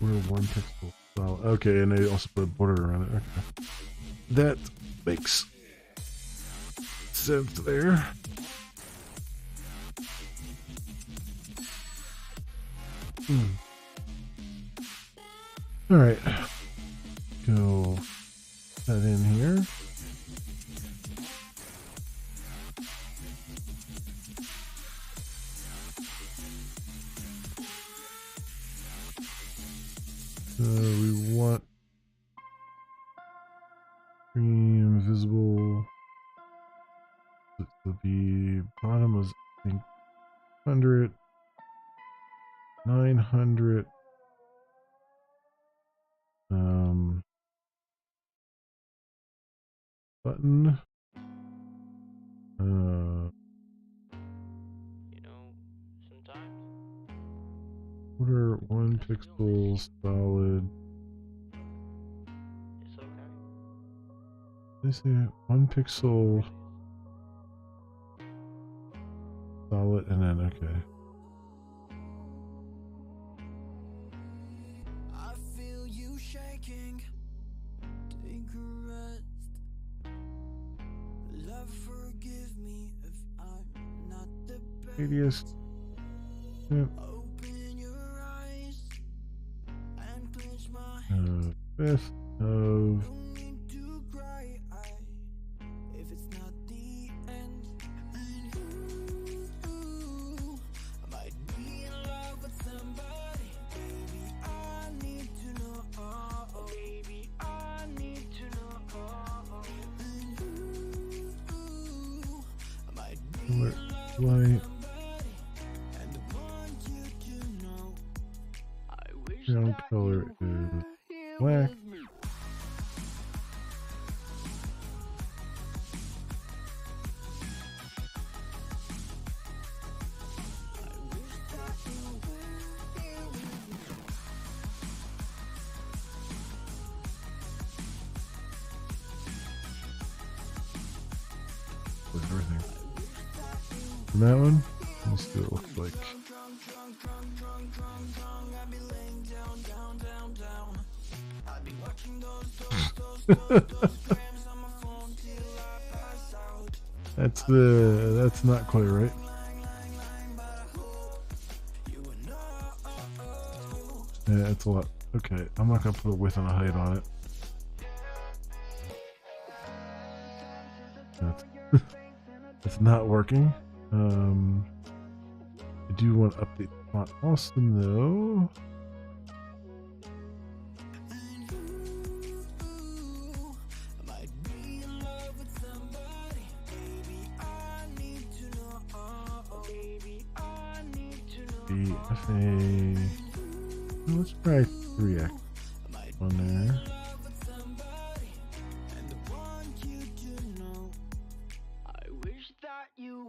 We're 1 pixel. Well, okay, and they also put a border around it. Okay. That makes sense there. All right, go that in here. We want stream visible. The bottom was, I think, 100, 900. Button. Sometimes. Order 1 pixel solid. It's okay. They say 1 pixel solid, and then okay. I feel you shaking. Take a rest. Love, forgive me if I'm not the best. Radius. Yep. Open your eyes and clench my hand. 5th of. Don't need to cry if it's not the end. And you might be in love with somebody. Baby, I need to know. Baby, I need to know. And you might be in love with Light. somebody. And I want you to know. I wish Ground that color you were is here black. with me. With everything. And that one, let's see what it looks like. That's not quite right. Yeah, it's a lot Okay, I'm not gonna put a width and a height on it. That's, that's not working. I do want to update font Austin though. BFA. Let's try 3x on there.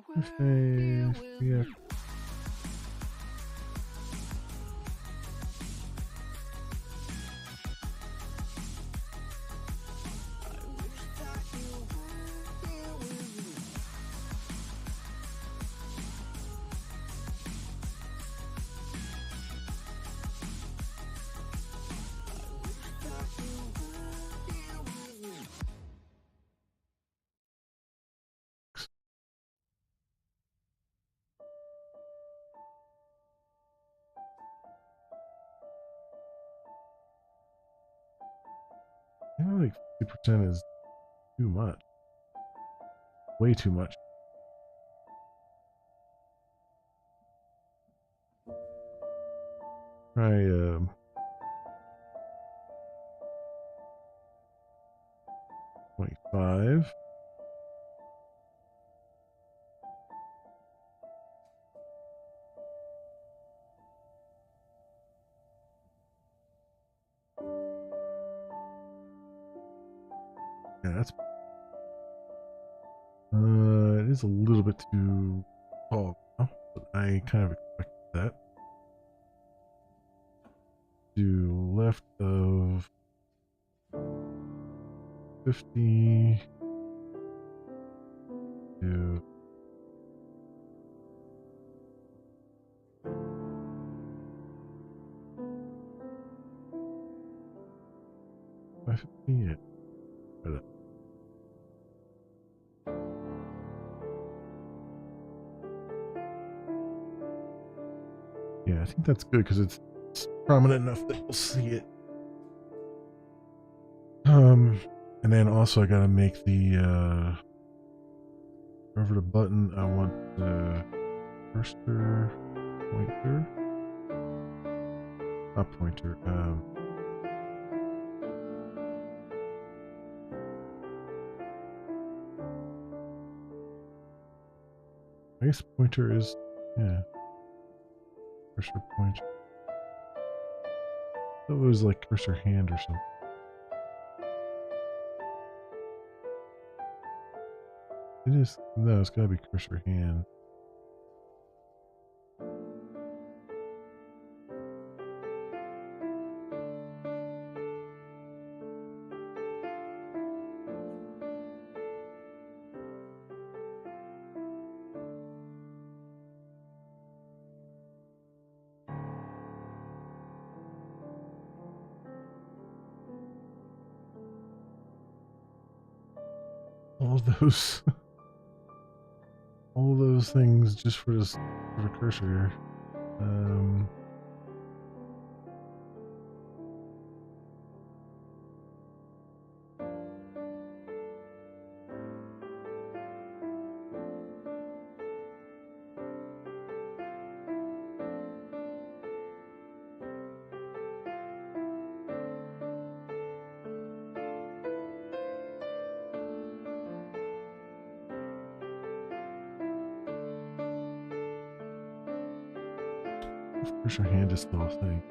BFA, 3x. I feel like 50% is too much. Way too much. Try 25. Yeah, that's it is a little bit too tall now, but I kind of expected that. Do left of 50 to 550. Yeah. But, yeah, I think that's good because it's prominent enough that we'll see it. And then also I gotta make the over the button. I want the cursor pointer, not pointer. I guess pointer is, yeah, cursor pointer. That was like cursor hand or something. It is, no, it's gotta be cursor hand. All those, all those things just for this, for the cursor here. Cursor hand is still a thing.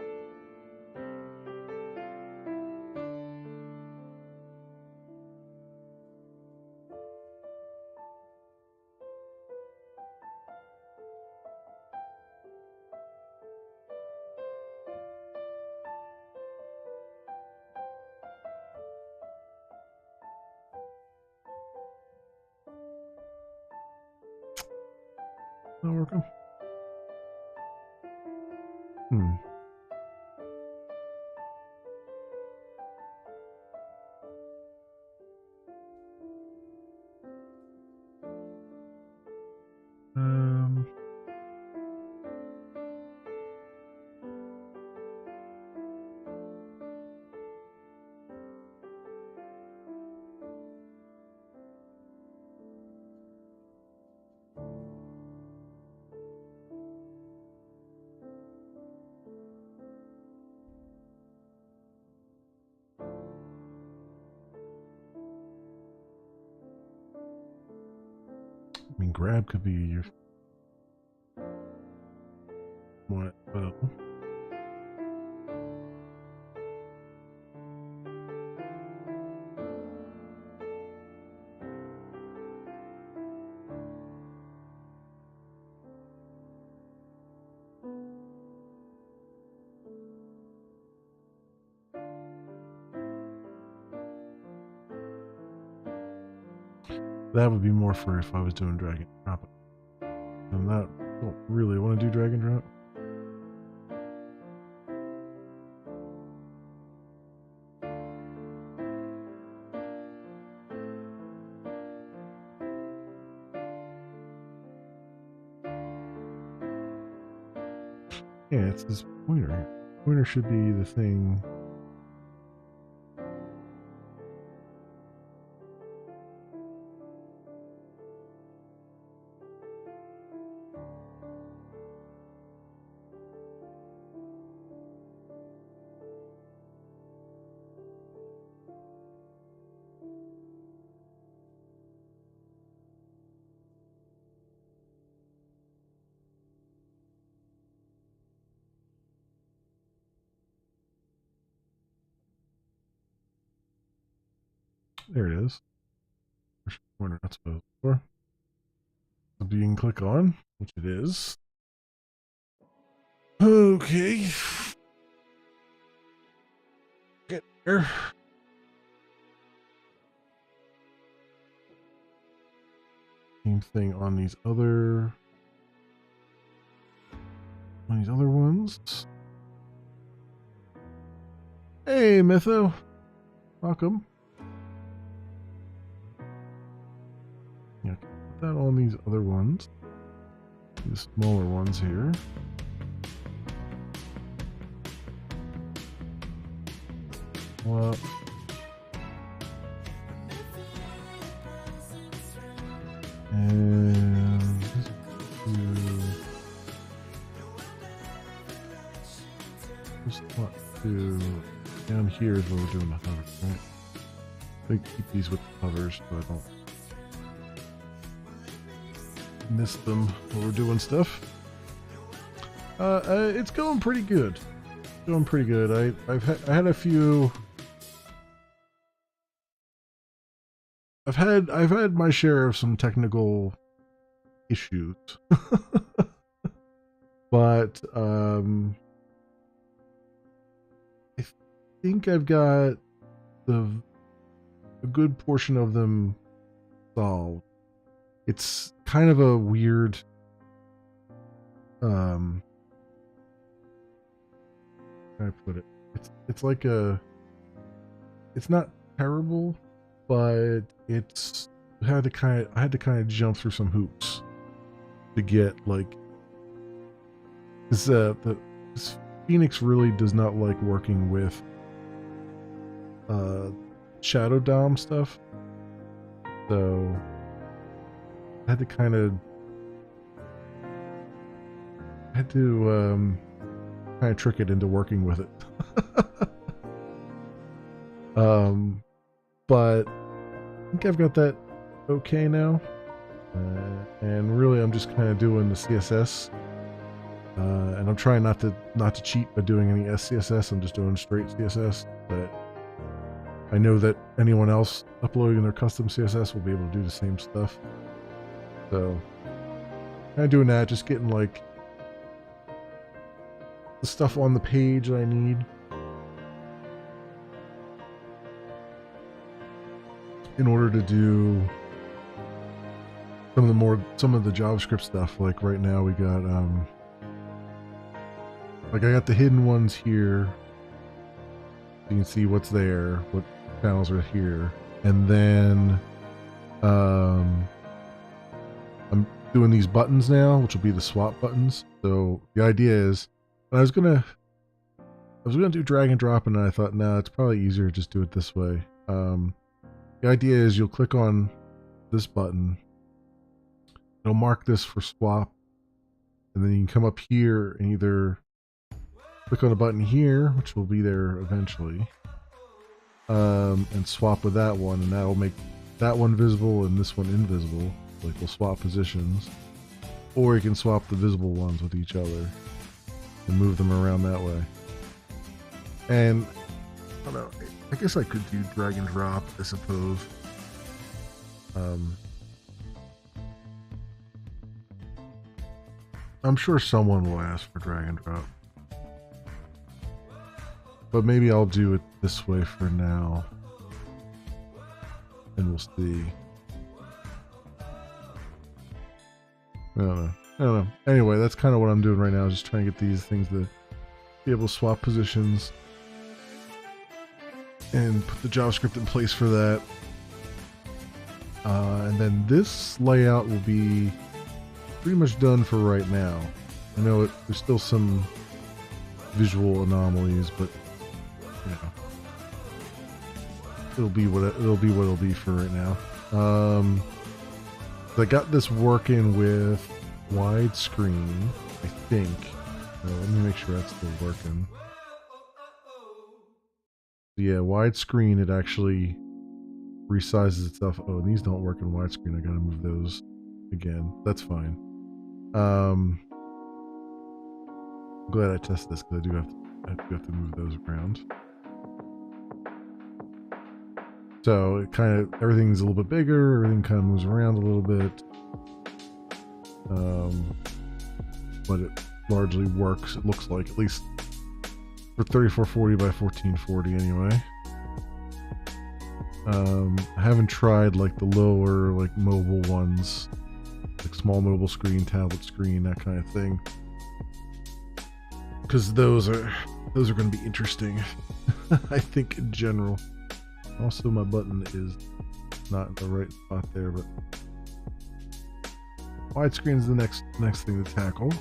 Not working. Hmm. Um. grab could be your one. Well, that would be more for if I was doing drag and drop. And that I don't really want to do drag and drop. Yeah, it's this pointer. Pointer should be the thing. There it is. Push pointer, that's what I was for. So you can click on, which it is. Okay. Get there. Same thing on these other ones. Hey, Mytho. Welcome. Yeah, put that on these other ones. These smaller ones here. Well, and just want to down here is where we're doing the hover, right? I keep these with the hovers so I don't miss them while we're doing stuff. It's going pretty good. Going pretty good. I had a few. I've had my share of some technical issues, but I think I've got a good portion of them solved. It's kind of a weird how can I put it? It's like it's not terrible, but I had to kind of jump through some hoops to get like this Phoenix really does not like working with Shadow Dom stuff. So I had to kind of trick it into working with it. But I think I've got that okay now. And really I'm just kind of doing the CSS. And I'm trying not to cheat by doing any SCSS. I'm just doing straight CSS. But I know that anyone else uploading their custom CSS will be able to do the same stuff. So kind of doing that, just getting like the stuff on the page that I need in order to do some of the JavaScript stuff. Like right now we got like I got the hidden ones here. You can see what's there, what panels are here, and then I'm doing these buttons now, which will be the swap buttons. So the idea is, I was gonna do drag and drop, and then I thought, nah, it's probably easier to just do it this way. The idea is you'll click on this button, it'll mark this for swap, and then you can come up here and either click on the button here, which will be there eventually, and swap with that one, and that'll make that one visible and this one invisible. like will swap positions, or you can swap the visible ones with each other and move them around that way. And I don't know, I guess I could do drag and drop, I suppose. I'm sure someone will ask for drag and drop. But maybe I'll do it this way for now. And we'll see. I don't know. Anyway, that's kind of what I'm doing right now. Just trying to get these things to be able to swap positions. And put the JavaScript in place for that. And then this layout will be pretty much done for right now. I know there's still some visual anomalies, but you know, it'll be what it'll be for right now. I got this working with widescreen, I think. Let me make sure that's still working. Yeah, widescreen, it actually resizes itself. Oh, and these don't work in widescreen. I gotta move those again. That's fine. I'm glad I tested this because I do have to move those around. So it kind of, everything's a little bit bigger, everything kind of moves around a little bit. But it largely works, it looks like, at least for 3440 by 1440 anyway. I haven't tried like the lower, like mobile ones, like small mobile screen, tablet screen, that kind of thing, because those are going to be interesting. I think in general. Also, my button is not in the right spot there, but widescreen is the next thing to tackle.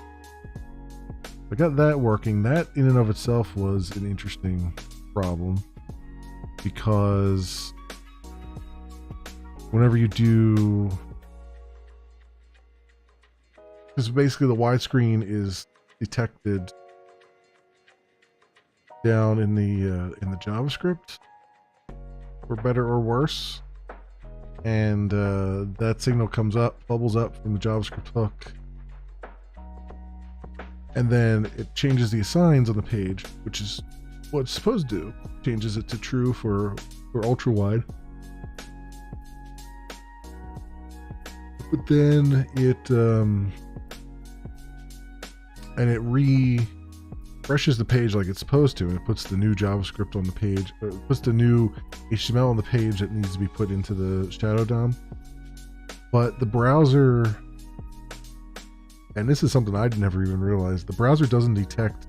I got that working. That in and of itself was an interesting problem, because whenever you do, because basically the widescreen is detected down in the JavaScript, for better or worse, and that signal comes up, bubbles up from the JavaScript hook, and then it changes the assigns on the page, which is what it's supposed to do. Changes it to true for ultra wide, but then it refreshes the page like it's supposed to, and it puts the new JavaScript on the page, or it puts the new HTML on the page that needs to be put into the Shadow DOM. But the browser, and this is something I'd never even realized, the browser doesn't detect,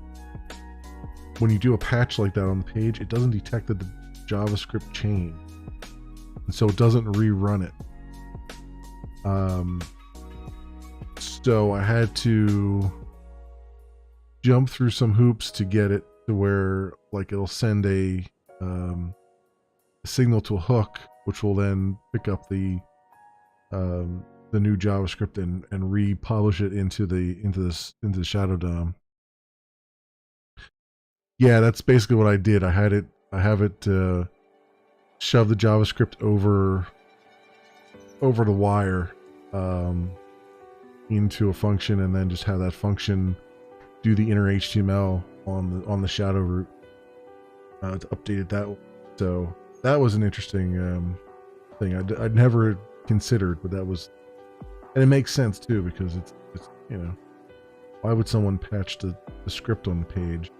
when you do a patch like that on the page, it doesn't detect the JavaScript chain, and so it doesn't rerun it. So I had to jump through some hoops to get it to where, like, it'll send a signal to a hook, which will then pick up the new JavaScript and republish it into the Shadow DOM. Yeah, that's basically what I did. I have it shove the JavaScript over the wire into a function, and then just have that function do the inner HTML on the shadow root to update it that way. So that was an interesting thing I'd never considered, but that was, and it makes sense too, because it's you know, why would someone patch the script on the page?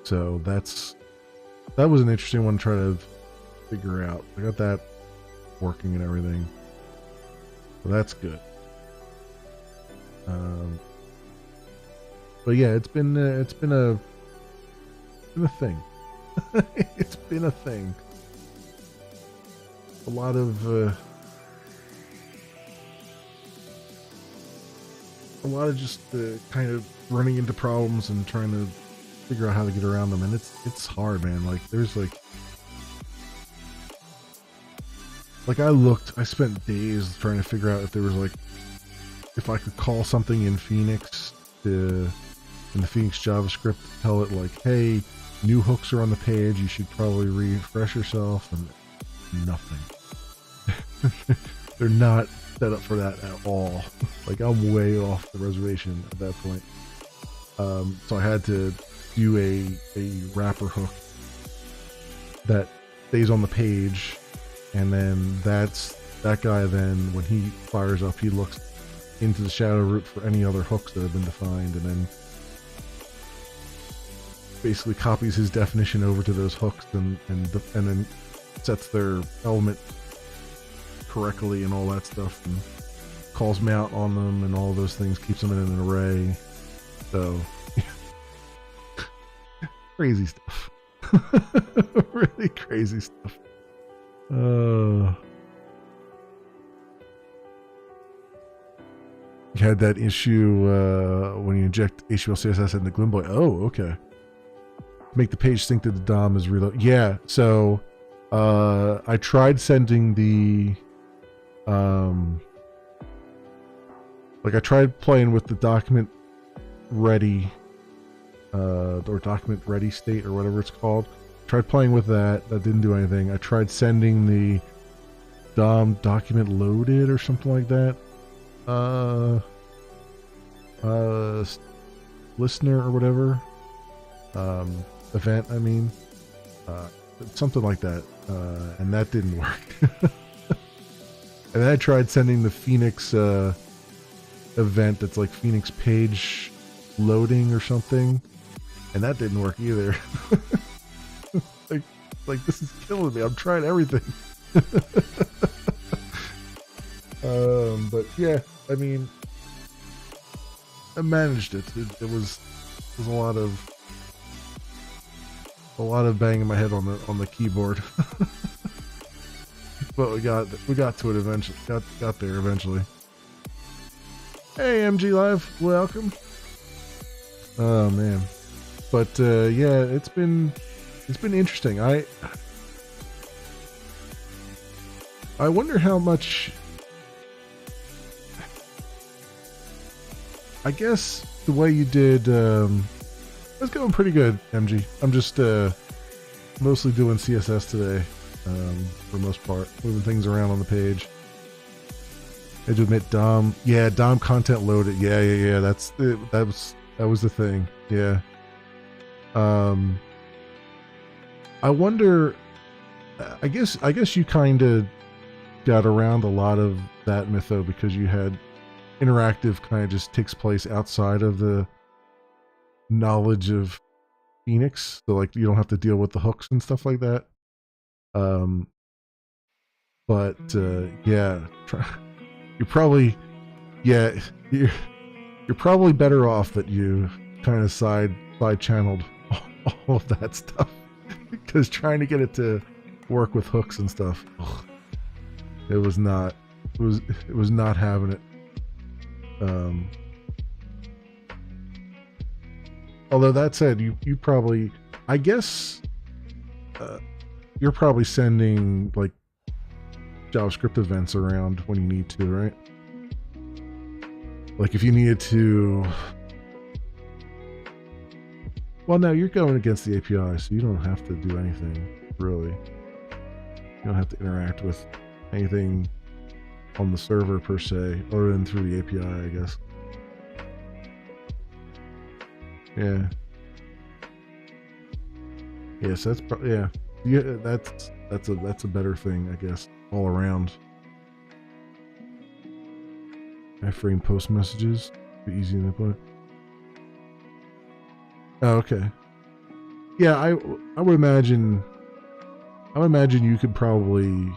So that was an interesting one to try to figure out. I got that working and everything, so that's good. But yeah, it's been a thing. It's been a thing. A lot of just kind of running into problems and trying to figure out how to get around them, and it's hard, man. Like, there's like I spent days trying to figure out if there was like, if I could call something in Phoenix in the Phoenix JavaScript, tell it like, hey, new hooks are on the page, you should probably refresh yourself, and nothing. They're not set up for that at all. Like I'm way off the reservation at that point. So I had to do a wrapper hook that stays on the page, and then that guy then when he fires up, he looks into the shadow root for any other hooks that have been defined, and then basically copies his definition over to those hooks and then sets their element correctly and all that stuff, and calls mount on them and all those things, keeps them in an array. So crazy stuff. Really crazy stuff. You had that issue when you inject HTML CSS into Glimboy. Oh, okay. Make the page sync to the DOM is reload. Yeah, so I tried sending the like I tried playing with the document ready or document ready state or whatever it's called. Tried playing with that. That didn't do anything. I tried sending the DOM document loaded or something like that. Listener or whatever. Event, I mean. Something like that. And that didn't work. And then I tried sending the Phoenix event that's like Phoenix page loading or something, and that didn't work either. like this is killing me. I'm trying everything. But yeah, I mean, I managed it. It was a lot of banging my head on the keyboard. But we got to it eventually. Got there eventually. Hey, MG Live, welcome. Oh man, but yeah, it's been interesting. I wonder how much. I guess the way you did, it's going pretty good, MG. I'm just mostly doing CSS today. For the most part, moving things around on the page. I had to admit, DOM content loaded. Yeah. That was the thing. Yeah. I wonder. I guess you kind of got around a lot of that mytho because you had interactive kind of just takes place outside of the knowledge of Phoenix, so like you don't have to deal with the hooks and stuff like that. But yeah, you're probably you're probably better off that you kind of side channeled all of that stuff, because trying to get it to work with hooks and stuff, it was not having it. Although that said, you probably, I guess, you're probably sending like JavaScript events around when you need to, right? Like if you needed to. Well, no, you're going against the API, so you don't have to do anything really. You don't have to interact with anything on the server per se, other than through the API, I guess. Yeah. Yes, that's yeah. That's a better thing, I guess, all around. Iframe post messages be easy to put. Oh, okay. Yeah, I would imagine you could probably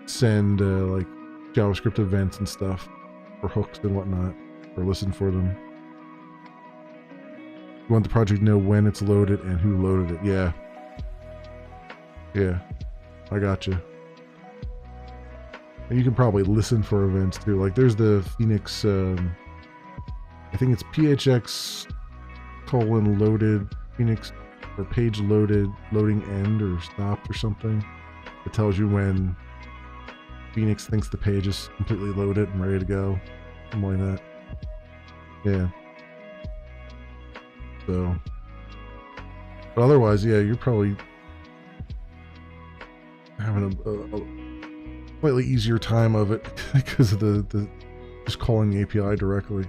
send like JavaScript events and stuff for hooks and whatnot, or listen for them. You want the project to know when it's loaded and who loaded it. Yeah. Yeah. I gotcha. And you can probably listen for events too. Like there's the Phoenix, I think it's PHX : loaded Phoenix, or page loaded loading end or stopped or something. It tells you when Phoenix thinks the page is completely loaded and ready to go. Something like that. Yeah. So, but otherwise, yeah, you're probably. having a slightly easier time of it because of the just calling the API directly.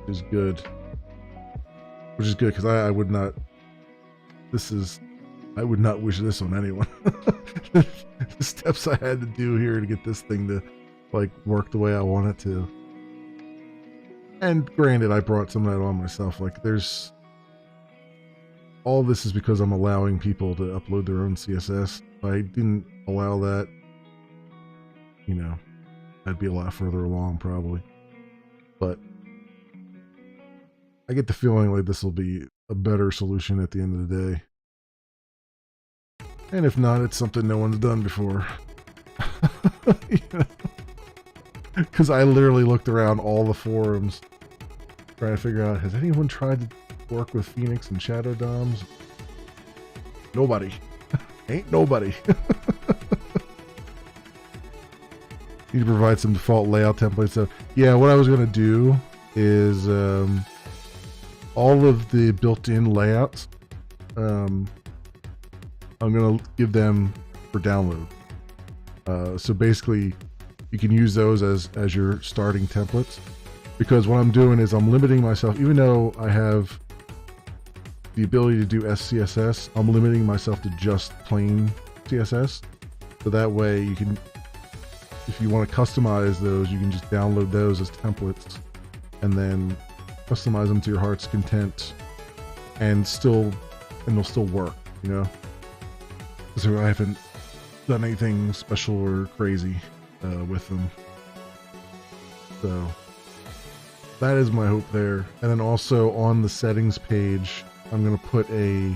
Which is good. Which is good because I would not. I would not wish this on anyone. The steps I had to do here to get this thing to like work the way I want it to. And granted, I brought some of that on myself. Like, there's all this is because I'm allowing people to upload their own CSS. If I didn't allow that, you know, I'd be a lot further along probably. But I get the feeling like this will be a better solution at the end of the day. And if not, it's something no one's done before. Because I literally looked around all the forums trying to figure out, has anyone tried to work with Phoenix and Shadow DOMs? Nobody. Ain't nobody. Need to provide some default layout templates. So yeah, what I was going to do is all of the built-in layouts, I'm going to give them for download. So basically, you can use those as your starting templates. Because what I'm doing is I'm limiting myself, even though I have the ability to do SCSS, I'm limiting myself to just plain CSS. So that way you can, if you want to customize those, you can just download those as templates and then customize them to your heart's content and they'll still work, you know? So I haven't done anything special or crazy with them. So that is my hope there. And then also on the settings page, I'm going to put a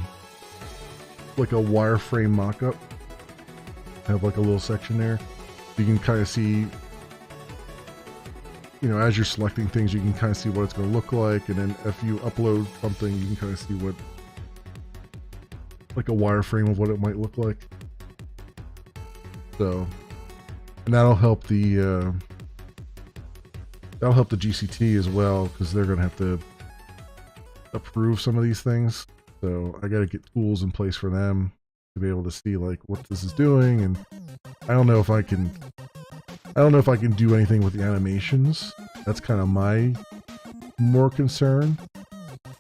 wireframe mockup. I have like a little section there. You can kind of see, you know, as you're selecting things, you can kind of see what it's going to look like. And then if you upload something, you can kind of see what, like a wireframe of what it might look like. So, and that'll help the GCT as well, because they're going to have to approve some of these things. So I got to get tools in place for them to be able to see like what this is doing. And I don't know if I can do anything with the animations. That's kind of my more concern,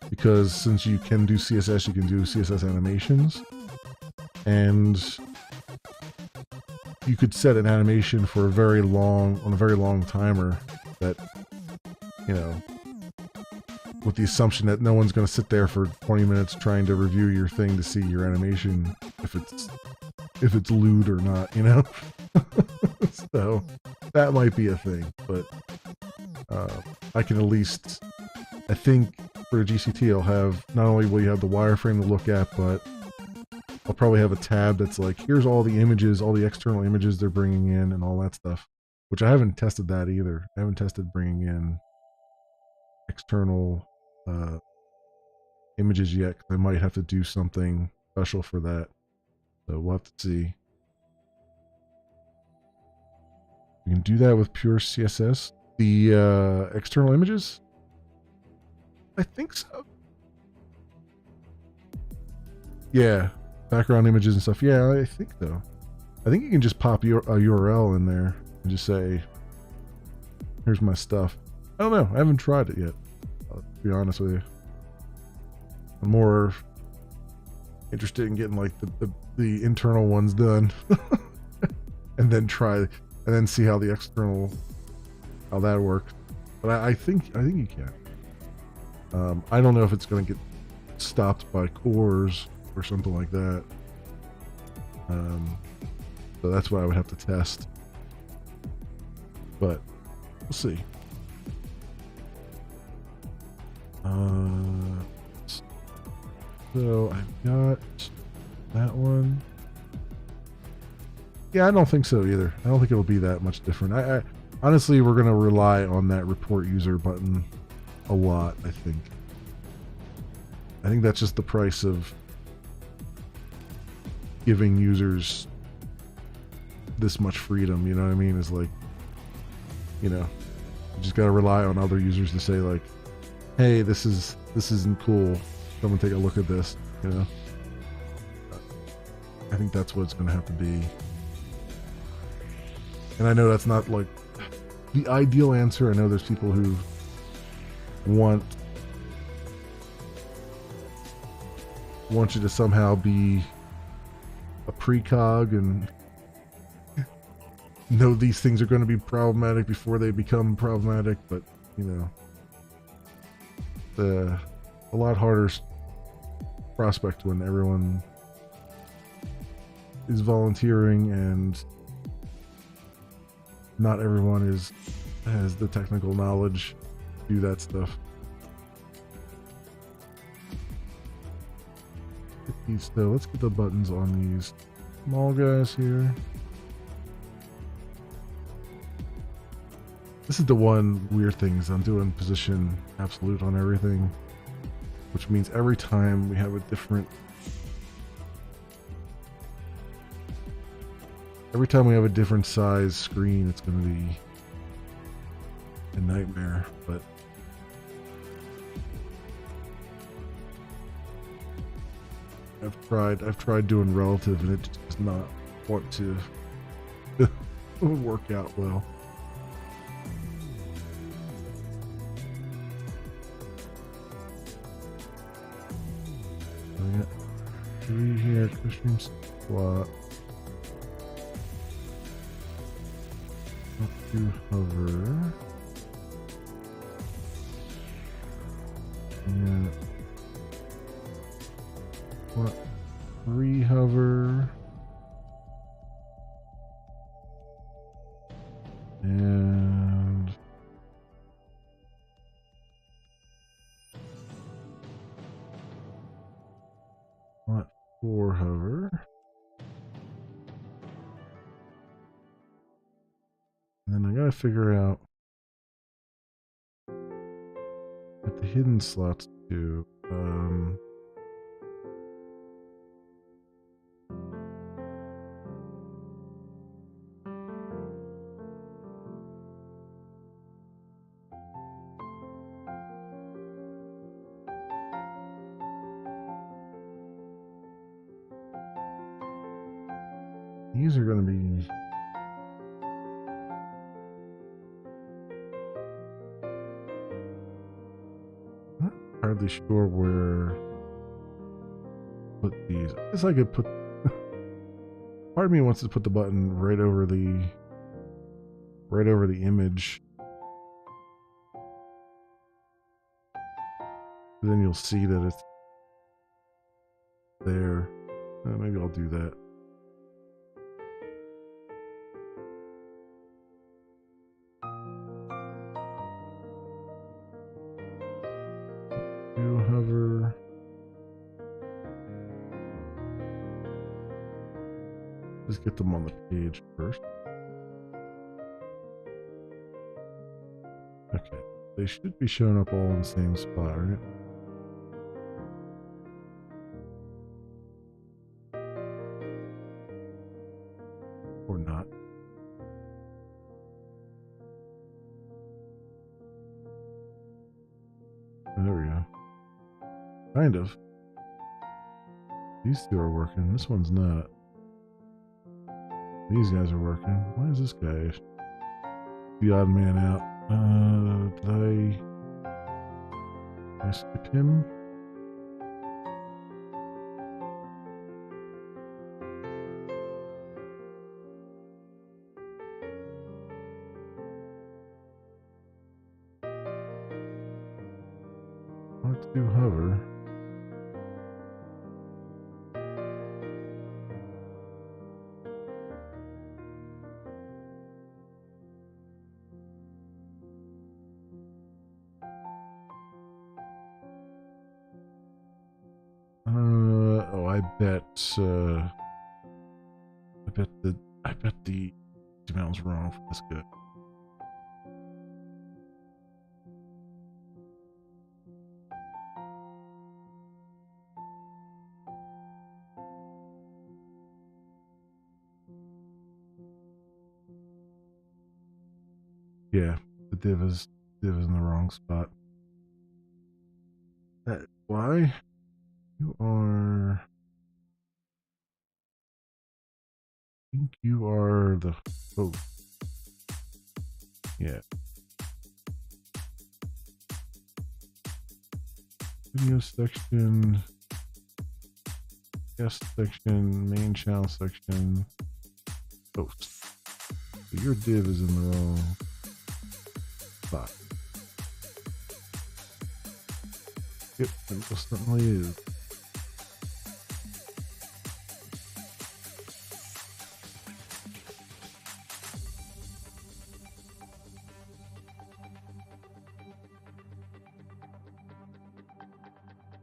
because since you can do CSS, you can do CSS animations, and you could set an animation for a very long timer that, you know, with the assumption that no one's going to sit there for 20 minutes trying to review your thing to see your animation if it's lewd or not, you know. So that might be a thing, but I can at least, I think for a GCT I'll have, not only will you have the wireframe to look at, but I'll probably have a tab that's like, here's all the images, all the external images they're bringing in and all that stuff, which I haven't tested that either. I haven't tested bringing in external images yet, 'cause I might have to do something special for that. So we'll have to see. We can do that with pure CSS. The external images? I think so. Yeah, background images and stuff. Yeah, I think so. I think you can just pop a URL in there and just say, here's my stuff. I don't know. I haven't tried it yet, to be honest with you. I'm more interested in getting like the internal ones done and then see how the external, how that works. But I think you can. I don't know if it's going to get stopped by cores or something like that. So that's what I would have to test. But we'll see. So I've got that one. Yeah, I don't think so either. I don't think it'll be that much different. I honestly, we're gonna rely on that report user button a lot. I think that's just the price of giving users this much freedom. You know what I mean? Is like, you know, you just gotta rely on other users to say like, hey, this isn't cool. Someone take a look at this. You know. I think that's what it's going to have to be. And I know that's not like the ideal answer. I know there's people who want you to somehow be a precog and know these things are going to be problematic before they become problematic, but you know, the a lot harder prospect when everyone is volunteering and not everyone has the technical knowledge to do that stuff. So let's get the buttons on these small guys here. This is the one weird thing is I'm doing position absolute on everything, which means every time we have a different size screen, it's going to be a nightmare. But I've tried doing relative, and it just does not want to work out well. I got 3 here, cushion squat. Up to hover. And what? 3 hover. And what? 4 hover. And then I gotta figure out at the hidden slots too. These are gonna be not hardly sure where to put these. I guess I could put part of me wants to put the button right over the image. But then you'll see that it's there. Maybe I'll do that. Do hover. Just get them on the page first. Okay, they should be showing up all in the same spot, right? Or not. There we go. Kind of. These two are working. This one's not. These guys are working. Why is this guy the odd man out? Did I skip him? Let's do hover. I bet the amount's wrong for this guy. Yeah, the div is in the wrong spot. Why? You are think you are the host. Yeah. Video section, guest section, main channel section, host. So your div is in the wrong spot. Yep, it most certainly is.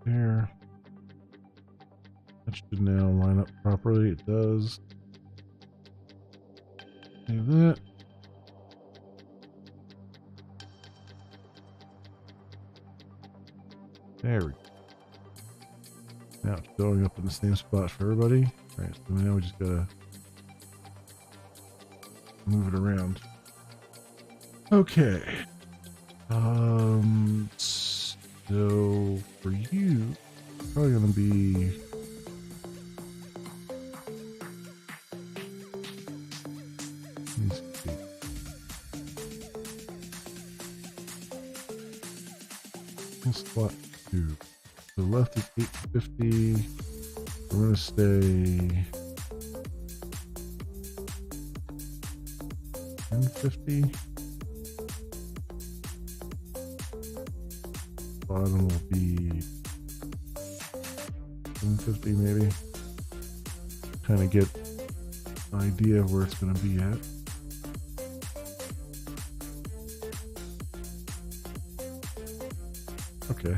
There. That should now line up properly. It does. Save that. There we go. Now it's showing up in the same spot for everybody. Alright, so now we just gotta move it around. Okay. So for you, it's probably gonna be let's see. Slot 2. The left is 850. We're gonna stay 1050. Bottom will be 750 maybe. Kind of get an idea of where it's gonna be at. Okay.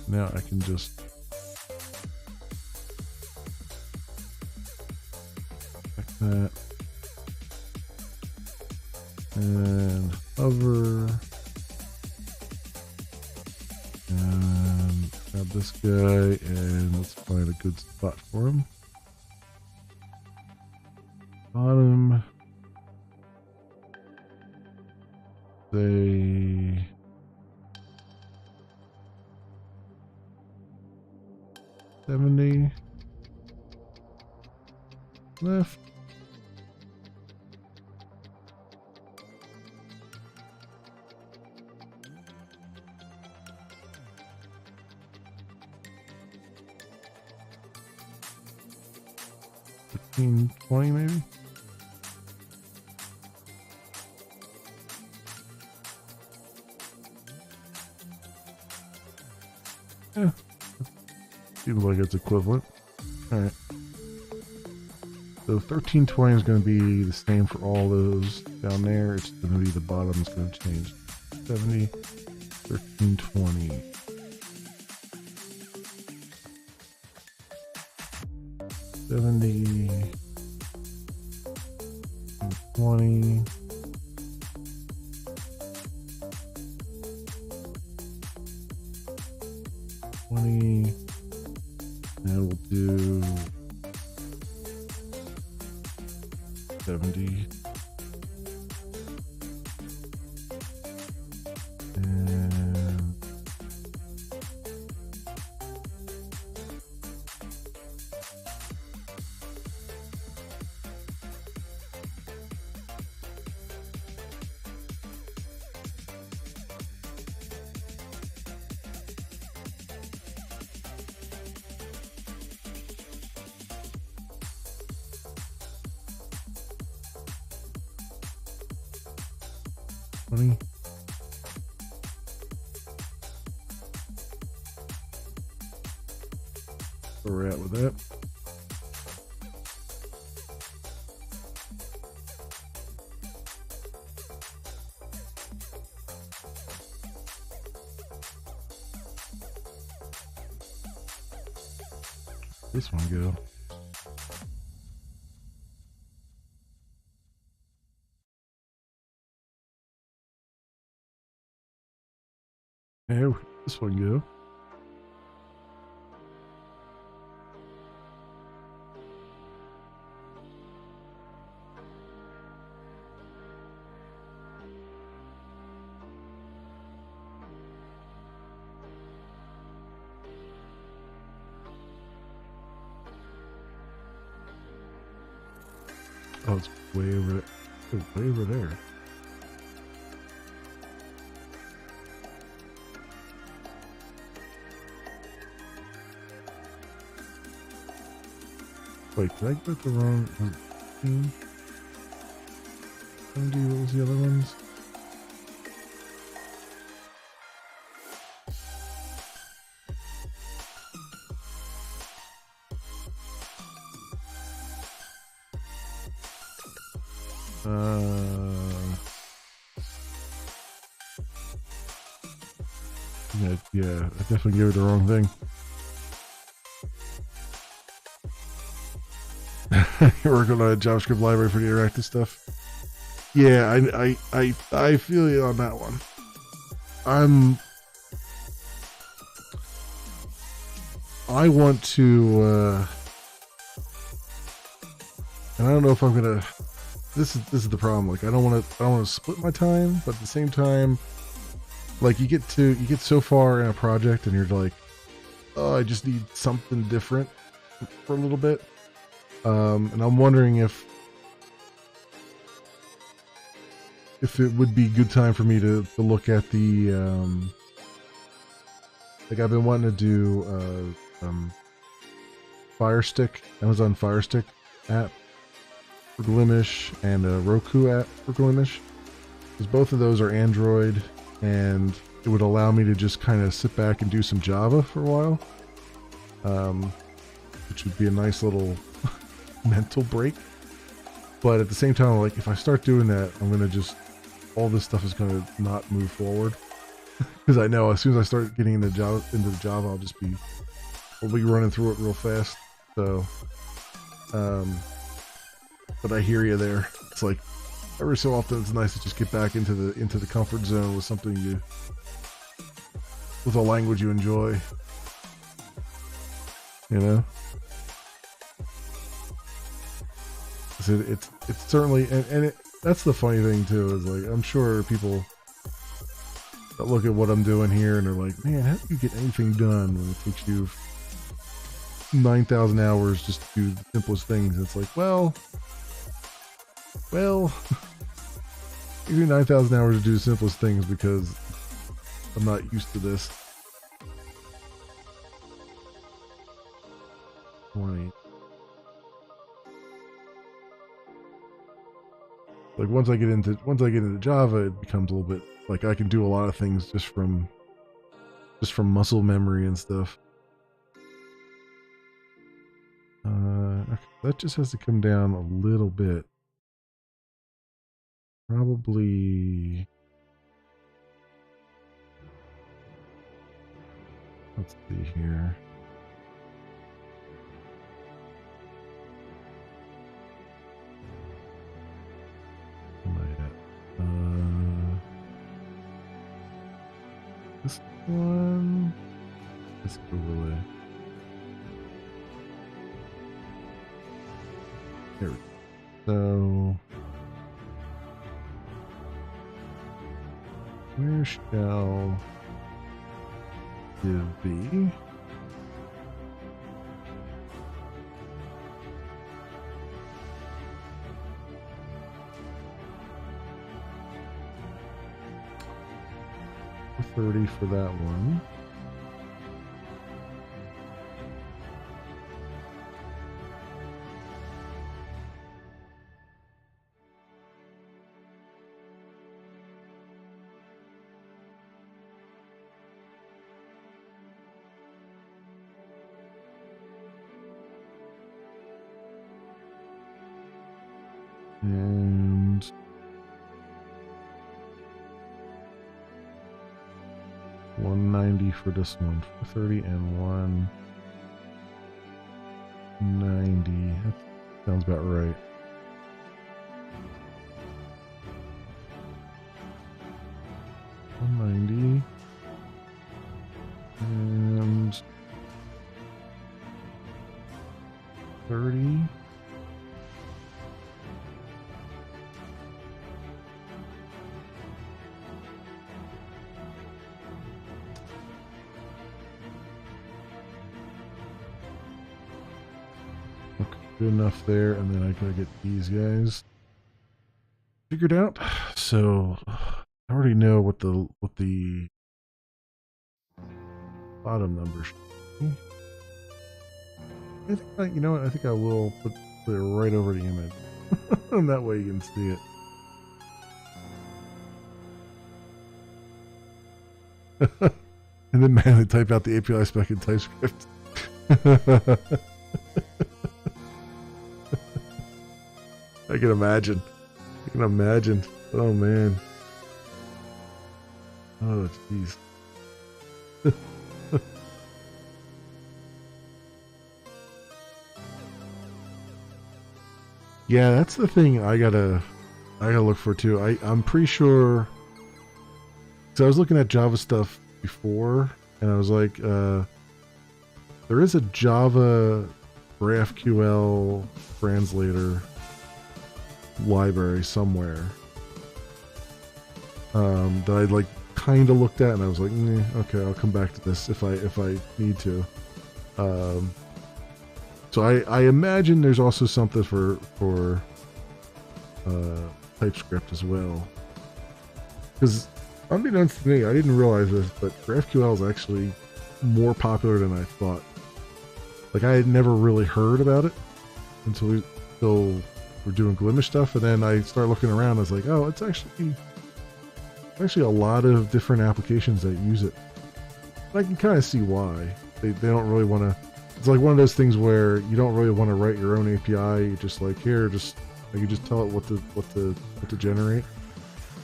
Now I can just check that and hover and grab this guy and let's find a good spot for him. Bottom, say 70. Left. $15, $20 maybe. Yeah. Seems like it's equivalent. Alright. So 1320 is going to be the same for all those down there. It's going to be the bottom is going to change. 70, 1320. 70, 20. 20. And we'll do 70. And $20. Where we're at with that. This one go. There, this one go. Oh, it's way over there. Oh, way over there. Wait, did I go the wrong team? What was the other ones? Yeah, I definitely gave it the wrong thing. You're working on a JavaScript library for the interactive stuff. Yeah, I feel you on that one. I want to, and I don't know if I'm gonna. This is the problem. Like, I don't want to split my time, but at the same time, like you get so far in a project and you're like, oh, I just need something different for a little bit. And I'm wondering if it would be a good time for me to look at the like I've been wanting to do Fire Stick, Amazon Fire Stick app for Glimesh and a Roku app for Glimesh, because both of those are Android, and it would allow me to just kind of sit back and do some Java for a while, which would be a nice little mental break. But at the same time, like, if I start doing that, I'm gonna just, all this stuff is gonna not move forward, because I know as soon as I start getting into Java, I'll be running through it real fast. So, but I hear you there. It's like every so often it's nice to just get back into the comfort zone with something with a language you enjoy. You know. It's certainly, and that's the funny thing too, is like, I'm sure people that look at what I'm doing here and they're like, man, how do you get anything done when it takes you 9,000 hours just to do the simplest things? And it's like, well, it takes me 9,000 hours to do the simplest things because I'm not used to this. 20. Like once I get into Java, it becomes a little bit like I can do a lot of things just from muscle memory and stuff. That just has to come down a little bit. Probably. Let's see here. This one. Let's overlay. There we go. So, where shall div be? $30 for that one. And 190 for this one. 430 and 190. That sounds about right. $190 and 30. good enough there, and then I gotta get these guys figured out. So I already know what the bottom number should be. I think you know what? I think I will put it right over the image, and that way you can see it. And then manually type out the API spec in TypeScript. I can imagine. Oh man. Oh jeez. Yeah, that's the thing I gotta look for too. I'm pretty sure. So I was looking at Java stuff before, and I was like, there is a Java GraphQL translator library somewhere that I like kind of looked at, and I was like, okay, I'll come back to this if I need to. So I imagine there's also something for TypeScript as well, because unbeknownst to me, I didn't realize this, but GraphQL is actually more popular than I thought. Like, I had never really heard about it until we're doing Glimesh stuff, and then I started looking around. I was like, oh, it's actually a lot of different applications that use it. And I can kind of see why they don't really want to. It's like one of those things where you don't really want to write your own API. You just like, here, just you just tell it what to generate,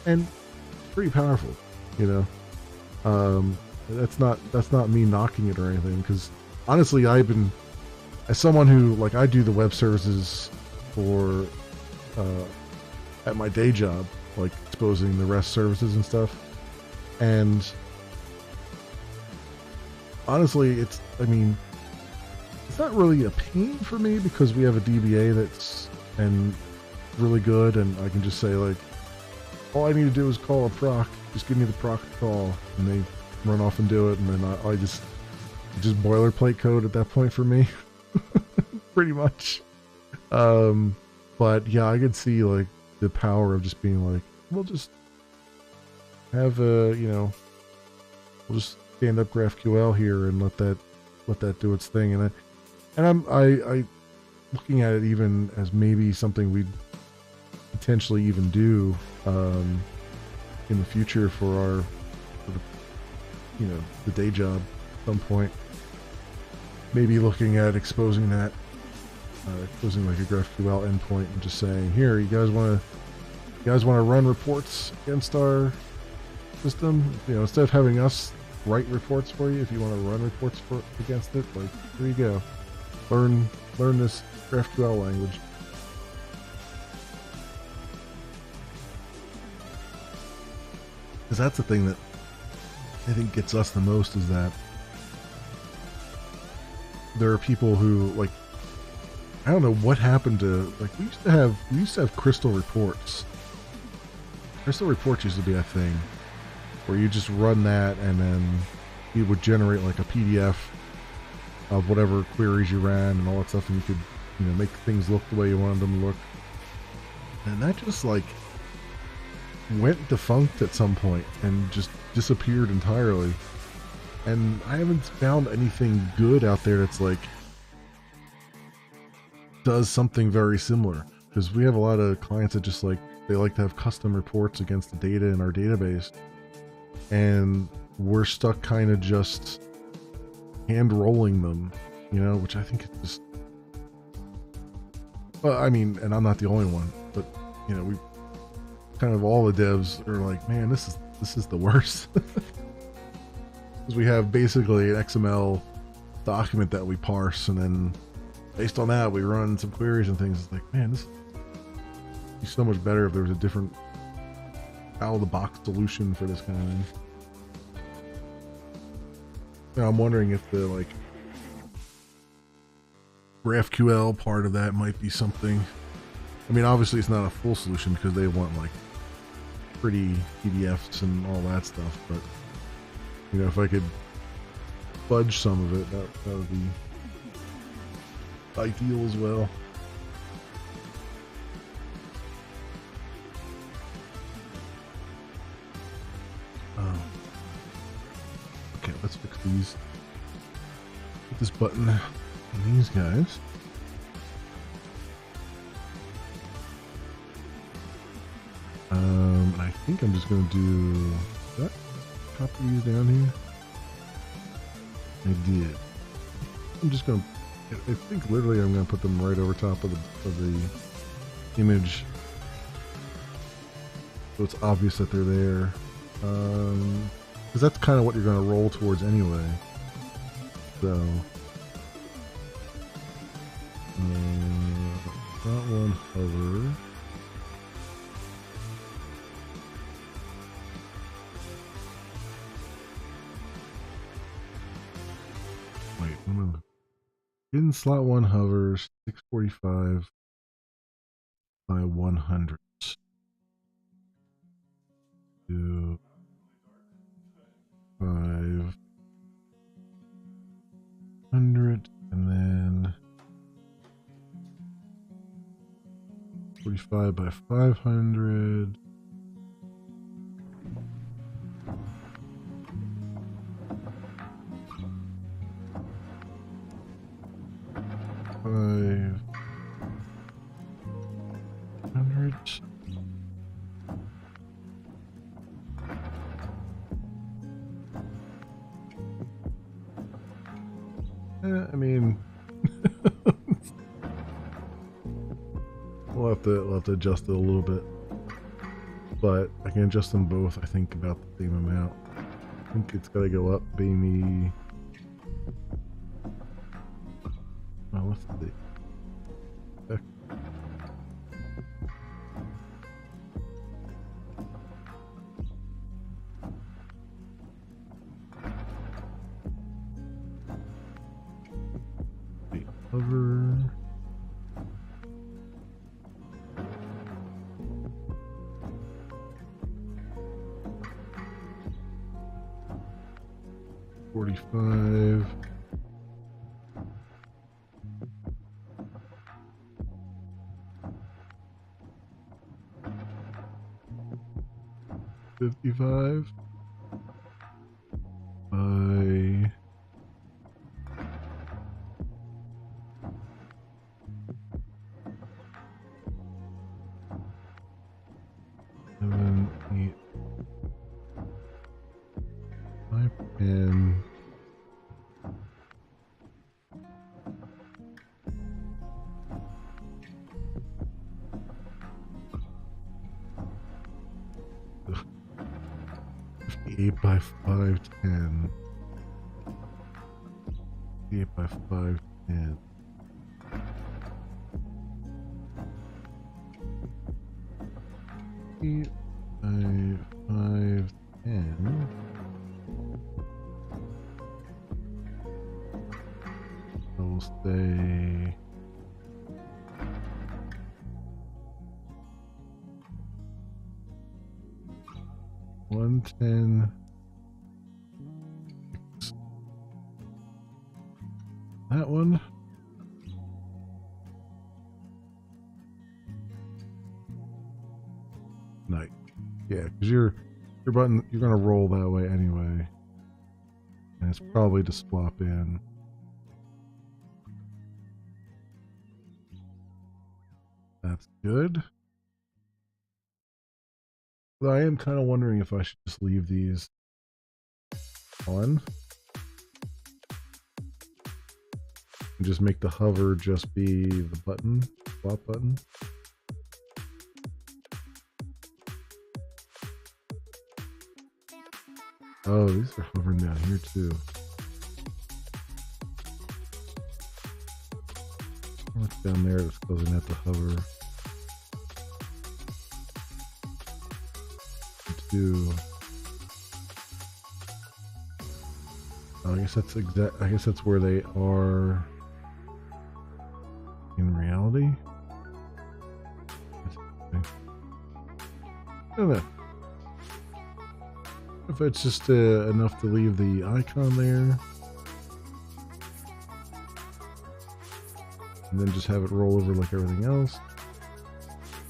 and it's pretty powerful, you know. That's not me knocking it or anything, because honestly, I've been, as someone who, like, I do the web services for at my day job, like exposing the REST services and stuff, and honestly, it's not really a pain for me because we have a DBA that's really good, and I can just say, like, all I need to do is call a proc, just give me the proc call, and they run off and do it, and then I just boilerplate code at that point for me. Pretty much. But yeah, I could see like the power of just being like, we'll just have we'll just stand up GraphQL here and let that do its thing, and I looking at it even as maybe something we'd potentially even do in the future for the day job at some point. Maybe looking at exposing like a GraphQL endpoint and just saying, here, you guys want to run reports against our system? Instead of having us write reports for you, if you want to run reports against it, like, here you go. Learn this GraphQL language. Because that's the thing that I think gets us the most, is that there are people who, like, I don't know what happened to, like, we used to have crystal reports. Crystal reports used to be a thing where you just run that, and then it would generate like a PDF of whatever queries you ran and all that stuff, and you could make things look the way you wanted them to look. And that just like went defunct at some point and just disappeared entirely. And I haven't found anything good out there that's like does something very similar, because we have a lot of clients that just like, they like to have custom reports against the data in our database, and we're stuck kind of just hand rolling them, which I think it's just, well, I mean, and I'm not the only one, but we kind of, all the devs are like, man, this is the worst. Because we have basically an XML document that we parse, and then based on that we run some queries and things. It's like, man, this would be so much better if there was a different out-of-the-box solution for this kind of thing. Now, I'm wondering if the like GraphQL part of that might be something. I mean, obviously it's not a full solution because they want like pretty PDFs and all that stuff, but if I could fudge some of it, that would be ideal as well. let's fix these. Put this button on these guys. And I think I'm just gonna do that. Copy these down here. I did. I'm just gonna. I think literally I'm gonna put them right over top of the image, so it's obvious that they're there. Because that's kind of what you're gonna roll towards anyway. So that one hover. Wait, hidden slot 1 hovers 645 by 100. 2, 500, and then 45 by 500. I mean, we'll have to adjust it a little bit, but I can adjust them both. I think about the same amount. I think it's got to go up, baby. Well, let's see. Heck. Hover. $45. 55 by 7, 8, 5, 10. Ugh. 58 by 510. 58 by 510. By 510. We'll stay 110. That one. Nice. Yeah, because your button, you're gonna roll that way anyway, and it's probably to swap in. That's good. Though I am kind of wondering if I should just leave these on and just make the hover just be the button, swap button. Oh, these are hovering down here too. What's down there that's causing that to hover? 2. Oh, I guess that's exact. I guess that's where they are in reality. I don't know if it's just enough to leave the icon there, and then just have it roll over like everything else.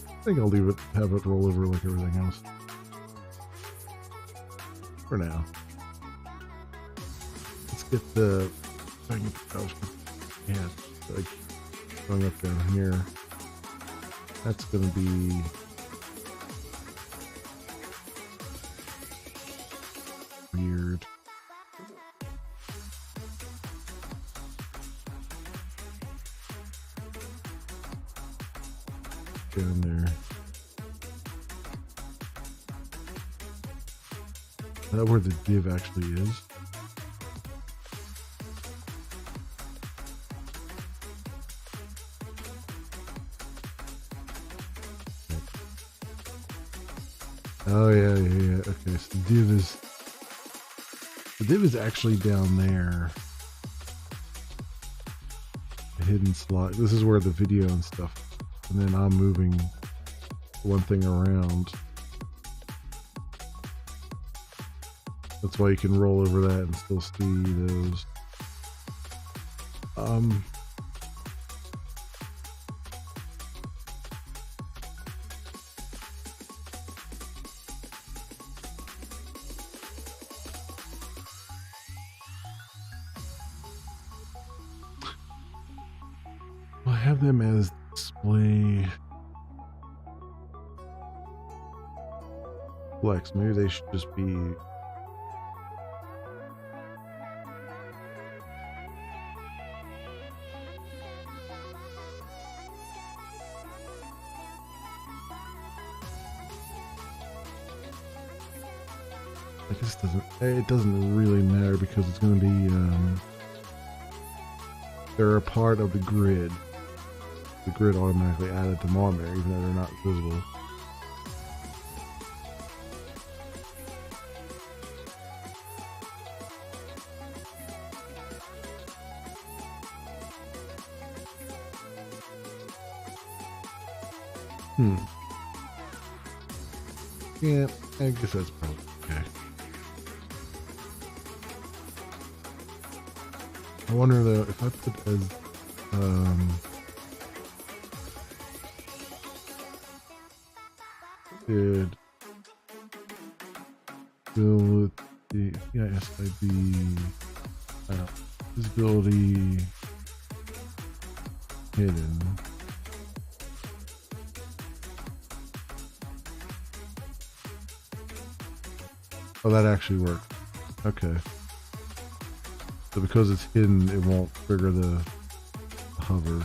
I think I'll leave it, have it roll over like everything else for now. get the yeah, like going up down here. That's gonna be weird. Down there. Is that where the div actually is? Oh yeah. Okay, so the div is actually down there. The hidden slot. This is where the video and stuff. And then I'm moving one thing around. That's why you can roll over that and still see those. I have them as display flex. Maybe they should just be I guess it doesn't really matter because it's going to be they're a part of the grid. The grid automatically added them on there even though they're not visible. Yeah, I guess that's probably okay. I wonder though if I put as did build the SIB visibility hidden. Oh, that actually worked. Okay. So because it's hidden, it won't trigger the hover.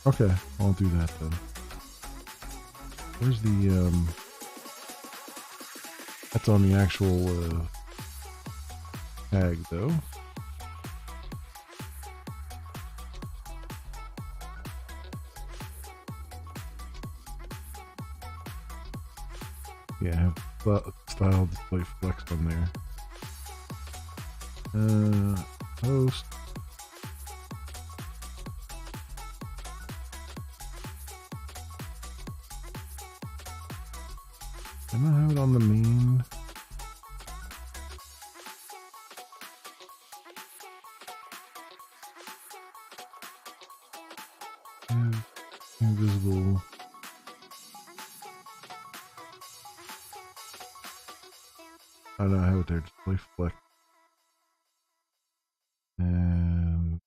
Okay, I won't do that then. Where's the that's on the actual tag though. Yeah, I have style display flex on there. Host. Can I have it on the main? Invisible. I know I have it there. Display flex. And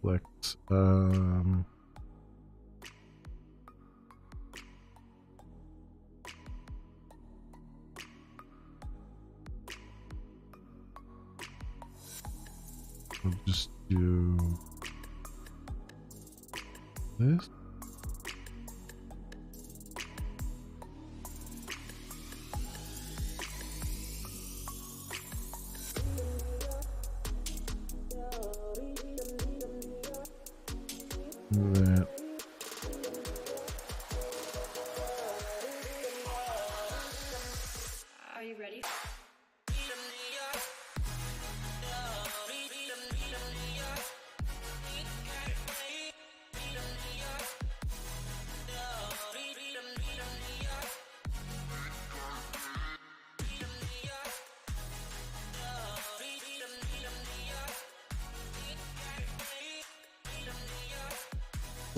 flex. We'll just do this. Do that. Are you ready?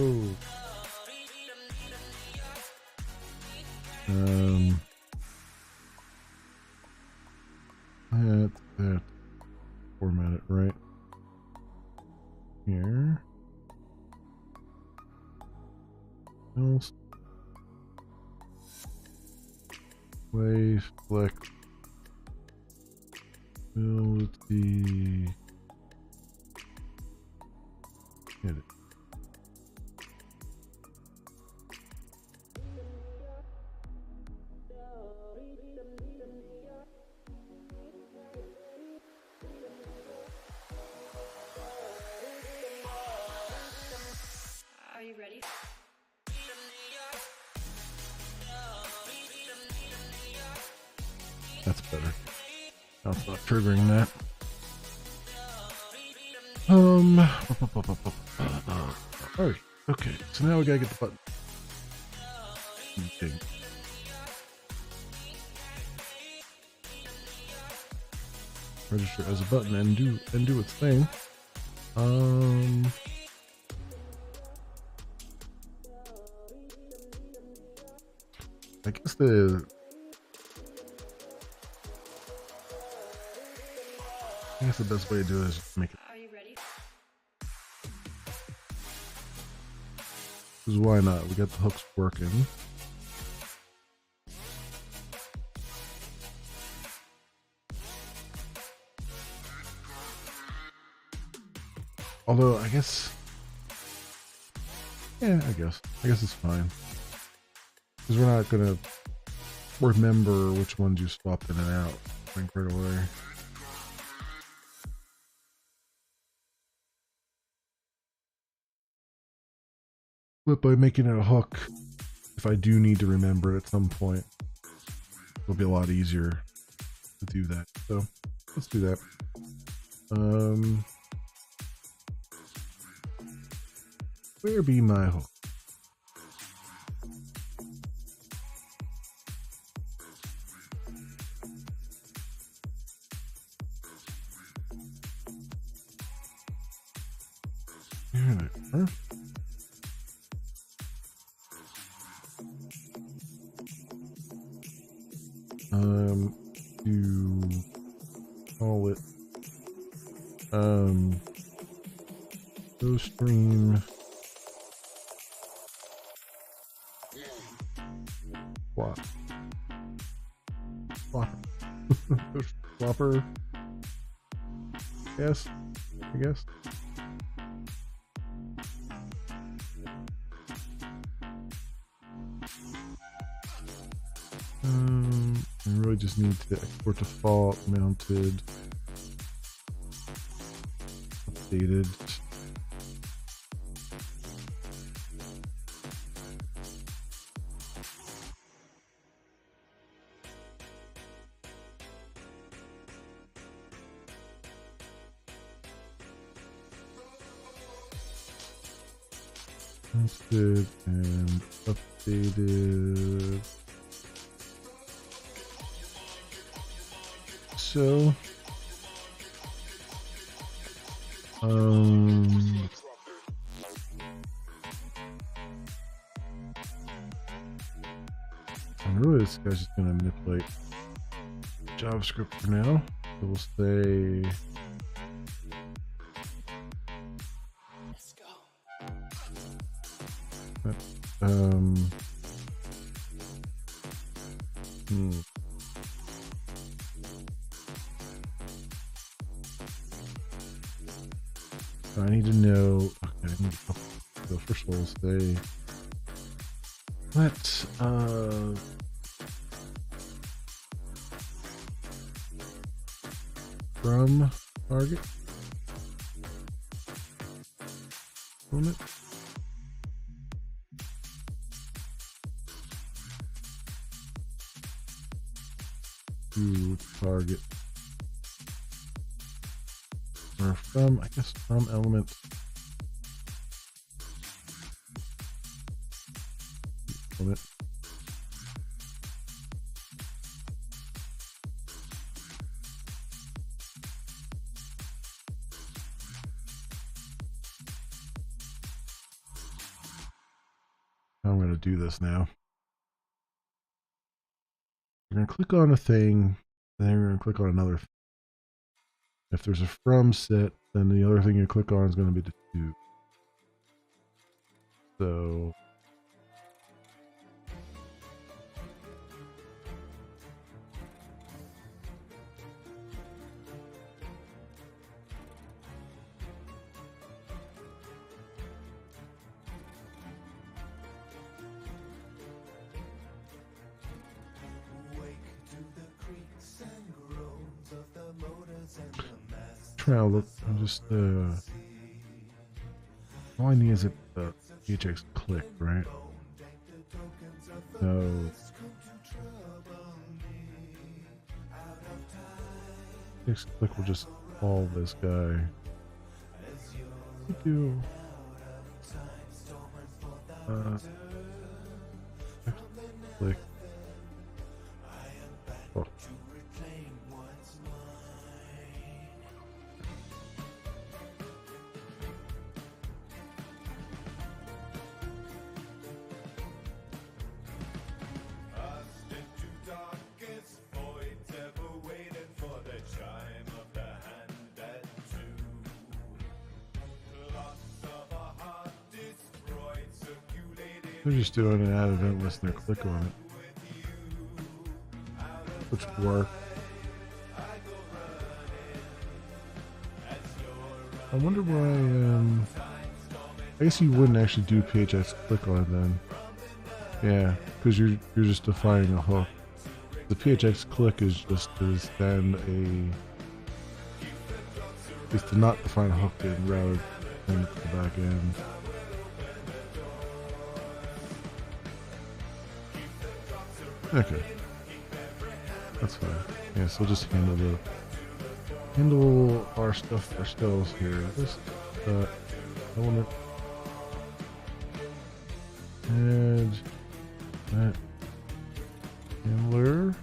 Oh. That format it right here. Else. Wave flex. Ability. Hit it. Are you ready? That's better. Now it's not triggering that. Alright, okay. So now we gotta get the button. Okay. Register as a button and do its thing. I guess the best way to do it is just make it. Are you ready? Because why not? We got the hooks working. Although I guess, yeah, I guess it's fine. Because we're not gonna remember which ones you swapped in and out, I think, right away. But by making it a hook, if I do need to remember it at some point, it'll be a lot easier to do that. So let's do that. Where be my hook? Here they are. To call it go stream swap swapper. Yes, I guess. I really just need to export default, mounted, updated. Mounted and updated. So, and really this guy's just gonna manipulate JavaScript for now. So we'll say Let's go. So I need to know. Okay, I need to so first of all, we'll say let from target element to target, or from, I guess, from element element. how I'm going to do this now. You're going to click on a thing, and then you're going to click on another thing. If there's a from set, then the other thing you click on is going to be the to. So try to look. I'm just all I need is a PHX click, right? So PHX click will just call this guy. Do click. Oh. They're just doing an add event listener. Click on it, which work. I wonder why. I guess you wouldn't actually do PHX click on it then. Yeah, because you're just defining a hook. The PHX click is just to send is to not define a hook in rather than to the back end. Okay, that's fine. Yeah, so we'll just handle our stuff ourselves here. This element, add that handler.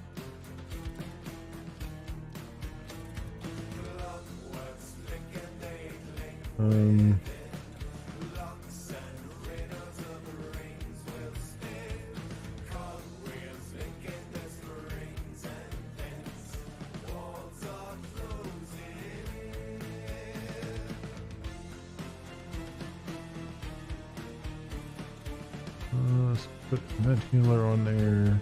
Let's put that handler on there.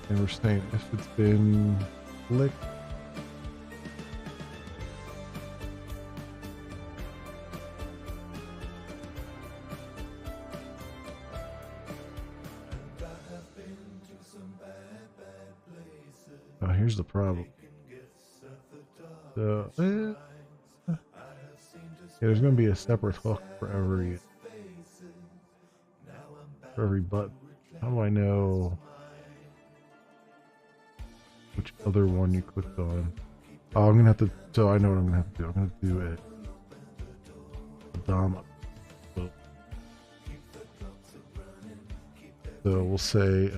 And we're saying if it's been clicked, oh, here's the problem. So, yeah, there's going to be a separate hook for every button. How do I know which other one you clicked on? Oh, I'm going to have to, so I know what I'm going to have to do. I'm going to do it. So we'll say,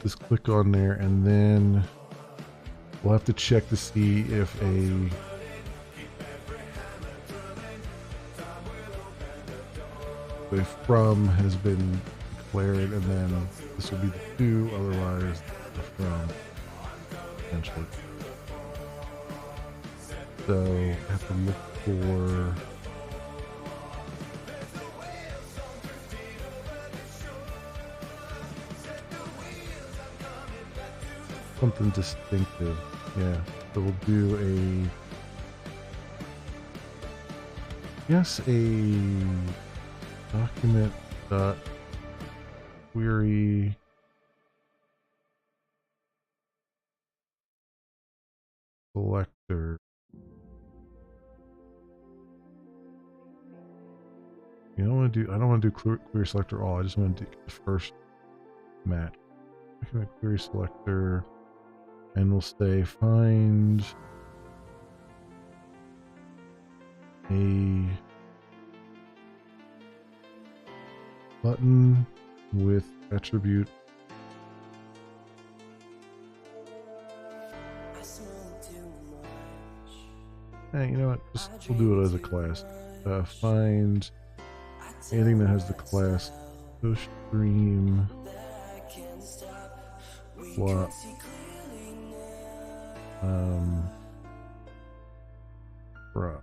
just click on there, and then we'll have to check to see if a from has been declared, and then this will be the to, otherwise the from, essentially. So I have to look for something distinctive. Yeah, so we'll do a document dot query selector. You don't want to do. I don't want to do query selector all. I just want to do the first match. Document query selector, and we'll say find a button with attribute Hey, you know what? Just we'll do it as a class. Find anything that has the class push stream swap from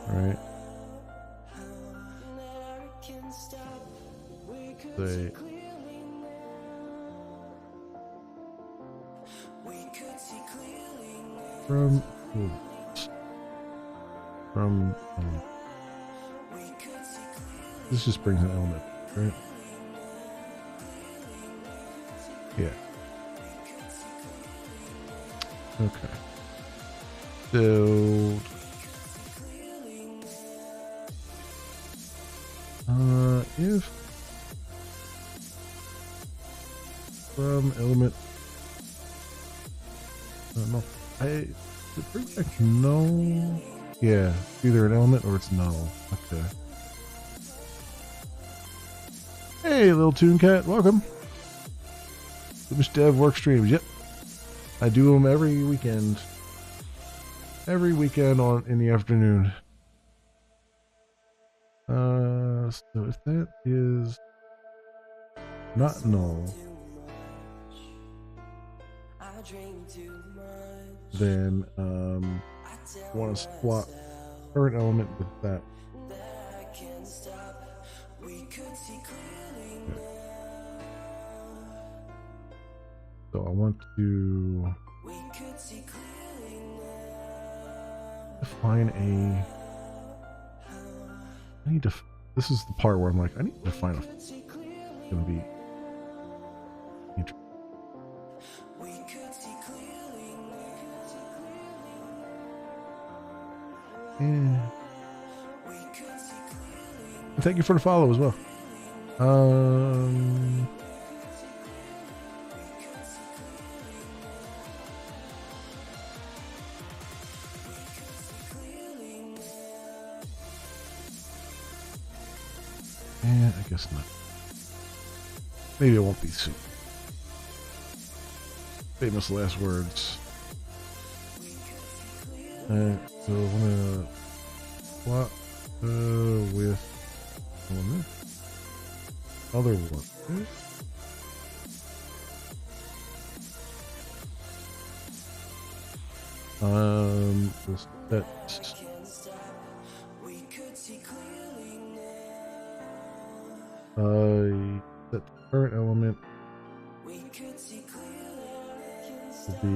right. Say from from this just brings an element, right? Yeah. Okay. So if from element no, it brings back no. Yeah, either an element or it's null. Okay. Hey, little Toon Cat, welcome. Glimesh Dev work streams. Yep, I do them every weekend. Every weekend in the afternoon. So if that is not null, then I want to swap current element with that. Okay. So I want to define a. I need to. This is the part where I'm like, I need to define a. It's gonna be. Yeah. And thank you for the follow as well. Yeah, I guess not. Maybe it won't be soon. Famous last words. So I'm gonna swap with element. Other one. We'll set the current element will be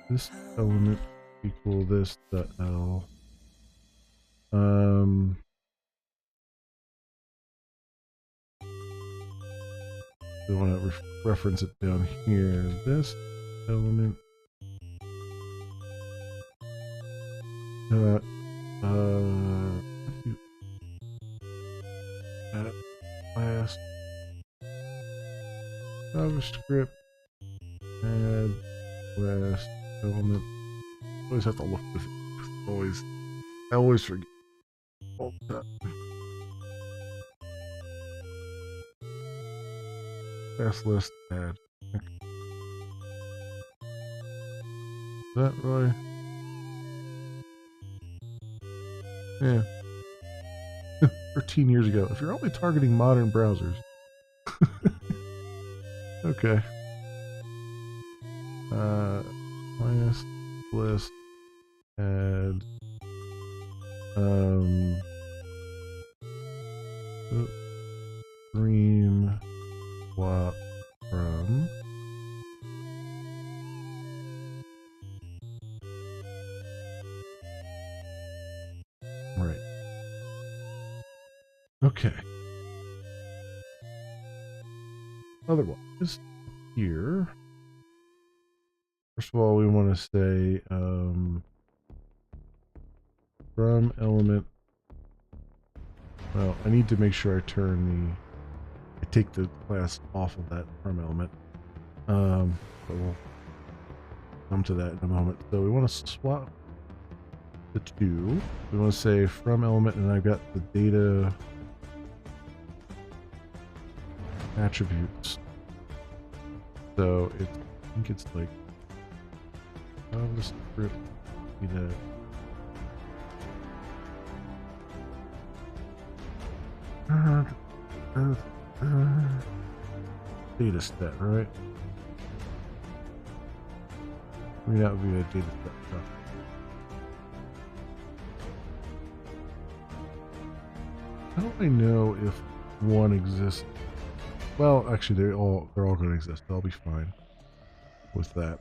this element equal this dot L. So I want to reference it down here. This element at last JavaScript add last element. Always have to look with it. I always forget all the time. Fast list add. Okay. Is that right? Yeah. 13 years ago. If you're only targeting modern browsers. Okay. Minus list add stream swap from right. Okay. Otherwise, here, first of all, we want to say from element. Well, I need to make sure I take the class off of that from element. But we'll come to that in a moment. So we want to swap the 2. We want to say from element, and I've got the data attributes. So I think it's like JavaScript data. Data set, right? I mean, that would be a data set stuff. How do I know if one exists? Well, actually, they're all going to exist. I'll be fine with that.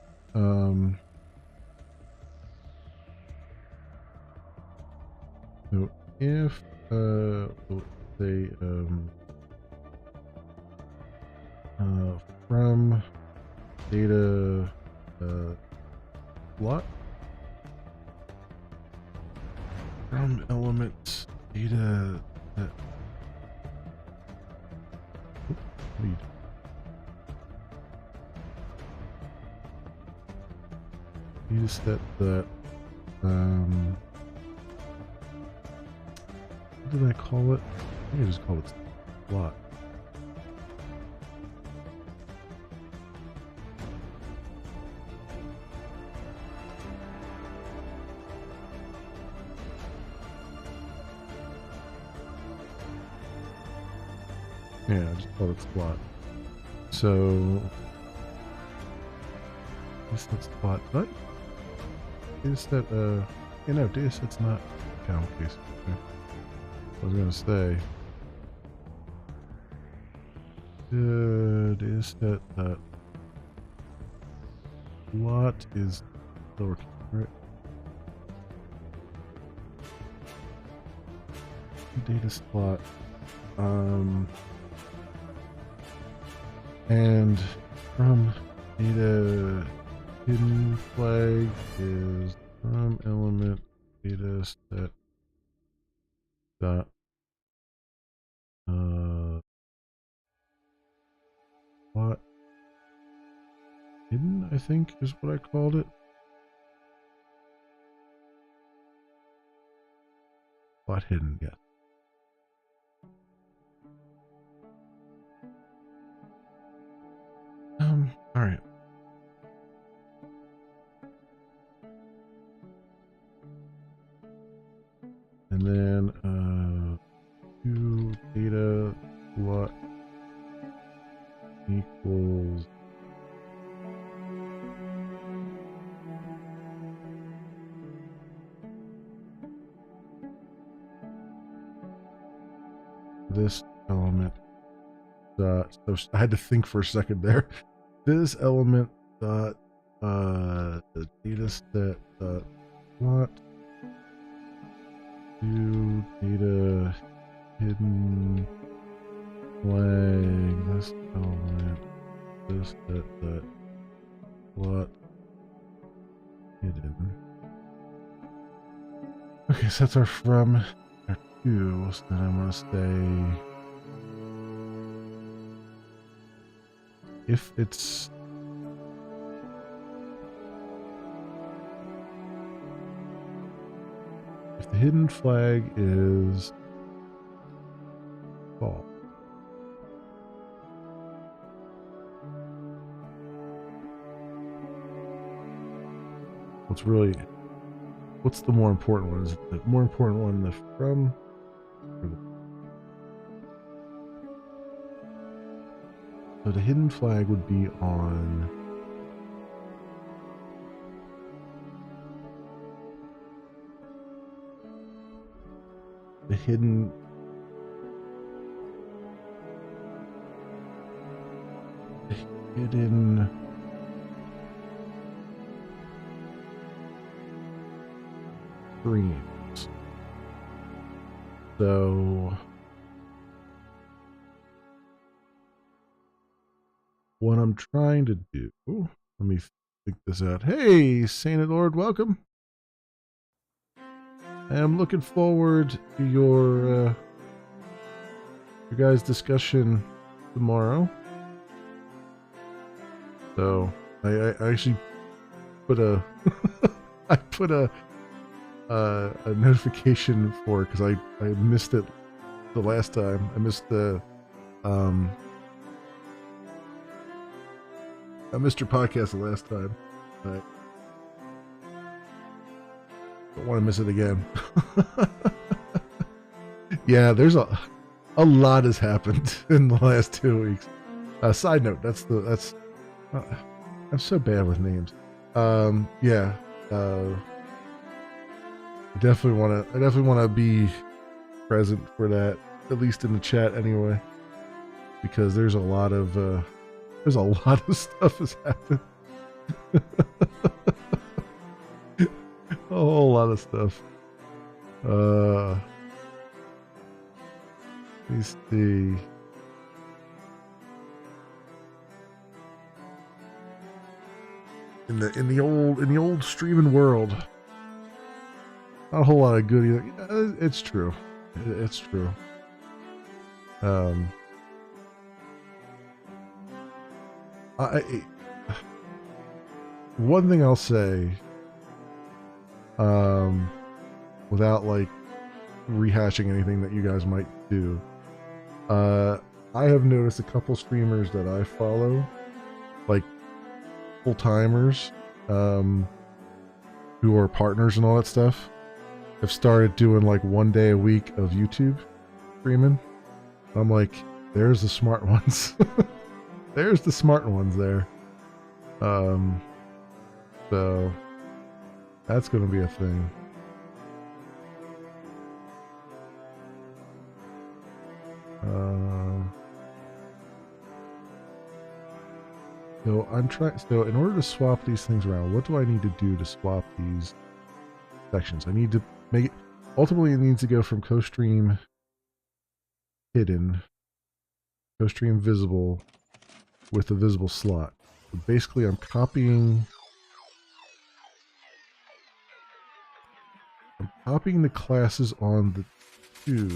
So if we'll say from data what from elements data that read data set that what did I call it? I think I just call it plot. Yeah, I just call it plot. So this let's plot. What? Data set you know, data set's not count case. Okay. I was gonna say data set that plot is lowercase, right? Data slot. And from data hidden flag is from element data set dot plot hidden, I think is what I called it. Plot hidden, yes. All right. And then to data what equals this element dot, so I had to think for a second there. This element dot the data set dot plot to data hidden flag this element this that plot hidden. Okay, so that's our from our 2. So then I'm gonna say if it's if the hidden flag is false, what's the more important one? Is it the more important one the from or the, so the hidden flag would be on the hidden streams. So what I'm trying to do, let me think this out. Hey, Saint Lord, welcome. I'm looking forward to your guys' discussion tomorrow. So I actually put a I put a a notification for because I missed it the last time. I missed the I missed your podcast the last time. I don't want to miss it again. Yeah, there's a lot has happened in the last 2 weeks. Side note, I'm so bad with names. Yeah. I definitely want to be present for that, at least in the chat anyway, because there's a lot of stuff has happened. A whole lot of stuff. Let me see. In the old streaming world, not a whole lot of good either. It's true. It's true. One thing I'll say, without like rehashing anything that you guys might do, I have noticed a couple streamers that I follow, like full timers, who are partners and all that stuff, have started doing like 1 day a week of YouTube streaming. I'm like, there's the smart ones. There's the smart ones there. So that's gonna be a thing. So in order to swap these things around, what do I need to do to swap these sections? I need to make it, ultimately it needs to go from co-stream hidden, co-stream visible with a visible slot. So basically I'm copying the classes on the 2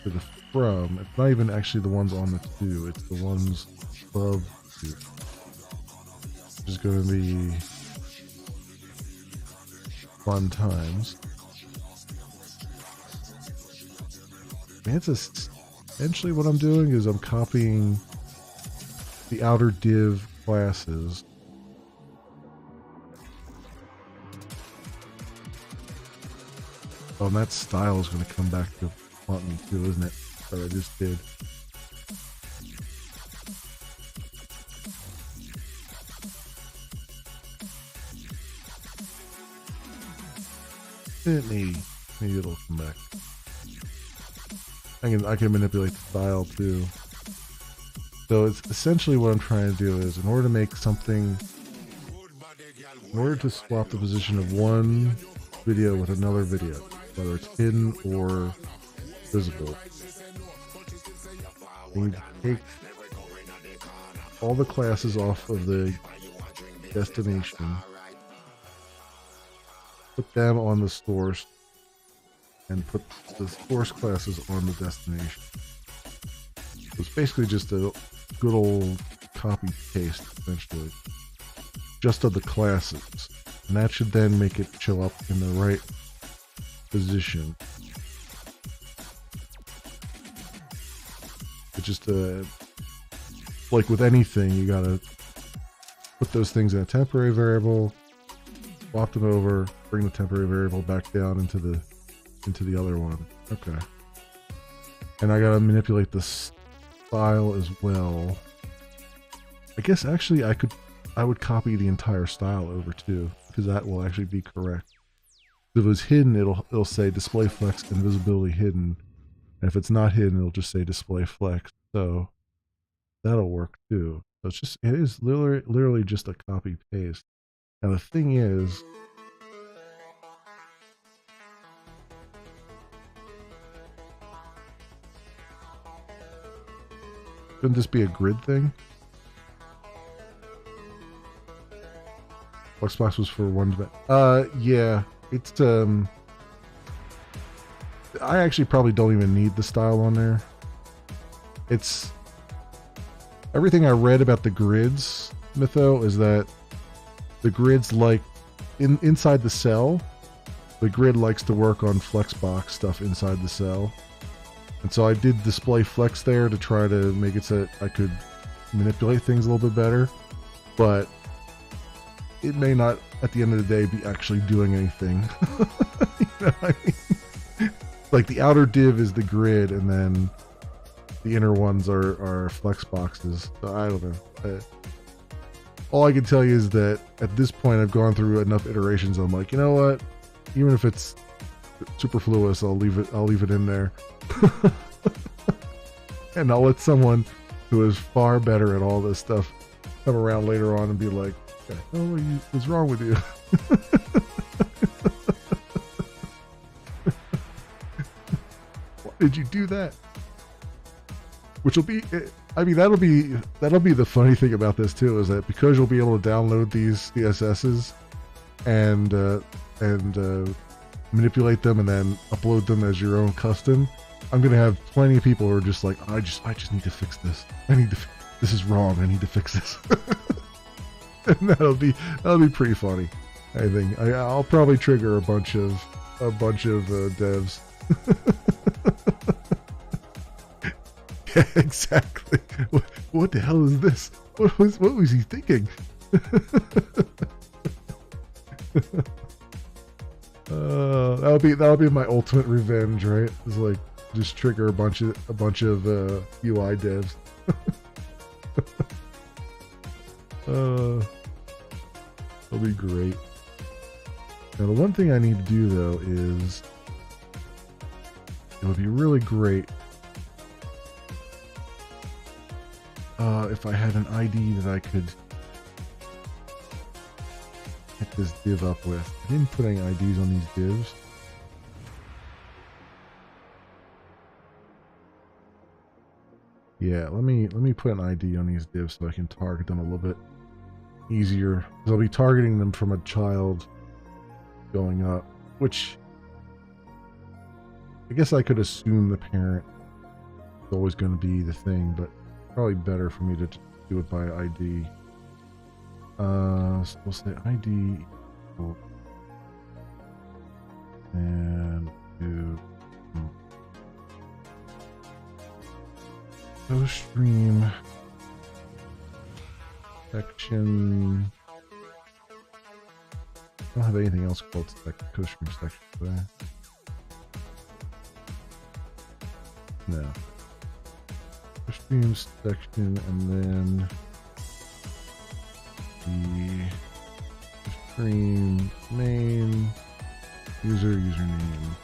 to the from. It's not even actually the ones on the 2, it's the ones above 2. Which is going to be fun times. And it's essentially what I'm doing is I'm copying the outer div classes. Oh, and that style is going to come back to haunt me too, isn't it? That I just did. Maybe it'll come back. I can manipulate the style too. So it's essentially what I'm trying to do is, in order to make something, in order to swap the position of one video with another video, whether it's hidden or visible, you need to take all the classes off of the destination, put them on the source, and put the source classes on the destination. So it's basically just a good old copy paste, essentially, just of the classes, and that should then make it show up in the right position. It's just like with anything, you gotta put those things in a temporary variable, swap them over, bring the temporary variable back down into the other one. Okay. And I gotta manipulate the style as well. I guess actually I would copy the entire style over too, because that will actually be correct. If it was hidden, it'll say display flex and visibility hidden. And if it's not hidden, it'll just say display flex. So that'll work too. So it is literally just a copy paste. Now the thing is, shouldn't this be a grid thing? Xbox was for one event. Yeah, it's I actually probably don't even need the style on there. It's everything I read about the grids, Mytho, is that the grids like inside the cell, the grid likes to work on flexbox stuff inside the cell. And so I did display flex there to try to make it so that I could manipulate things a little bit better. But it may not, at the end of the day, be actually doing anything. You know what I mean? Like the outer div is the grid, and then the inner ones are flex boxes. So I don't know. All I can tell you is that at this point, I've gone through enough iterations. I'm like, you know what? Even if it's superfluous, I'll leave it in there. And I'll let someone who is far better at all this stuff come around later on and be like, "Oh, what's wrong with you?" Why did you do that? Which will be, I mean, that'll be the funny thing about this too, is that because you'll be able to download these CSSs and manipulate them and then upload them as your own custom, I'm gonna have plenty of people who are just like, I just need to fix this. This is wrong. I need to fix this. And that'll be pretty funny. I think I'll probably trigger a bunch of devs. Yeah, exactly. What the hell is this? What was he thinking? That'll be my ultimate revenge, right? It's like just trigger a bunch of UI devs. That'll be great. Now the one thing I need to do though is it would be really great if I had an ID that I could hit this div up with. I didn't put any IDs on these divs. Yeah, let me put an ID on these divs so I can target them a little bit easier. Because I'll be targeting them from a child going up, which I guess I could assume the parent is always going to be the thing, but probably better for me to do it by ID. So we'll say ID and do co-stream section. I don't have anything else called co-stream section, do I? No. Co-stream section, and then the stream main username.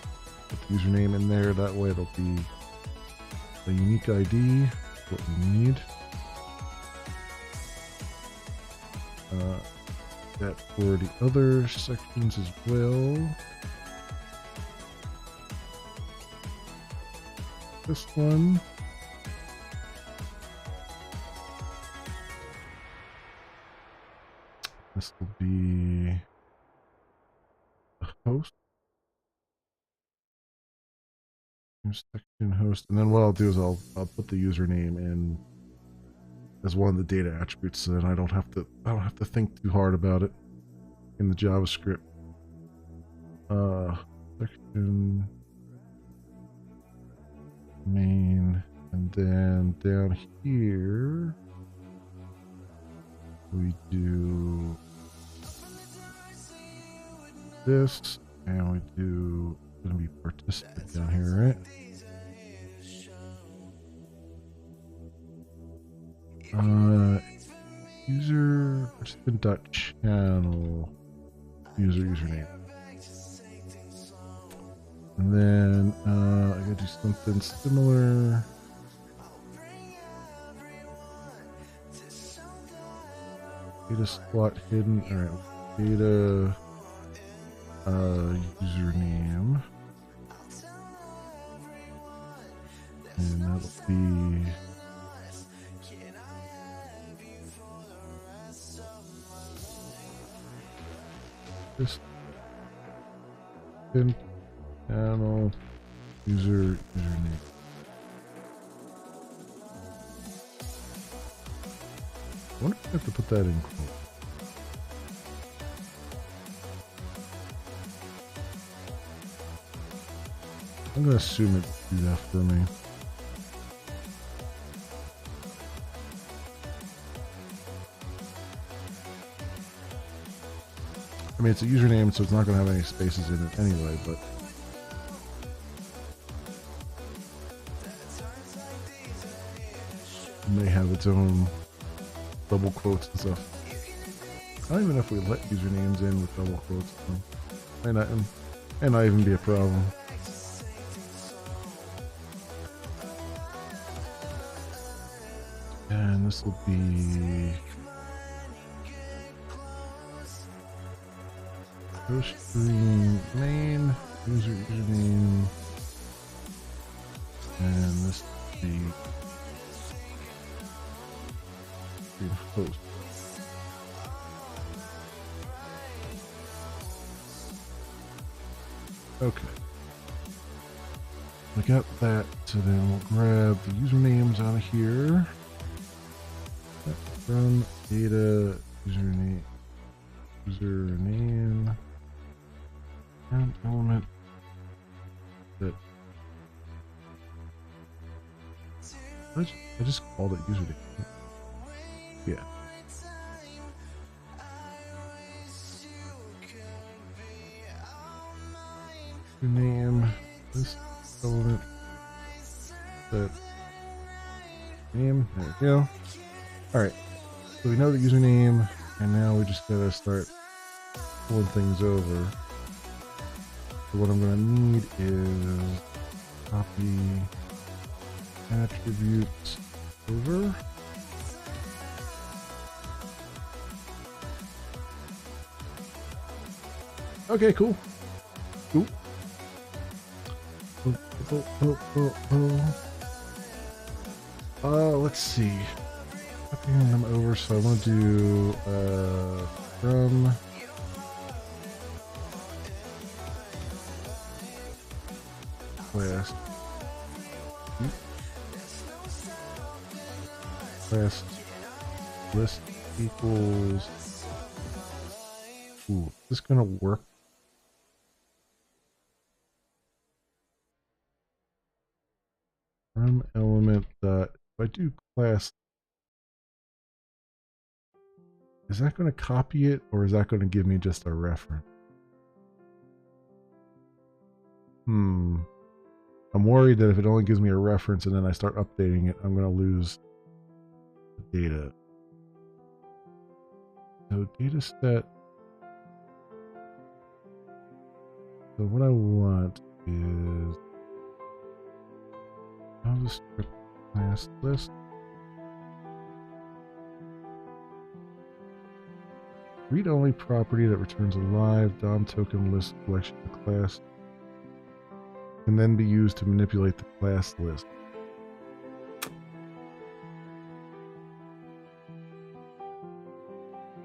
Put the username in there. That way it'll be a unique ID. What we need. That for the other sections as well. This one. This will be a host. Section host, and then what I'll do is I'll put the username in as one of the data attributes, so that I don't have to think too hard about it in the JavaScript. Section main, and then down here we do this, and we do going to be participant down here, right? User participant.channel username. And then I gotta do something similar. Data slot hidden. Alright, data username. And that'll be this channel username. I wonder if I have to put that in quote. I'm gonna assume it do that for me. I mean, it's a username, so it's not gonna have any spaces in it anyway, but it may have its own double quotes and stuff. I don't even know if we let usernames in with double quotes. So may not even be a problem. And this will be host stream main user username, and this will be stream host. Okay. I got that, so then we'll grab the usernames out of here. From data username and element that I just called it username. Yeah. Name this element that name. There we go. All right. So we know the username, and now we just gotta start pulling things over. So what I'm gonna need is copy attributes over. Okay, cool. Cool. Let's see. Copying them over, so I want to do from class list equals. Ooh, is this gonna work? From element dot. If I do class, is that going to copy it, or is that going to give me just a reference? I'm worried that if it only gives me a reference and then I start updating it, I'm going to lose the data. So data set. So what I want is JavaScript class list. Read-only property that returns a live DOM token list collection of class can then be used to manipulate the class list.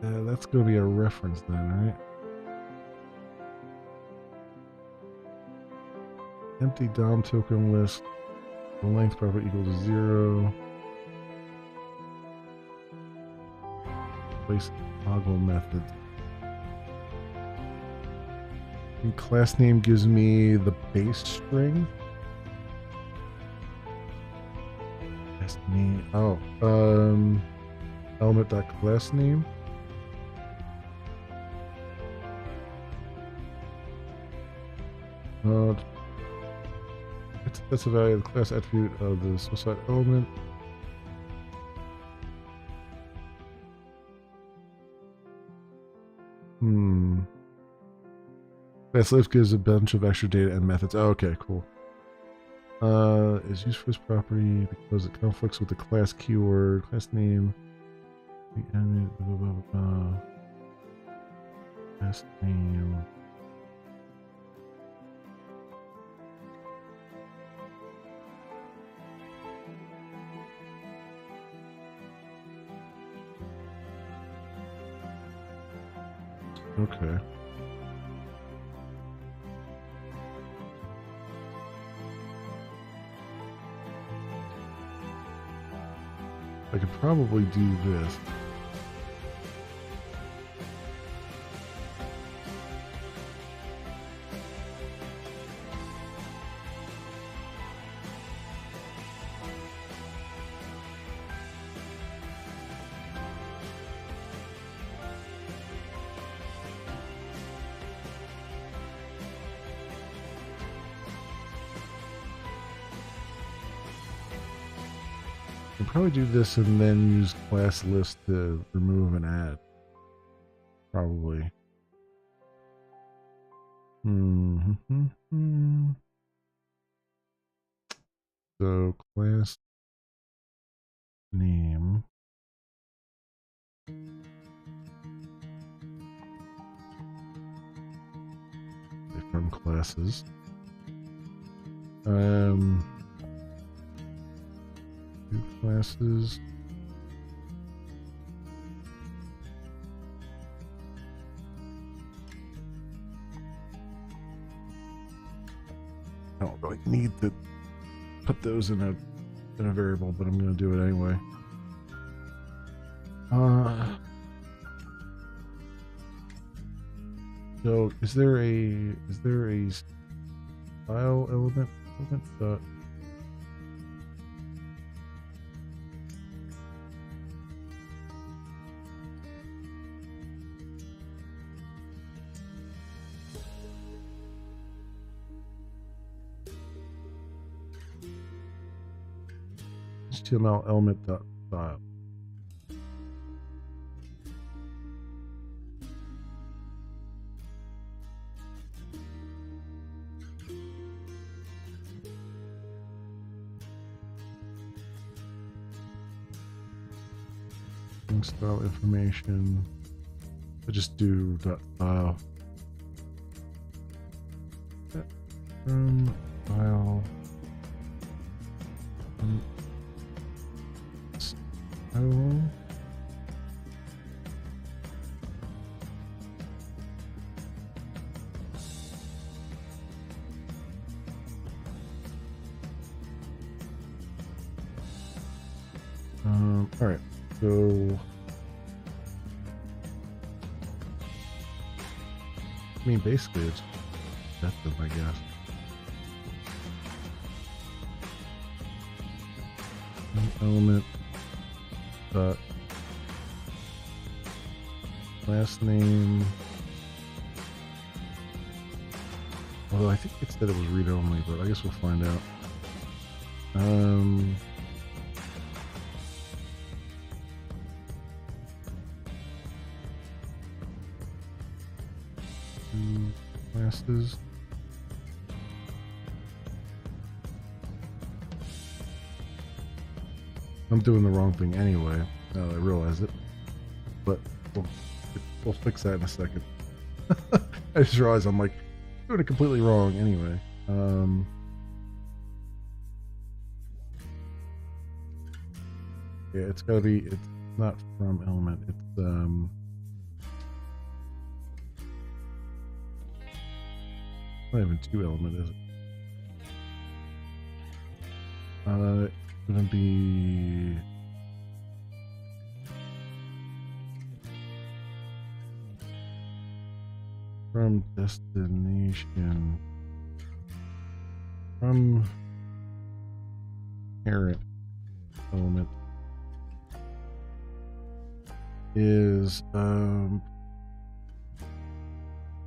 That's going to be a reference then, right? Empty DOM token list. The length property equal to 0. Place toggle method. And class name gives me the base string. Class name. Oh, element.class name. That's the value of the class attribute of the specified element. Class list gives a bunch of extra data and methods. Oh, okay, cool. Is used for this property because it conflicts with the class keyword, class name, the element, blah, blah, blah, blah. Class name. Okay. I could probably do this. I'll probably do this and then use class list to remove and add. Probably. So class name. From classes. Two classes. I don't really need to put those in a variable, but I'm going to do it anyway. So is there a style element dot HTML element dot style? Style information. I just do dot style from style style. All right. So, I mean, basically, it's effective, I guess. Element dot last name. Although I think it said it was read only, but I guess we'll find out. Classes. I'm doing the wrong thing anyway. Now that I realize it, but we'll fix that in a second. I just realized I'm like doing it completely wrong anyway. Yeah, it's gotta be. It's not from element. It's not even two element, is it? It's gonna be from destination, from parent element is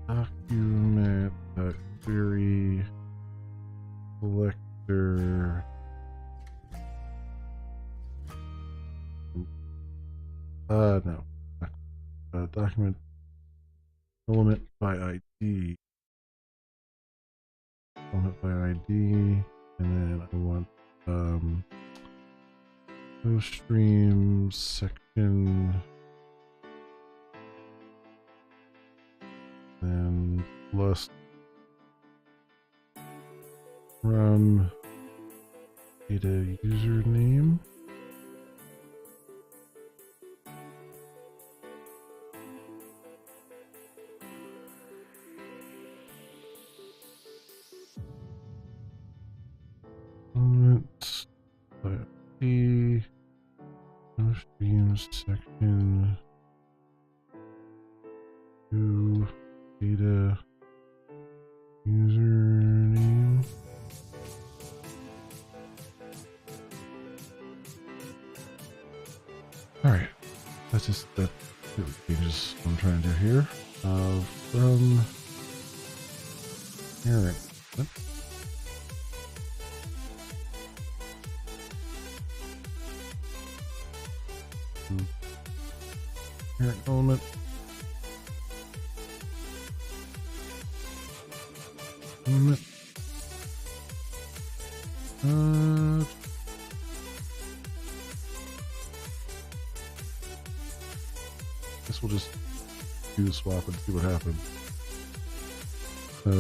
document query selector no document element by ID, element by ID, and then I want no stream section, then plus from data username. Elements by ID, no streams section, to data username. All right, that's just that changes what I'm trying to do here. From parent. Parent element. Element. Guess we'll just do the swap and see what happens. So,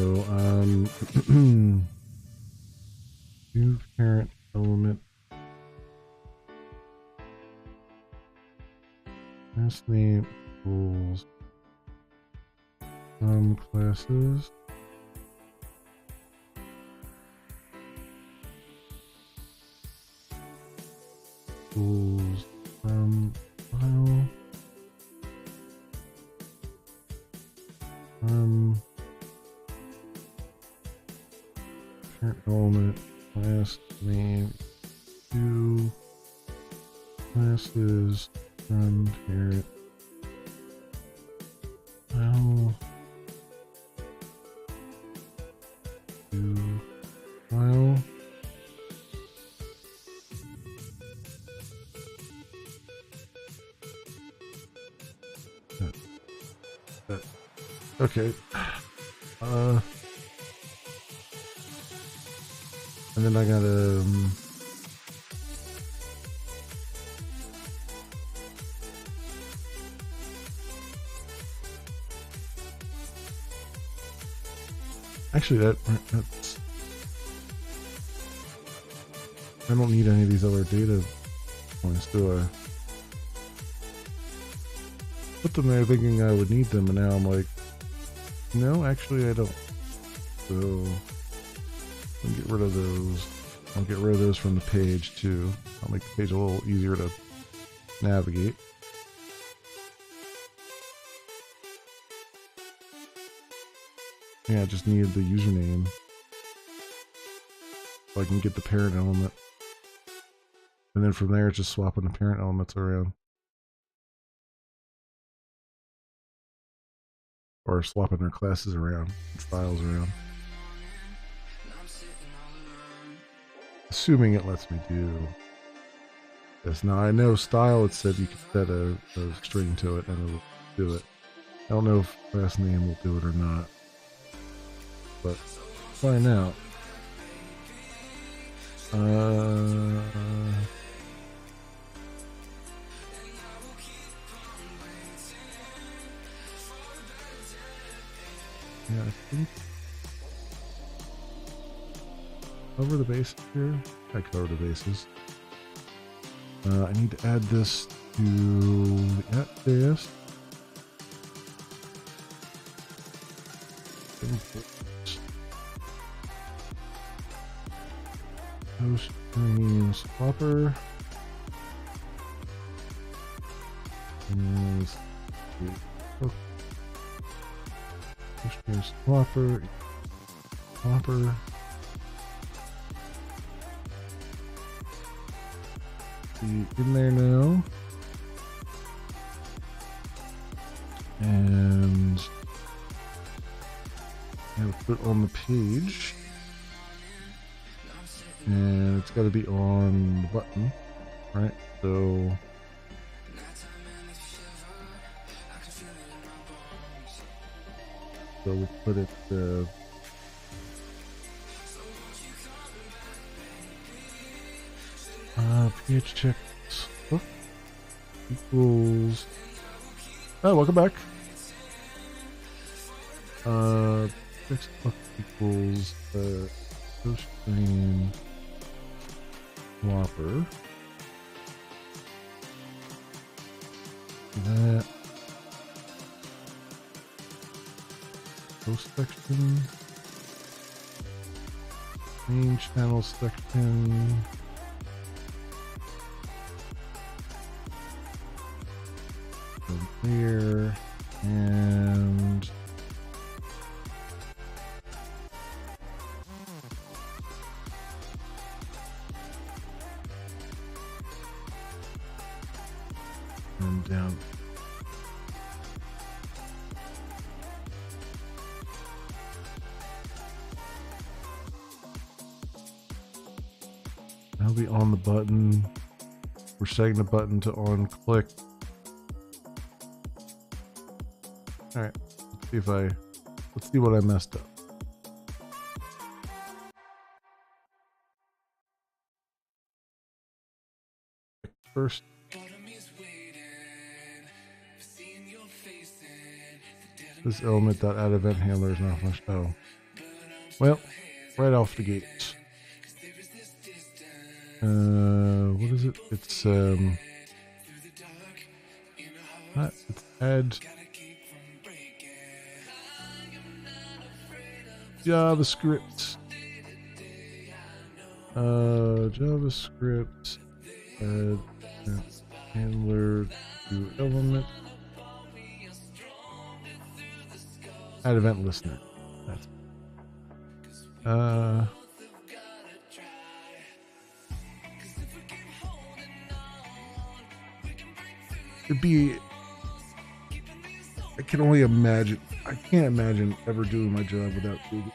new parent element. Class name equals classes. Equals file. Parent element class name two classes from parent file to file. Okay. And then I gotta actually that's I don't need any of these other data points, do I? Put them there thinking I would need them, and now I'm like, no, actually I don't. So I'll get rid of those. I'll get rid of those from the page too. I'll make the page a little easier to navigate. Yeah, I just needed the username so I can get the parent element. And then from there, it's just swapping the parent elements around. Or swapping their classes around, and styles around. Assuming it lets me do this. Now I know style, it said you could set a string to it and it'll do it. I don't know if class name will do it or not. But find out. Yeah, I think cover the bases here. I cover the bases. I need to add this to the app.js. Host name swapper. And host name swapper. Swapper. In there now, and I'll put it on the page, and it's got to be on the button, right? So we'll put it pH check equals. Oh, welcome back. Text equals host name swapper. That host section, main channel section. Here and down. I'll be on the button. we're setting the button to on click. All right, let's see what I messed up. First, this element.addEvent handler is not much. Oh, well, right off the gate. What is it? It's it's add JavaScript. JavaScript add handler to element. Add event listener. That's it'd be. I can only imagine. I can't imagine ever doing my job without Google.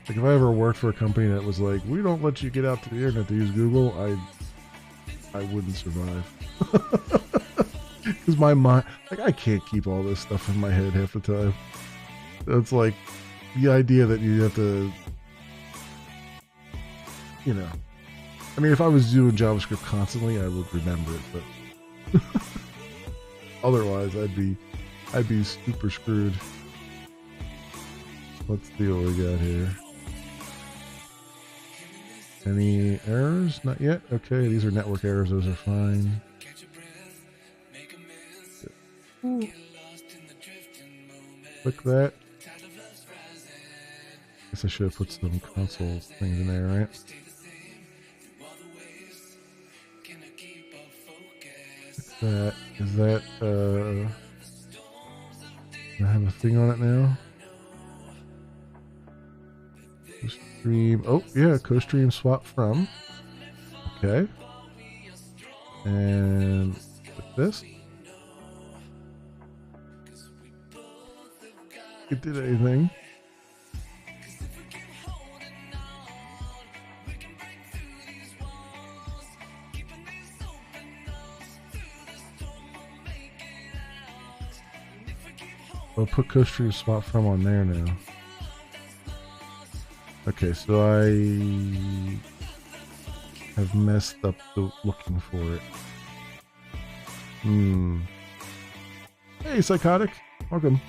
Like if I ever worked for a company that was like, we don't let you get out to the internet to use Google, I wouldn't survive. Because my mind, like I can't keep all this stuff in my head half the time. It's like the idea that you have to, you know. I mean, if I was doing JavaScript constantly, I would remember it, but otherwise, I'd be super screwed. Let's see what we got here. Any errors? Not yet. Okay, these are network errors. Those are fine. Ooh. Click that. Guess I should have put some console things in there, right? That is that. Do I have a thing on it now? Stream. Oh yeah, co-stream swap from. Okay. And with this. It did anything. I'll put co-stream swap from on there now. Okay, so I have messed up the looking for it. Hey, Psychotic. Welcome.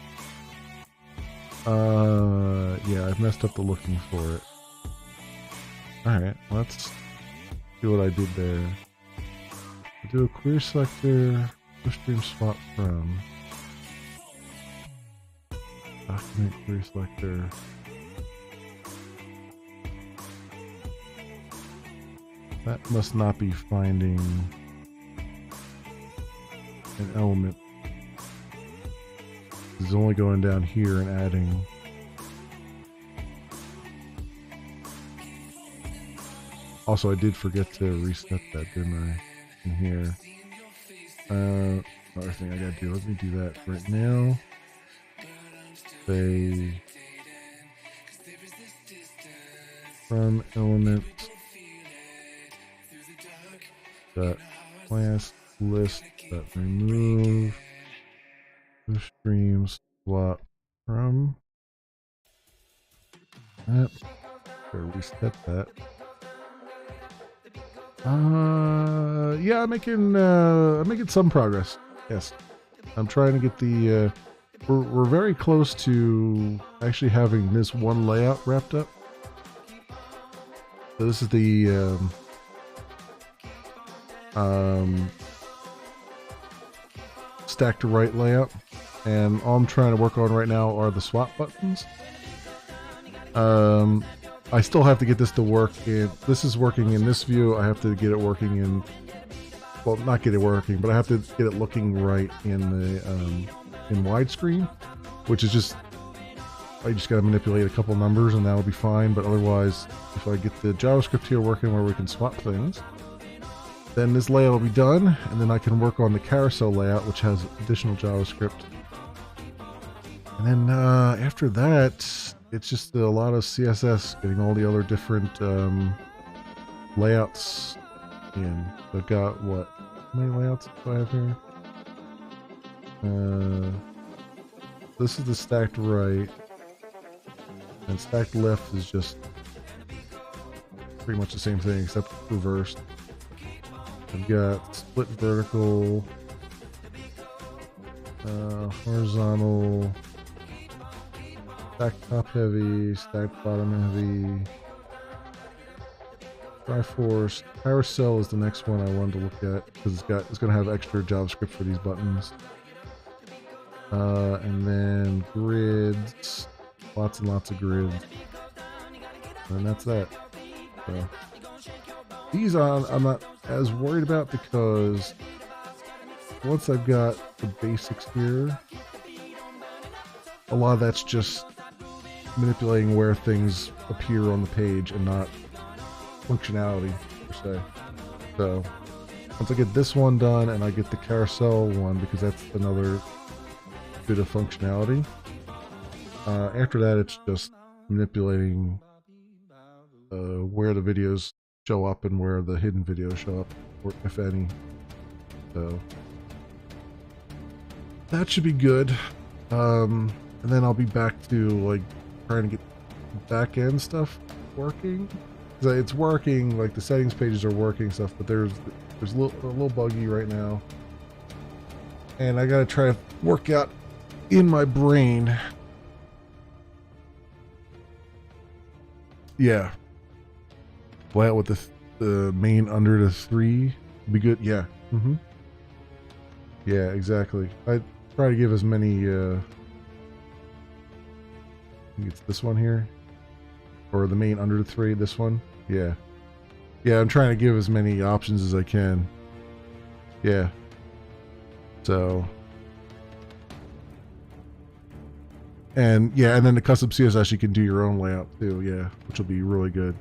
Yeah, I've messed up the looking for it. Alright, let's see what I did there. I'll do a query selector, co-stream swap from. Document query selector. That must not be finding an element. This is only going down here and adding. Also, I did forget to reset that, didn't I? In here. Another thing I gotta do. Let me do that right now. Say from element dot class list dot remove stream swap from that. Better reset that. Yeah, I'm making some progress. Yes, I'm trying to get the. We're very close to actually having this one layout wrapped up. So this is the stack to right layout, and all I'm trying to work on right now are the swap buttons. I still have to get this to work in. This is working in this view. I have to get it working in. Well, not get it working, but I have to get it looking right in the in widescreen, which is just. I just got to manipulate a couple numbers and that'll be fine. But otherwise, if I get the JavaScript here working where we can swap things, then this layout will be done, and then I can work on the carousel layout, which has additional JavaScript. And then after that, it's just a lot of CSS, getting all the other different layouts in. I've got what? How many layouts do I have here? This is the stacked right, and stacked left is just pretty much the same thing except reversed. I've got split vertical, horizontal, stacked top heavy, stacked bottom heavy, Triforce. Carousel is the next one I wanted to look at because it's going to have extra JavaScript for these buttons. And then grids, lots and lots of grids, and that's that. So these I'm not as worried about because once I've got the basics here, a lot of that's just manipulating where things appear on the page and not functionality per se. So once I get this one done and I get the carousel one, because that's another bit of functionality, after that it's just manipulating where the videos show up and where the hidden videos show up, or if any. So that should be good. And then I'll be back to like trying to get back end stuff working. It's working, like the settings pages are working stuff, but there's a little buggy right now, and I gotta try to work out in my brain. Yeah, play out with the main under the 3 would be good. Yeah. Yeah, exactly. I try to give as many. I think it's this one here, or the main under the 3. This one. Yeah. Yeah, I'm trying to give as many options as I can. Yeah. So. And yeah, and then the custom CSS, you can do your own layout too, yeah, which will be really good.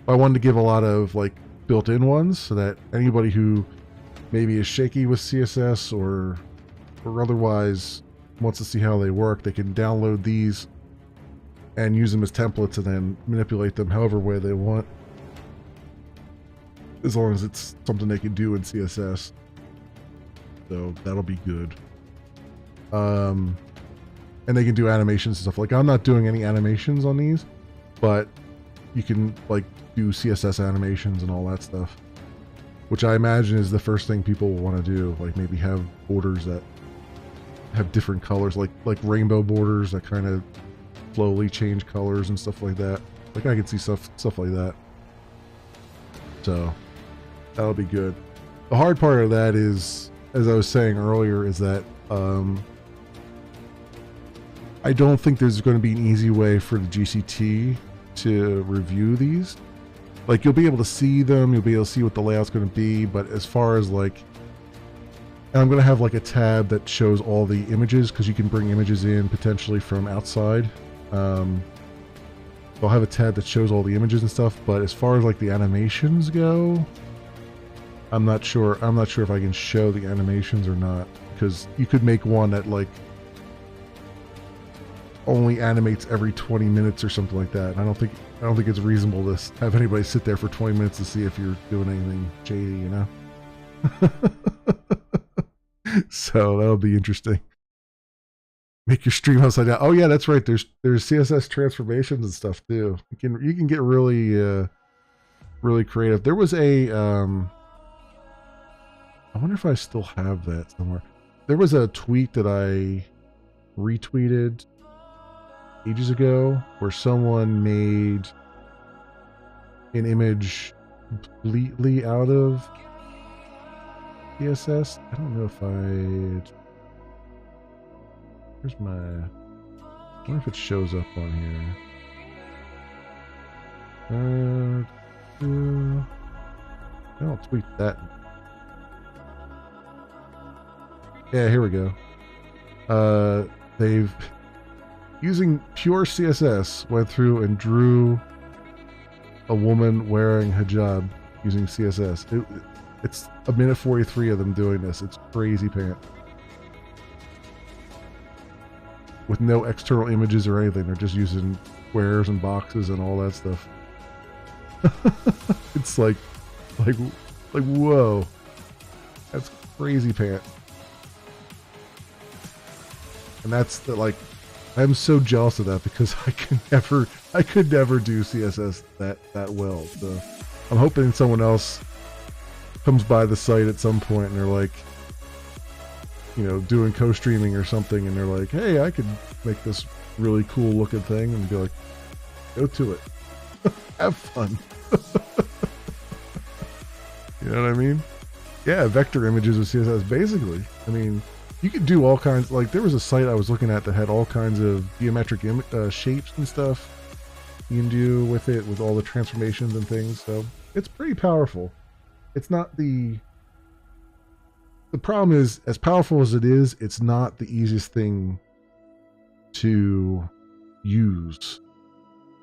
I wanted to give a lot of like built-in ones so that anybody who maybe is shaky with CSS or otherwise wants to see how they work, they can download these and use them as templates and then manipulate them however way they want, as long as it's something they can do in CSS. So that'll be good. And they can do animations and stuff. Like, I'm not doing any animations on these, but you can like do CSS animations and all that stuff, which I imagine is the first thing people will want to do. Like maybe have borders that have different colors, like rainbow borders that kind of slowly change colors and stuff like that. Like I can see stuff like that. So that'll be good. The hard part of that is, as I was saying earlier, is that I don't think there's going to be an easy way for the GCT to review these. Like, you'll be able to see them, you'll be able to see what the layout's going to be, but as far as like, and I'm going to have like a tab that shows all the images, because you can bring images in potentially from outside. I'll have a tab that shows all the images and stuff, but as far as like the animations go, I'm not sure if I can show the animations or not, because you could make one that like only animates every 20 minutes or something like that. And I don't think it's reasonable to have anybody sit there for 20 minutes to see if you're doing anything shady, you know? So that'll be interesting. Make your stream upside down. Oh yeah, that's right. There's CSS transformations and stuff too. You can get really really creative. There was a I wonder if I still have that somewhere. There was a tweet that I retweeted ages ago where someone made an image completely out of CSS. I don't know if where's my, I wonder if it shows up on here. I don't tweet that. Yeah, here we go. They've, using pure CSS, went through and drew a woman wearing hijab using CSS. It's a minute 43 of them doing this. It's crazy pants. With no external images or anything. They're just using squares and boxes and all that stuff. It's like Like, whoa. That's crazy pants. And that's the, like, I'm so jealous of that because I could never do CSS that well. So I'm hoping someone else comes by the site at some point and they're like, you know, doing co-streaming or something, and they're like, hey, I could make this really cool looking thing, and be like, go to it. Have fun. You know what I mean? Yeah, vector images with CSS, basically. I mean, you could do all kinds, like, there was a site I was looking at that had all kinds of geometric shapes and stuff you can do with it, with all the transformations and things, so it's pretty powerful. It's not the problem is, as powerful as it is, it's not the easiest thing to use.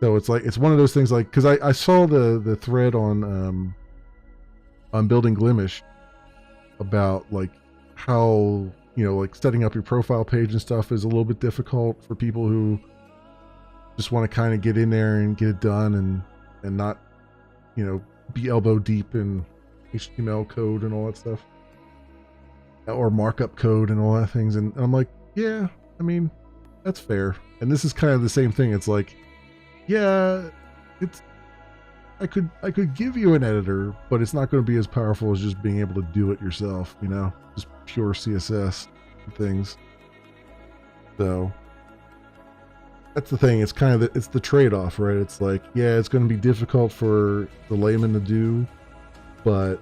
So it's like, it's one of those things, like, because I saw the thread on building Glimesh about, like, how, you know, like, setting up your profile page and stuff is a little bit difficult for people who just want to kind of get in there and get it done and not, you know, be elbow deep in HTML code and all that stuff, or markup code and all that things. And I'm like, yeah, I mean, that's fair. And this is kind of the same thing. It's like, yeah, it's, I could give you an editor, but it's not going to be as powerful as just being able to do it yourself, you know, just pure CSS things. So that's the thing. It's kind of it's the trade-off, right? It's like, yeah, it's going to be difficult for the layman to do, but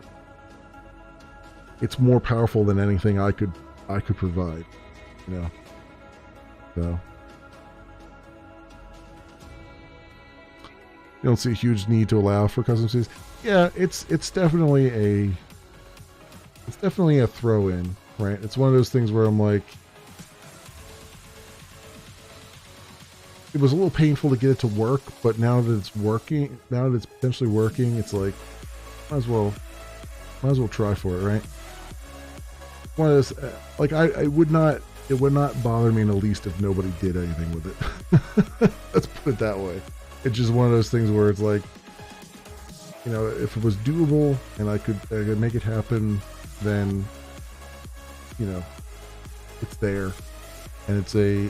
it's more powerful than anything I could provide, you know. So you don't see a huge need to allow for custom CSS. Yeah, it's definitely a throw-in, right? It's one of those things where I'm like, it was a little painful to get it to work, but now that it's working, now that it's potentially working, it's like, might as well try for it, right? One of those, like, it would not bother me in the least if nobody did anything with it. Let's put it that way. It's just one of those things where it's like, you know, if it was doable and I could make it happen, then, you know, it's there, and it's a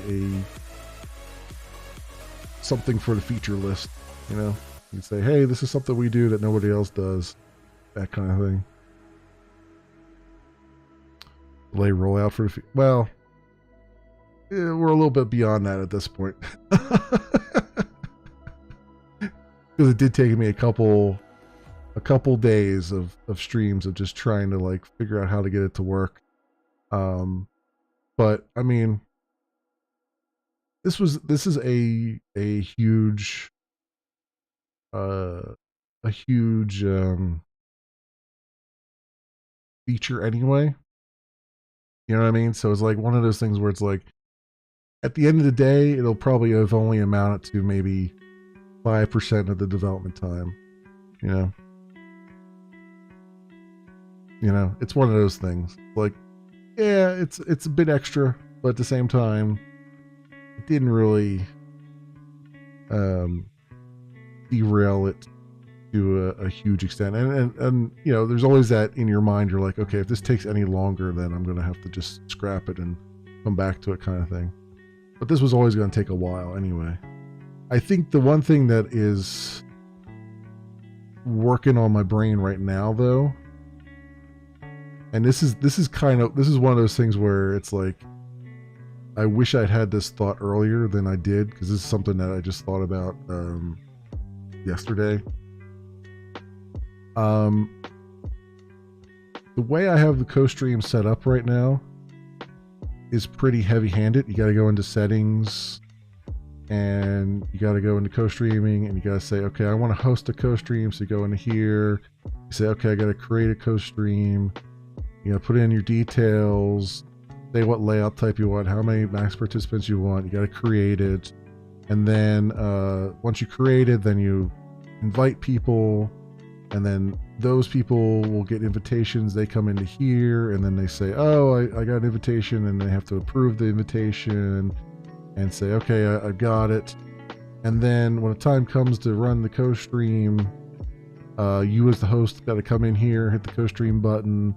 something for the feature list, you know. You can say, hey, this is something we do that nobody else does, that kind of thing. Delay rollout for the well, yeah, we're a little bit beyond that at this point. Because it did take me a couple days of streams of just trying to, like, figure out how to get it to work. But I mean, this is a huge feature anyway. You know what I mean? So it's like one of those things where it's like, at the end of the day, it'll probably have only amounted to maybe 5% of the development time. You know, it's one of those things. Like, yeah, it's a bit extra, but at the same time, it didn't really derail it to a huge extent. And you know, there's always that in your mind. You're like, okay, if this takes any longer, then I'm going to have to just scrap it and come back to it, kind of thing. But this was always going to take a while anyway. I think the one thing that is working on my brain right now, though, and this is one of those things where it's like, I wish I'd had this thought earlier than I did, because this is something that I just thought about yesterday. The way I have the co-stream set up right now is pretty heavy-handed. You got to go into settings, and you got to go into co-streaming, and you got to say, okay, I want to host a co-stream. So you go into here, you say, okay, I got to create a co-stream. You know, put in your details, say what layout type you want, how many max participants you want. You got to create it, and then once you create it, then you invite people, and then those people will get invitations. They come into here, and then they say, oh, I got an invitation, and they have to approve the invitation and say, okay, I got it. And then when the time comes to run the co-stream, You as the host got to come in here, hit the co-stream button,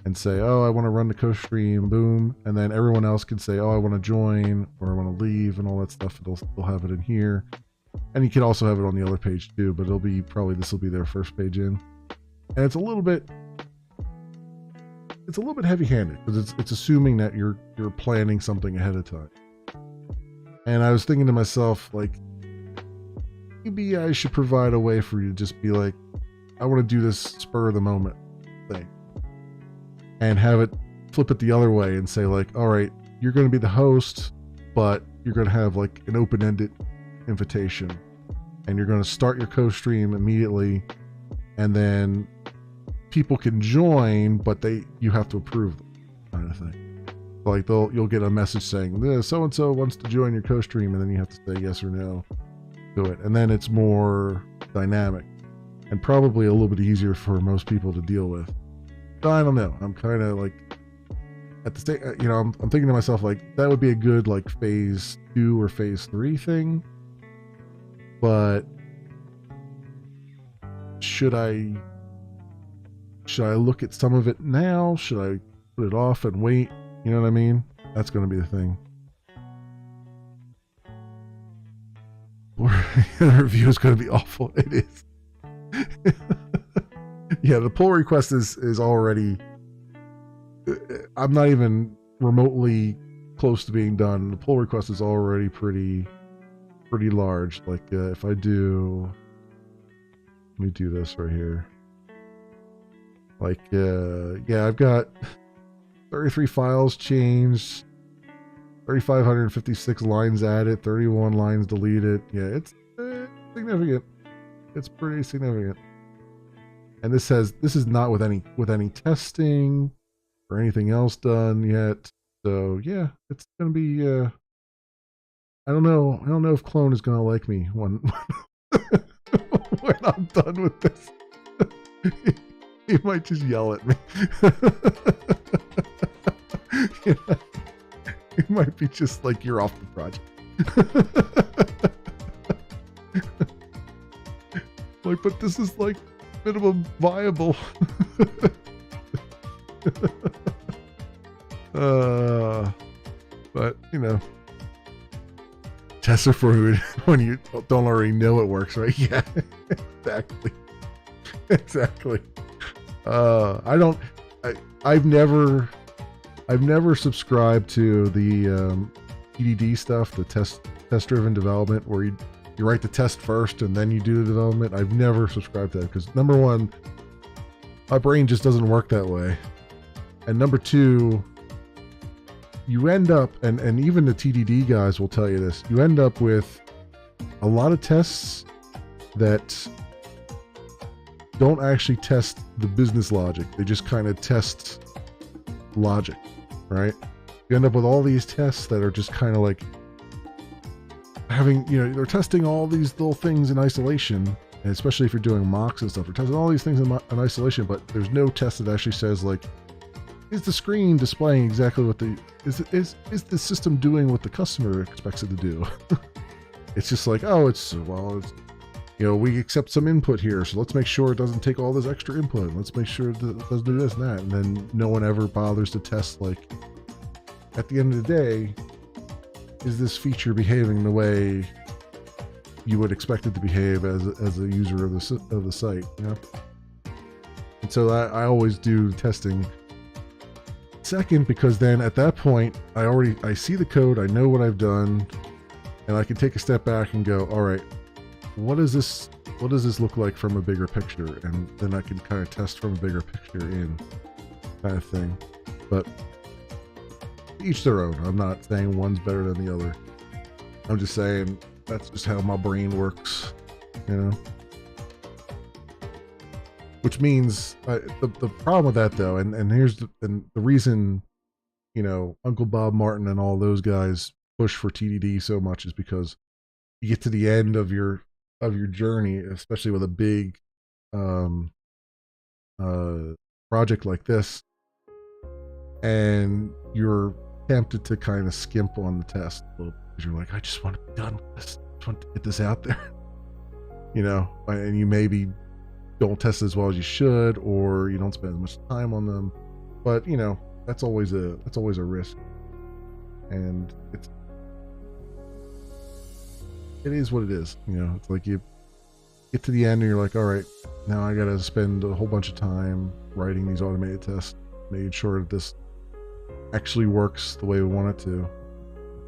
and say, "Oh, I want to run the co-stream." Boom, and then everyone else can say, "Oh, I want to join," or "I want to leave," and all that stuff. They'll have it in here, and you can also have it on the other page too. But it'll be probably this will be their first page in, and it's a little bit heavy-handed because it's assuming that you're planning something ahead of time. And I was thinking to myself, like, maybe I should provide a way for you to just be like, I want to do this spur of the moment thing, and have it flip it the other way and say, like, all right, you're going to be the host, but you're going to have like an open-ended invitation, and you're going to start your co-stream immediately, and then people can join, but you have to approve them, kind of thing. Like you'll get a message saying, so and so wants to join your co-stream, and then you have to say yes or no to it, and then it's more dynamic and probably a little bit easier for most people to deal with. But I don't know. I'm kind of like at the state, I'm thinking to myself, like, that would be a good like phase 2 or phase 3 thing, but should I look at some of it now? Should I put it off and wait? You know what I mean? That's going to be the thing. Or the review is going to be awful. It is. Yeah, the pull request is already. I'm not even remotely close to being done. The pull request is already pretty large. Like if I do, let me do this right here. Like, yeah, I've got 33 files changed, 3,556 lines added, 31 lines deleted. Yeah, it's significant. It's pretty significant. And this is not with any testing or anything else done yet. So yeah, it's gonna be. I don't know if Clone is gonna like me when when I'm done with this. He might just yell at me. Yeah. He might be just like, you're off the project. Like, but this is like minimum viable. But tester for when you don't already know it works, right? Yeah, exactly. I've never subscribed to the EDD stuff, the test driven development, where you write the test first and then you do the development. I've never subscribed to that because, number one, my brain just doesn't work that way, and number two, you end up, and even the TDD guys will tell you this, you end up with a lot of tests that don't actually test the business logic. They just kind of test logic, right? You end up with all these tests that are just kind of like having, they're testing all these little things in isolation, and especially if you're doing mocks and stuff, they're testing all these things in isolation, but there's no test that actually says, like, is the screen displaying exactly what is the system doing what the customer expects it to do? It's just like, we accept some input here, so let's make sure it doesn't take all this extra input. Let's make sure it doesn't do this and that. And then no one ever bothers to test, like, at the end of the day, is this feature behaving the way you would expect it to behave as a user of the site, And so I always do testing second, because then at that point, I see the code, I know what I've done, and I can take a step back and go, all right, what does this look like from a bigger picture? And then I can kind of test from a bigger picture in, kind of thing. But each their own. I'm not saying one's better than the other. I'm just saying that's just how my brain works, Which means the problem with that, though, and here's the reason, Uncle Bob Martin and all those guys push for TDD so much is because you get to the end of your journey, especially with a big project like this, and you're tempted to kind of skimp on the test a little bit, because you're like, I just want to be done with this. I just want to get this out there, and you maybe don't test as well as you should, or you don't spend as much time on them. But you know, that's always a risk, and it is what it is. You know, it's like you get to the end and you're like, all right, now I got to spend a whole bunch of time writing these automated tests, making sure that this actually works the way we want it to.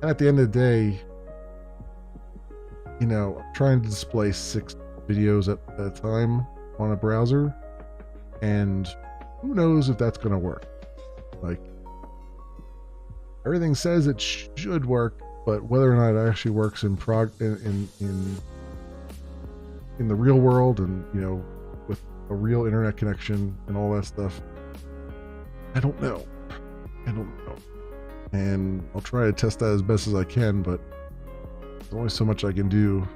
And at the end of the day, you know, I'm trying to display 6 videos at a time on a browser, and who knows if that's going to work. Like, everything says it should work, but whether or not it actually works in the real world, and you know, with a real internet connection and all that stuff, I don't know. And I'll try to test that as best as I can, but there's only so much I can do.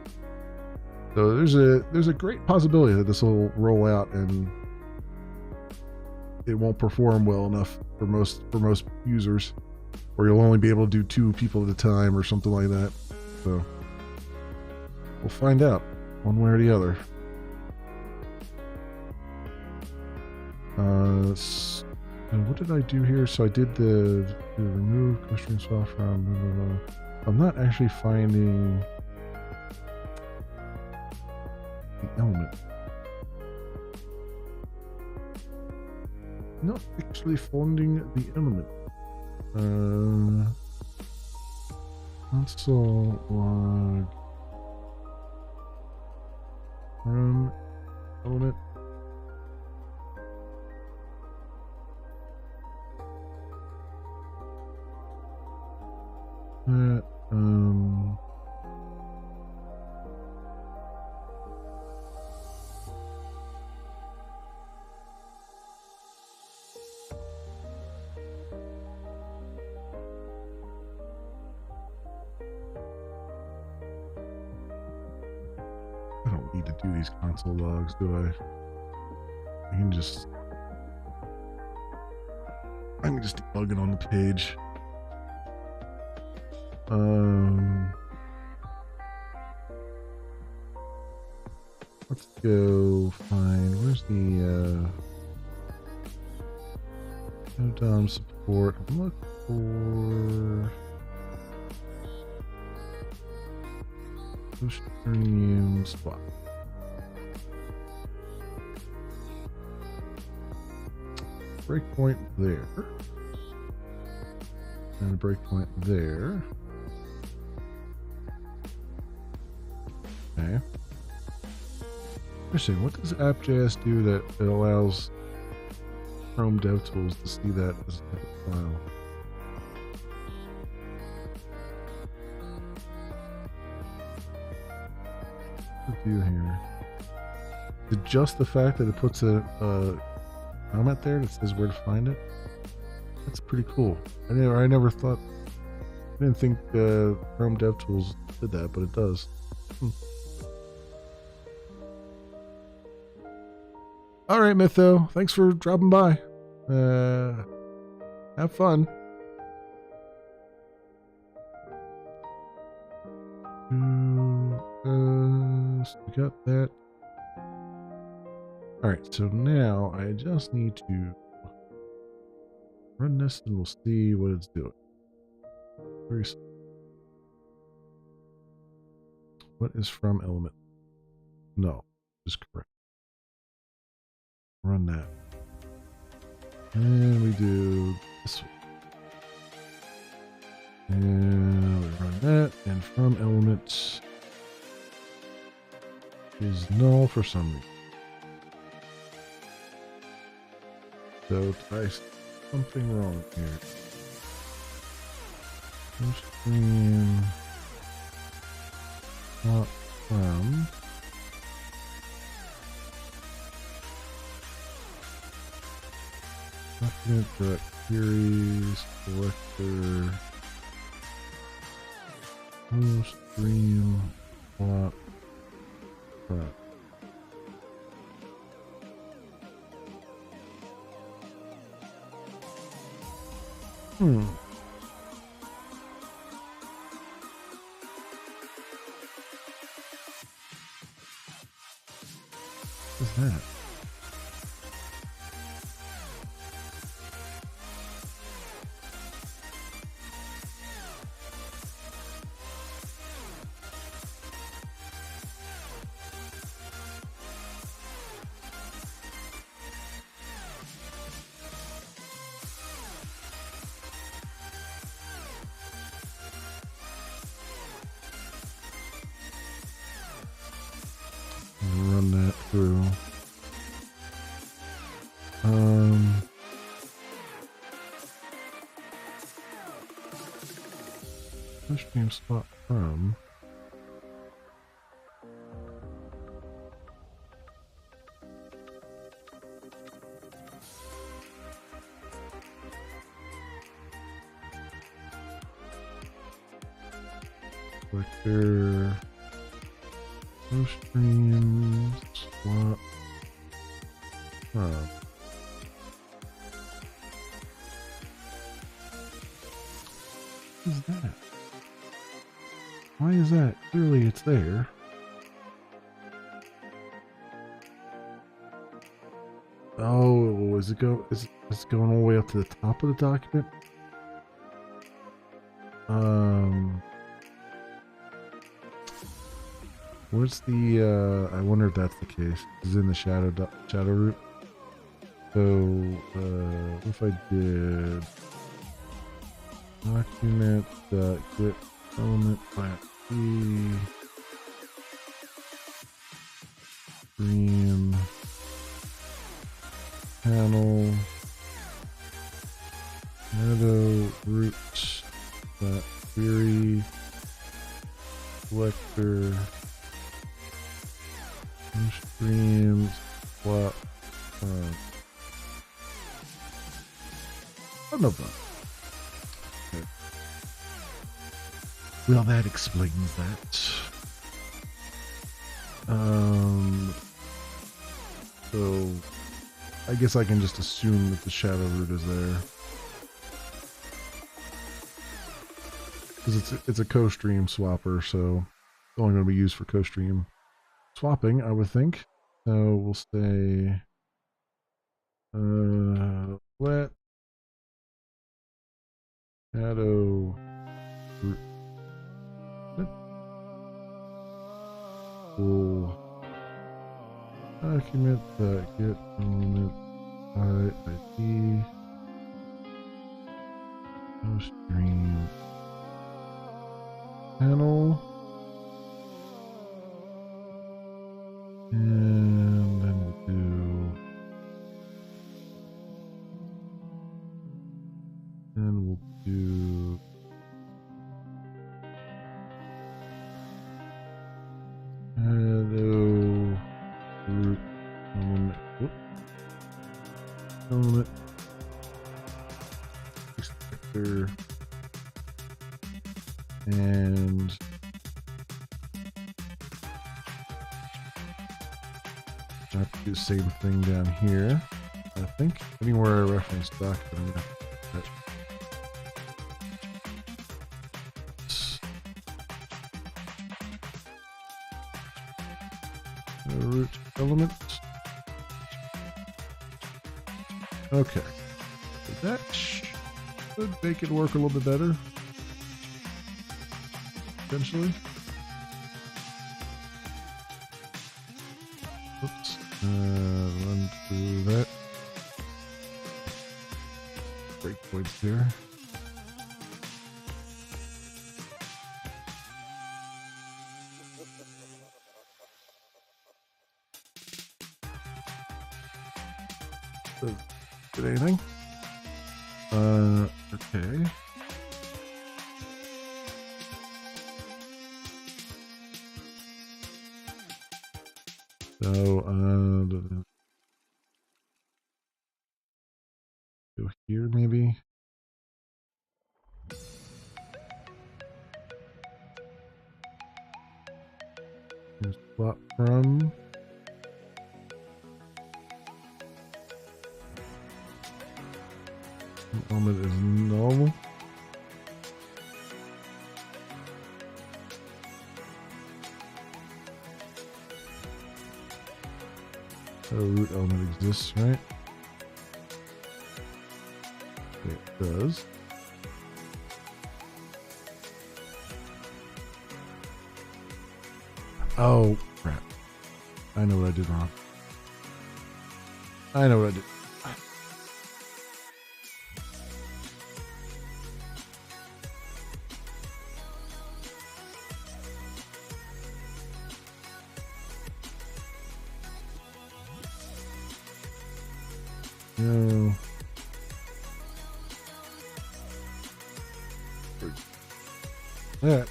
So there's a great possibility that this will roll out and it won't perform well enough for most users, or you'll only be able to do 2 people at a time or something like that. So we'll find out one way or the other. And what did I do here? So I did the remove question software from. I'm not actually finding the element. Not actually finding the element. Console log from element. I don't need to do these console logs, do I? I can just debug it on the page. Let's go find, where's the no DOM support. Look for stream swap. Breakpoint there. And a breakpoint there. Okay. Interesting. What does app.js do that it allows Chrome DevTools to see that as a file? What do here? Is it just the fact that it puts a comment there that says where to find it? That's pretty cool. I never thought. I didn't think Chrome DevTools did that, but it does. All right, Mytho. Thanks for dropping by. Have fun. So we got that. All right, so now I just need to run this and we'll see what it's doing. Very simple. What is from element? No, is correct. Run that. And we do this one. And we run that, and from element is null for some reason. So try something wrong here. Stream not from document queries selector stream plot prep. What's that? Push name spot from. Vector. No streams. Swap. Huh. What is that? Why is that? Clearly it's there. Oh, is it it's going all the way up to the top of the document? What's the I wonder if that's the case. It's in the shadow root. So what if I did document get element plant E stream panel shadow root query selector streams swap I don't know that. Okay. Well, that explains that. So I guess I can just assume that the shadow root is there. Because it's a co-stream swapper, so it's only going to be used for co-stream swapping, I would think. So we'll say let shadow root will document that get element ID co-stream panel. And then we'll do. Then we'll do. Hello. Root element. Whoop. Element. Selector. And. I have to do the same thing down here. I think anywhere I reference document. Root element. Okay, that should make it work a little bit better. Potentially. Oops. Run through that. Breakpoints there. Did anything? Okay. So, go here maybe. Here's swap from. Element is null. So root element exists, right? It does. Oh, crap. I know what I did wrong. I know what I did. No. That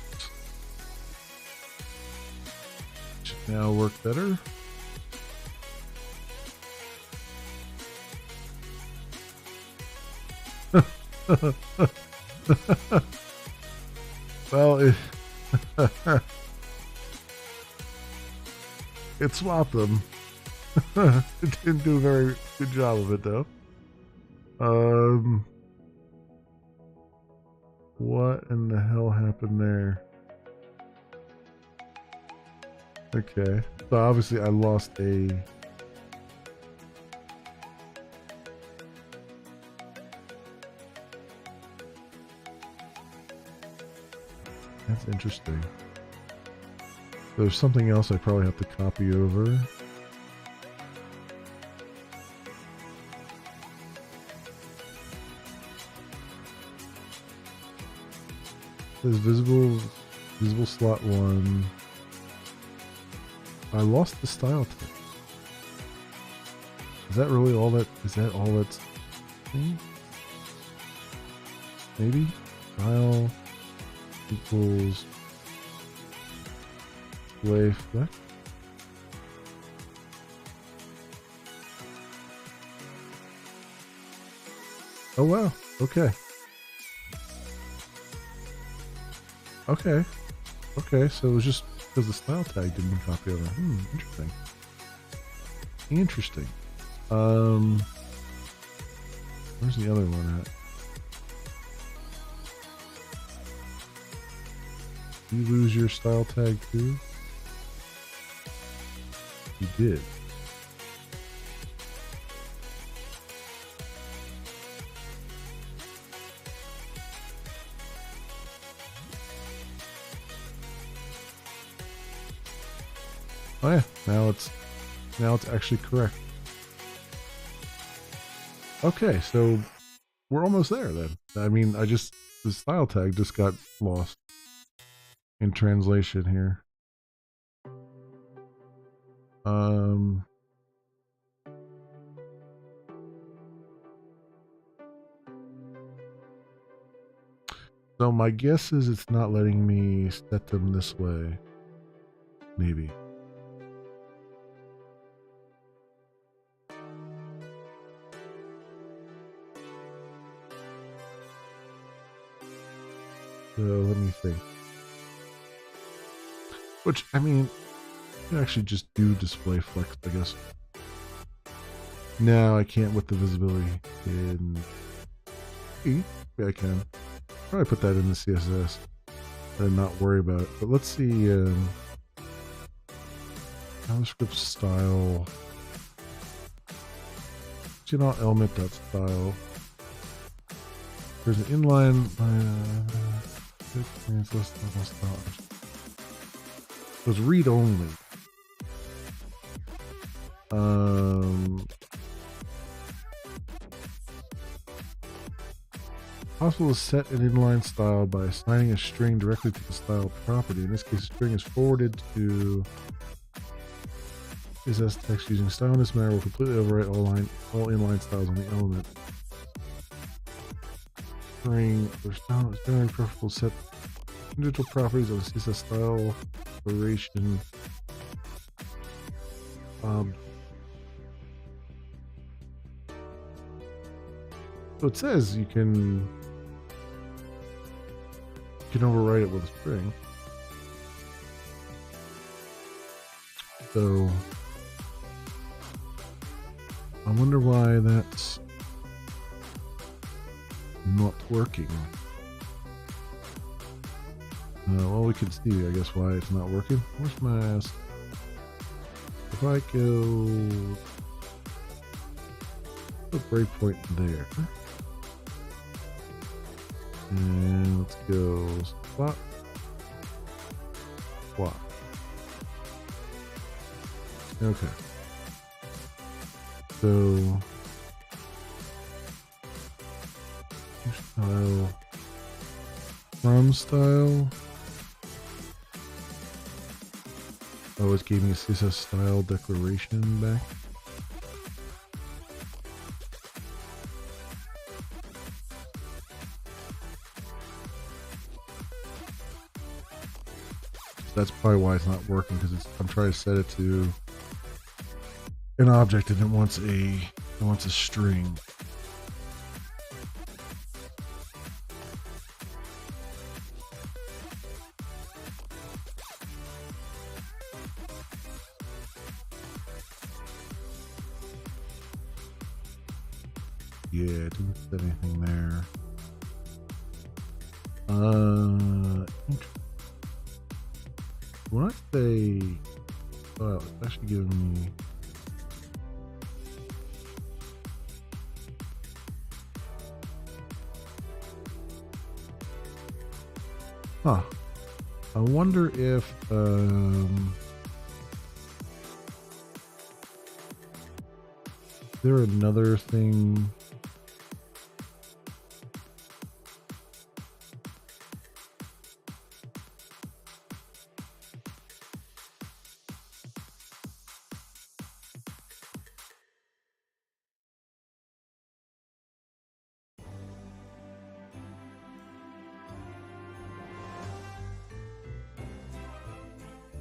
should now work better. Well, it swapped them. It didn't do a very good job of it, though. What in the hell happened there? Okay, so obviously I lost a... That's interesting. There's something else I probably have to copy over. There's visible slot 1. I lost the style tag. Is that really all that? Is that all that's? Maybe style equals display flex. Oh wow. Okay. Okay, so it was just because the style tag didn't copy over. Interesting. Interesting. Where's the other one at? You lose your style tag too? You did. Oh yeah, now it's actually correct. Okay, so we're almost there then. I mean, the style tag just got lost in translation here. So my guess is it's not letting me set them this way. Maybe. So let me think. Which, I mean, you can actually just do display flex, I guess. No, I can't with the visibility in E. Yeah, I can. Probably put that in the CSS and not worry about it. But let's see, JavaScript style. element.style. There's an inline. It was read only. Possible to set an inline style by assigning a string directly to the style property. In this case, the string is forwarded to CSS text using style. In this manner, will completely overwrite all inline styles on the element. String or style is generally preferable to set individual properties of the CSS style operation. So it says you can overwrite it with a string. So I wonder why that's not working. Well, we can see, I guess, why it's not working. Where's my ass? If I go put a breakpoint there. And let's go spot. Swap. Okay. So style from style. Oh, it gave me a CSS style declaration back. That's probably why it's not working, because I'm trying to set it to an object and it wants a string. Yeah, it didn't set anything there. When I say, oh, it's actually giving me. Huh. I wonder if is there another thing?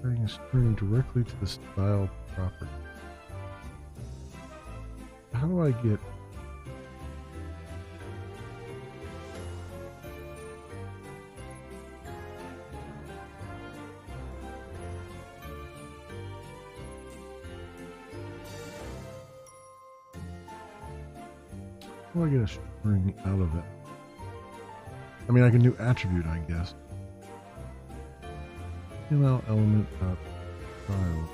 Adding a string directly to the style property. How do I get? How do I get a string out of it? I mean, I can do attribute, I guess. HTML element dot style.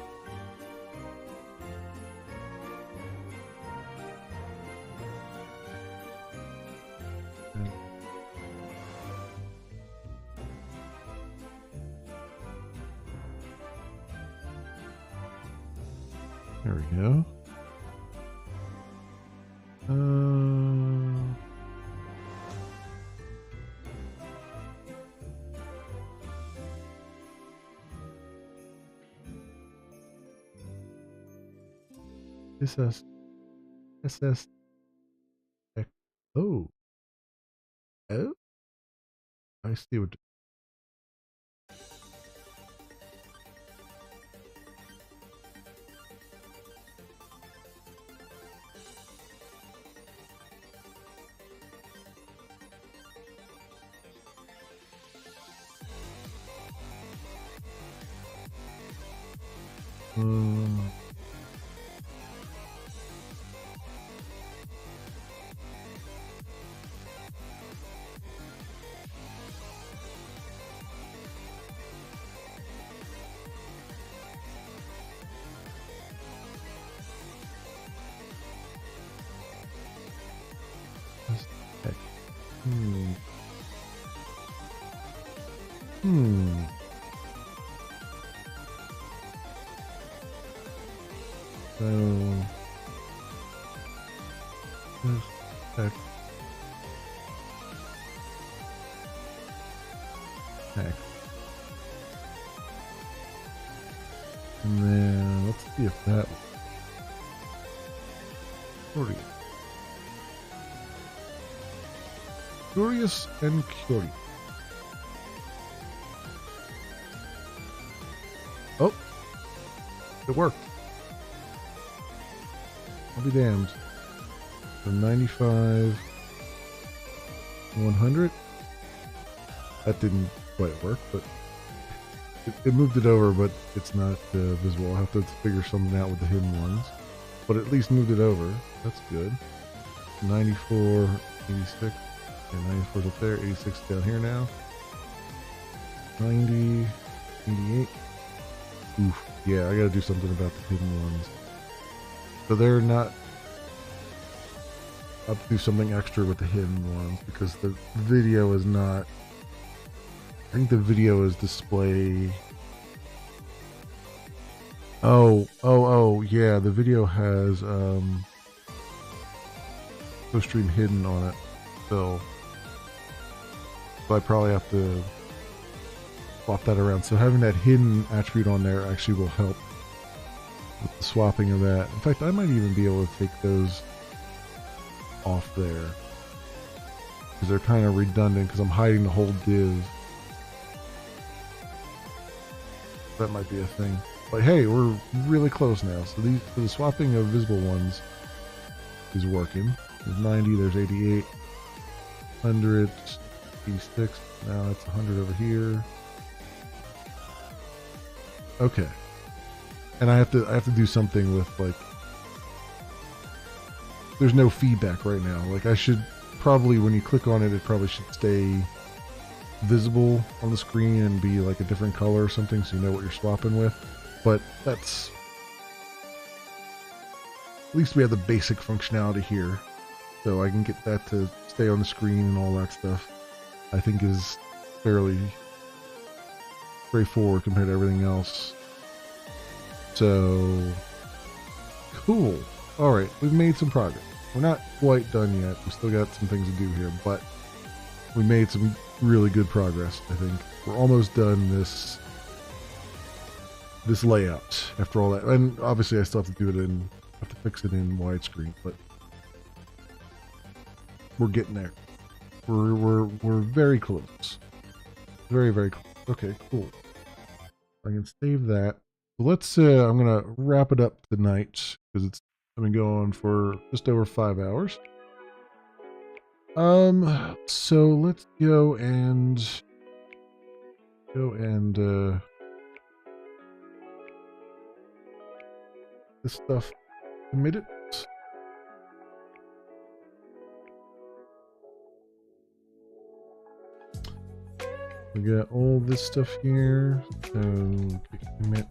Okay. There we go. SS. Oh. Oh. I see what. So this text. And then let's see if that curious and curious. Oh, it worked. I'll be damned. From 95, 100. That didn't quite work, but it moved it over, but it's not visible. I'll have to figure something out with the hidden ones. But at least moved it over. That's good. 94, 86. And 94 is up there. 86 down here now. 90, 88. Oof. Yeah, I gotta do something about the hidden ones. So they're not. I'll have to do something extra with the hidden ones because the video is not. I think the video is display. Oh, yeah, the video has stream hidden on it. So I probably have to swap that around. So having that hidden attribute on there actually will help with the swapping of that. In fact, I might even be able to take those off there because they're kind of redundant because I'm hiding the whole div. That might be a thing. But hey, we're really close now. So the swapping of visible ones is working. There's 90, there's 88, 100, 86. Now it's 100 over here. Okay. And I have to do something with, like, there's no feedback right now. Like, I should probably, when you click on it, it probably should stay visible on the screen and be like a different color or something so you know what you're swapping with. But that's, at least we have the basic functionality here. So I can get that to stay on the screen and all that stuff. I think is fairly straightforward compared to everything else. So, cool. Alright, we've made some progress. We're not quite done yet. We still got some things to do here, but we made some really good progress, I think. We're almost done this layout after all that. And obviously I still have to do it in, have to fix it in widescreen, but we're getting there. We're very close. Very, very close. Okay, cool. I can save that. So let's I'm gonna wrap it up tonight because it's been going for just over 5 hours. So let's go and this stuff committed. We got all this stuff here. So commit.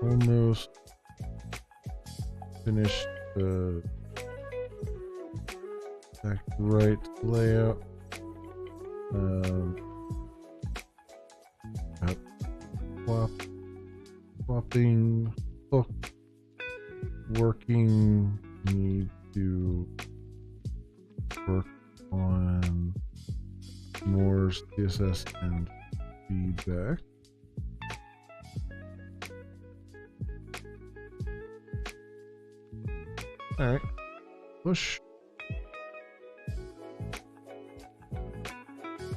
Almost finished the back right layout. Swapping hook working. Need to work on more CSS and feedback. All right, push,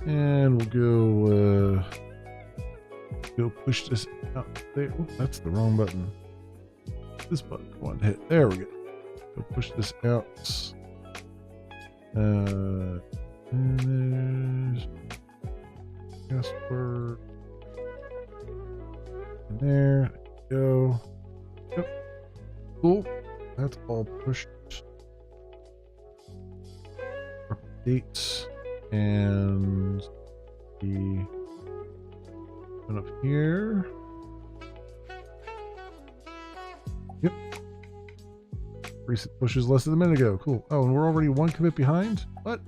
and we'll go push this out there. Ooh, that's the wrong button. This button, come on, hit. There we go. Go push this out. And there's password. And there we go. Yep. Cool. That's all pushed. Updates and the one up here. Yep. Recent pushes less than a minute ago. Cool. Oh, and we're already one commit behind? What?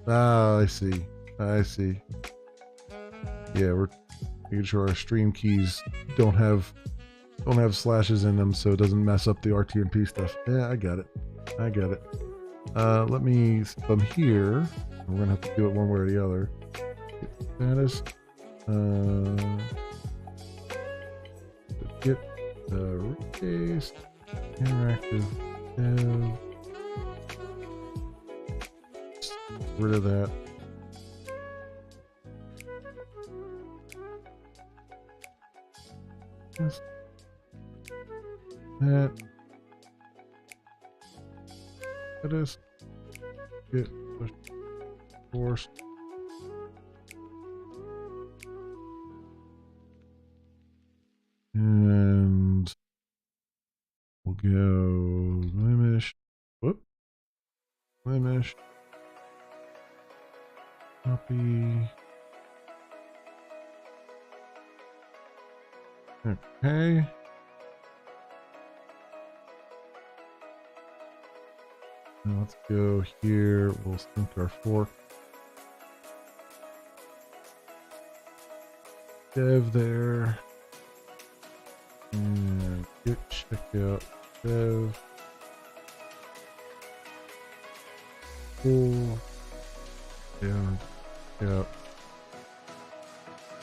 Ah, I see. I see. Yeah, we're making sure our stream keys don't have slashes in them so it doesn't mess up the RTMP stuff. Yeah, I got it. I got it. Let me from here. We're gonna have to do it one way or the other. Status. Get replace interactive dev. Get rid of that. Yes. That is get push force. And we'll go Glimesh. Whoop. Glimesh. Copy. Okay. Now let's go here. We'll sync our fork. Dev there. And git checkout dev. Pull down out.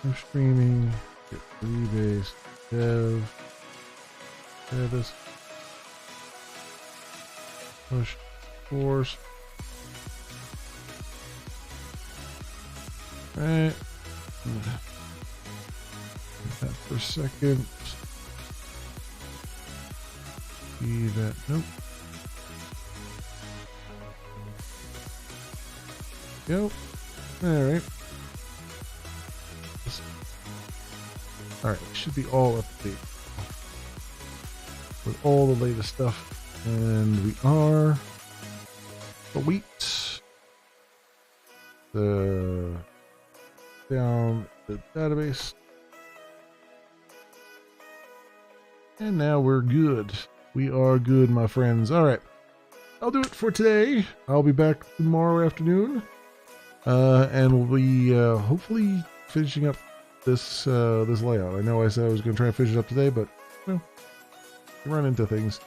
No streaming. Get rebase dev. Status. Push force. Alright. That for a second. See that. Nope. Go. Alright. Alright, should be all up to date with all the latest stuff. And we are delete the down the database. And now we're good. We are good, my friends. Alright. I'll do it for today. I'll be back tomorrow afternoon. And we'll be hopefully finishing up this this layout. I know I said I was going to try and finish it up today, but well, run into things.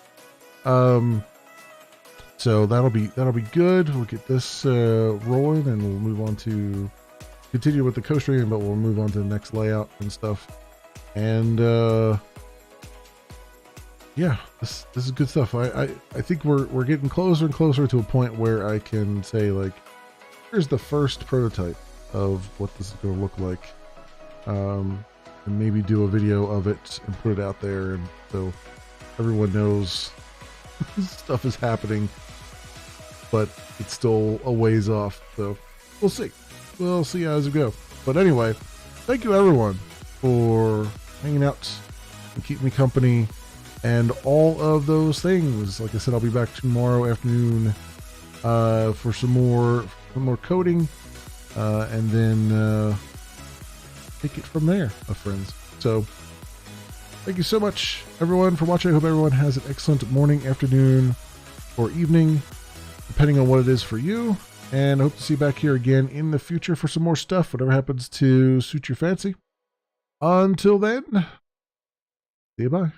So that'll be good. We'll get this rolling, and we'll move on to continue with the co-streaming, but we'll move on to the next layout and stuff. And yeah, this is good stuff. I think we're getting closer and closer to a point where I can say, like, here's the first prototype of what this is going to look like. And maybe do a video of it and put it out there, and so everyone knows stuff is happening, but it's still a ways off. So we'll see. We'll see as we go. But anyway, thank you everyone for hanging out and keeping me company and all of those things. Like I said, I'll be back tomorrow afternoon for some more coding, and then take it from there, my friends. So thank you so much everyone for watching. I hope everyone has an excellent morning, afternoon, or evening, depending on what it is for you. And I hope to see you back here again in the future for some more stuff, whatever happens to suit your fancy. Until then, see you, bye.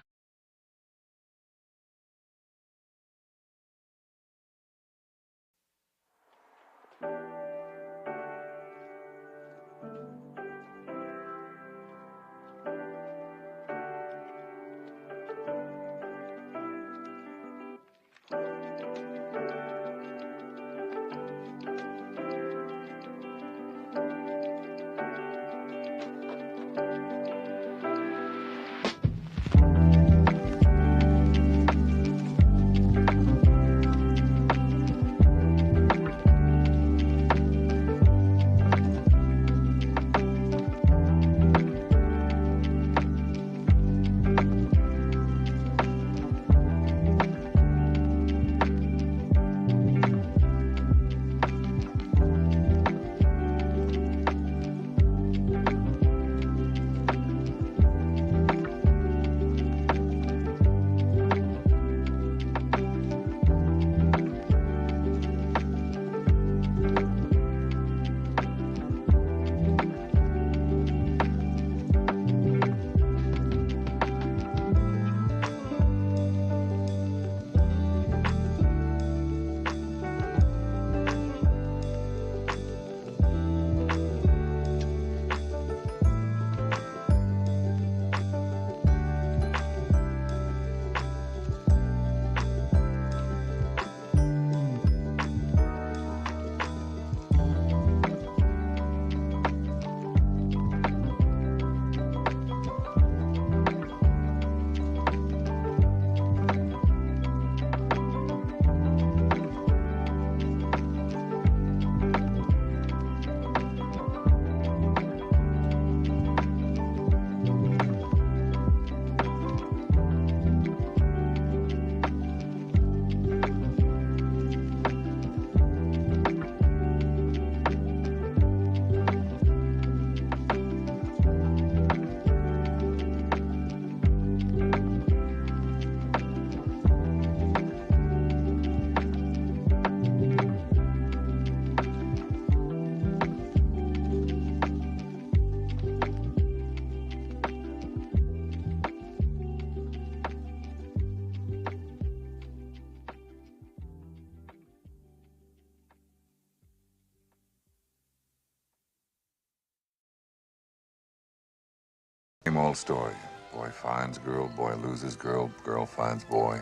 Same old story. Boy finds girl, boy loses girl, girl finds boy.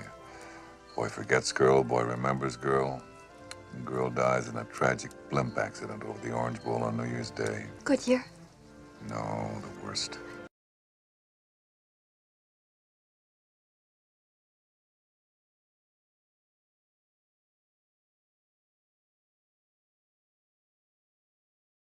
Boy forgets girl, boy remembers girl. And girl dies in a tragic blimp accident over the Orange Bowl on New Year's Day. Good year. No, the worst.